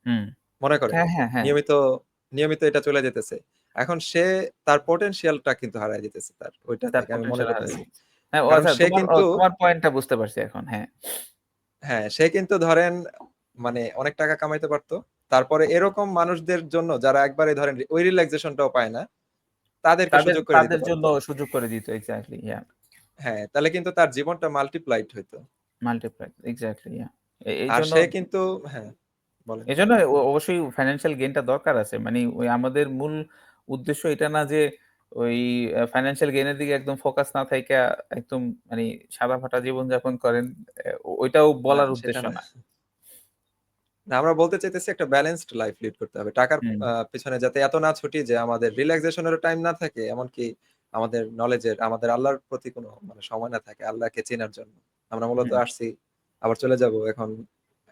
হুম। মনে করেন হ্যাঁ, হ্যাঁ, হ্যাঁ। নিয়মিত, নিয়মিত এটা চলে যেতেছে। এখন সে তার পটেনশিয়াল টা কিন্তু হারায় দিতেছে তার ওইটা তার থেকে আমি মনে পটেনশিয়াল হারায় করতেছি। দিচ্ছে। হ্যাঁ, ও কারণ আচ্ছা, সে কিন্তু তোমার পয়েন্টটা বুঝতে পারছি এখন। হ্যাঁ। হ্যাঁ, সে কিন্তু ধরেন মানে অনেক টাকা কামাইতে পারতো। তারপরে এরকম মানুষদের জন্য যারা একবারে ধরেন ওই রিল্যাক্সেশন টাও পায় না, তাদেরকে তাদের সুযোগ করে দিতে তাদের জন্য পারতো। সুযোগ করে দিত। এক্সাক্টলি, ইয়া। হ্যাঁ, তাহলে কিন্তু তার জীবনটা মাল্টিপ্লাইড হইতো। মাল্টিপ্লাই, এক্সাক্টলি, ইয়া। আর এইজন্য সে কিন্তু হ্যাঁ, বলেন। এজন্য অবশ্যই ফাইন্যান্সিয়াল গেইনটা দরকার আছে। মানে ওই আমাদের মূল উদ্দেশ্য এটা না যে ওই ফাইন্যান্সিয়াল গেইন এর দিকে একদম ফোকাস না থাইকা একদম মানে সাদামাটা জীবনযাপন করেন। ওইটাও না, বলার সেটা উদ্দেশ্য না। না। না, আমরা বলতে চাইতেছি একটা ব্যালেন্সড লাইফ লিড করতে হবে। টাকার হুম, পেছনে যাতে এত না ছুটি যে আমাদের রিল্যাক্সেশন এরও টাইম না থাকে, এমনকি আমাদের নলেজের, আমাদের আল্লাহর প্রতি কোনো মানে সময় না থাকে, আল্লাহকে চেনার জন্য। আমরা মূলত হুম, আসছি, আবার চলে যাবো। এখন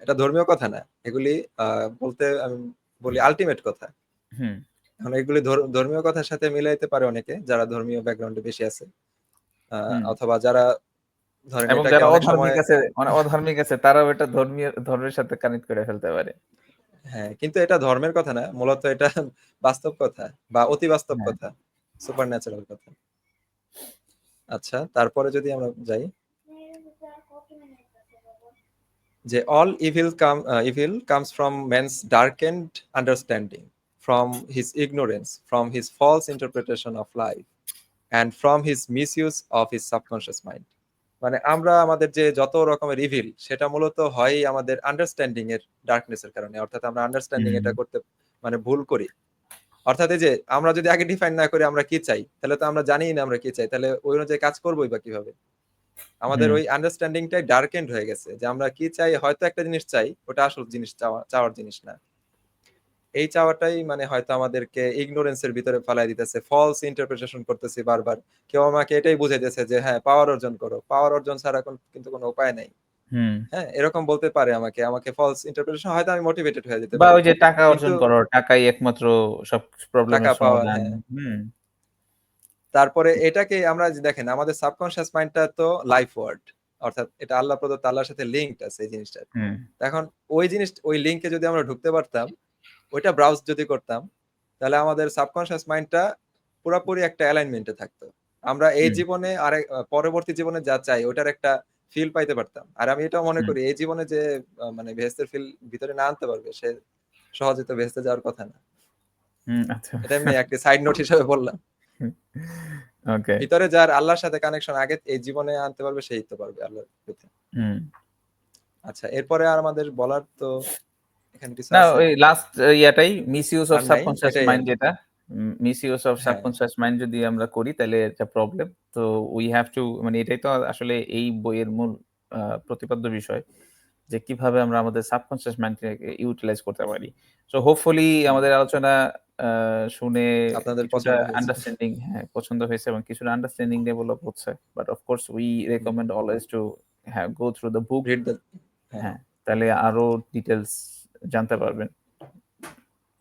এটা ধর্মীয় কথা না। এগুলি আ বলতে আমি বলি আল্টিমেট কথা। হুম, এখন এগুলি ধর্মীয় কথার সাথে মিলাইতে পারে অনেকে, যারা ধর্মীয় ব্যাকগ্রাউন্ডে বেশি আছে। আ হুম। অথবা যারা ধরেন এবং এটাকে যারা অনেক সময় অধার্মিক আছে, মানে অধার্মিক আছে, তারাও এটা ধর্মের সাথে কানেক্ট করে ফেলতে পারে। হ্যাঁ, কিন্তু এটা ধর্মের কথা না। মূলত এটা বাস্তব কথা বা অতি বাস্তব হ্যাঁ। কথা। সুপার ন্যাচারাল কথা। আচ্ছা, তারপরে যদি আমরা যাই যে evil comes from man's darkened understanding, from his ignorance, from his false interpretation of life, and from his misuse of his subconscious mind. মানে আমরা আমাদের যে যত রকমের ইভিল সেটা মূলত হয় আমাদের আন্ডারস্ট্যান্ডিং এর ডার্কনেস এর কারণে। অর্থাৎ আমরা আন্ডারস্ট্যান্ডিং হুম, এটা করতে মানে ভুল করি। অর্থাৎ এই যে আমরা যদি আগে ডিফাইন না করি আমরা কি চাই, তাহলে তো আমরা জানিই না আমরা কি চাই। তাহলে ওই অনুযায়ী কাজ করবোই বা কিভাবে? আমাদের ওই আন্ডারস্ট্যান্ডিংটাই ডার্কেন্ড হয়ে গেছে, যে আমরা কি চাই, হয়তো একটা জিনিস চাই, ওটা আসল জিনিস চাওয়ার জিনিস না। এই চাওয়াটাই মানে হয়তো আমাদেরকে ইগনোরেন্সের ভিতরে ফেলাই দিতেছে, ফলস ইন্টারপ্রিটেশন করতেছি বারবার। কেউ আমাকে এটাই বুঝাইতেছে যে হ্যাঁ পাওয়ার অর্জন করো, পাওয়ার অর্জন ছাড়া কিন্তু কোনো উপায় নাই। হ্যাঁ, এরকম বলতে পারে আমাকে, আমাকে ফলস ইন্টারপ্রিটেশন, হয়তো আমি মোটিভেটেড হয়ে যেতে বা পারি, ওই যে টাকা কিন্তু অর্জন করো, টাকাই একমাত্র সব টাকা প্রবলেমের পাওয়া, সমাধান। হ্যাঁ। হুম তারপরে এটাকে আমরা যে দেখেন, আমাদের সাবকনশিয়াস মাইন্ডটা তো লাইফ ওয়ার্ড, অর্থাৎ এটা আল্লাহ প্রদত্ত, আল্লাহর সাথে লিঙ্কড আছে এই জিনিসটা। হুম এখন ওই জিনিস, ওই লিঙ্কে যদি আমরা ঢুকতে পারতাম, ওইটা ব্রাউজ যদি করতাম, তাহলে আমাদের সাবকনশিয়াস মাইন্ডটা পুরোপুরি একটা অ্যালাইনমেন্টে থাকতো। আমরা এই হুম জীবনে আর পরবর্তী জীবনে যা চাই ওটার একটা ফিল পাইতে পারতাম। আর আমি এটাও মনে হুম করি, এই জীবনে যে মানে বেহেশতের ফিল ভিতরে না আনতে পারবে, সে সহজে তো বেহেশতে যাওয়ার কথা না। আচ্ছা। এটা এমনি একটা সাইড নোট হিসেবে বললাম। ওকে। ভিতরে যার আল্লাহর সাথে কানেকশন আগে এই জীবনে আনতে পারবে, সেই তো পারবে আল্লাহর প্রতি। হুম আচ্ছা, এরপরে আর আমাদের বলার তো এখানে কিছু না, আছে ওই লাস্ট ইয়াটাই মিসইউজ অফ আর নাই, সাবকনশিয়াস এটাই আর মাইন্ড, কি। যেটা মিসইউজ অফ হ্যাঁ, সাবকনশিয়াস মাইন্ড যদি আমরা করি তাহলে এটা প্রবলেম। তো উই হ্যাভ টু, মানে এটাই তো আসলে এই বইয়ের মূল প্রতিপাদ্য বিষয়, যে কিভাবে আমরা আমাদের সাবকনশিয়াস মাইন্ডকে ইউটিলাইজ করতে পারি। সো হোপফুলি আমাদের আলোচনা শুনে আপনাদের কিছুটা পছন্দ হয়েছে। আন্ডারস্ট্যান্ডিং, হ্যাঁ, পছন্দ হয়েছে এবং কিছুটা আন্ডারস্ট্যান্ডিং ডেভেলপ হচ্ছে। But of course we recommend always to হ্যাঁ go through the book. Read the, হ্যাঁ। হ্যাঁ, তাহলে আরো ডিটেইলস জানতে পারবেন।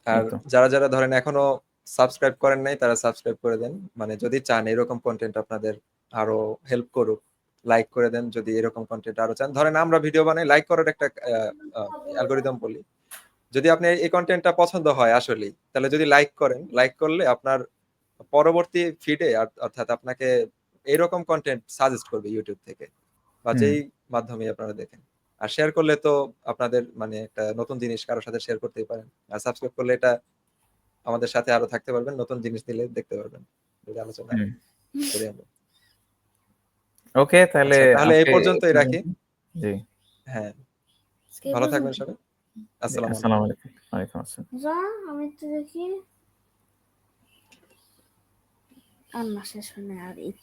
আর এই তো। যারা যারা ধরেন এখনো সাবস্ক্রাইব করেন নাই, তারা সাবস্ক্রাইব করে দেন, মানে যদি চান এরকম কন্টেন্ট আপনাদের আরো হেল্প করুক, লাইক করে দেন যদি এরকম কন্টেন্ট আরো চান। ধরেন আমরা ভিডিও বানাই, লাইক করার একটা অ্যালগোরিদম বলি, যদি আপনি এই কন্টেন্টটা পছন্দ হয় আসলেই, তাহলে যদি লাইক করেন, লাইক করলে আপনার পরবর্তী ফিডে, অর্থাৎ আপনাকে এইরকম কন্টেন্ট সাজেস্ট করবে ইউটিউব থেকে, বা হুম যেই মাধ্যমে আপনারা দেখেন। আর শেয়ার করলে তো আপনাদের মানে একটা নতুন জিনিস কারোর সাথে শেয়ার করতেই পারেন। আর সাবস্ক্রাইব করলে এটা আমাদের সাথে আরো থাকতে পারবেন, নতুন জিনিস দিলে দেখতে পারবেন, যদি আলোচনা হুম করি আমরা। ওকে, তাহলে আচ্ছা, তাহলে এই আজকে এ পর্যন্তই রাখি। পর্যন্ত। জি হ্যাঁ, আজকে এই ভালো থাকবেন পর্যন্ত। সবাই। জি, আসসালামু আলাইকুম। আসসালামু আলাইকুম। ওয়ালাইকুম আসসালাম। যা, আমি তো দেখি আর না শেষ হয় না, আর এই তো।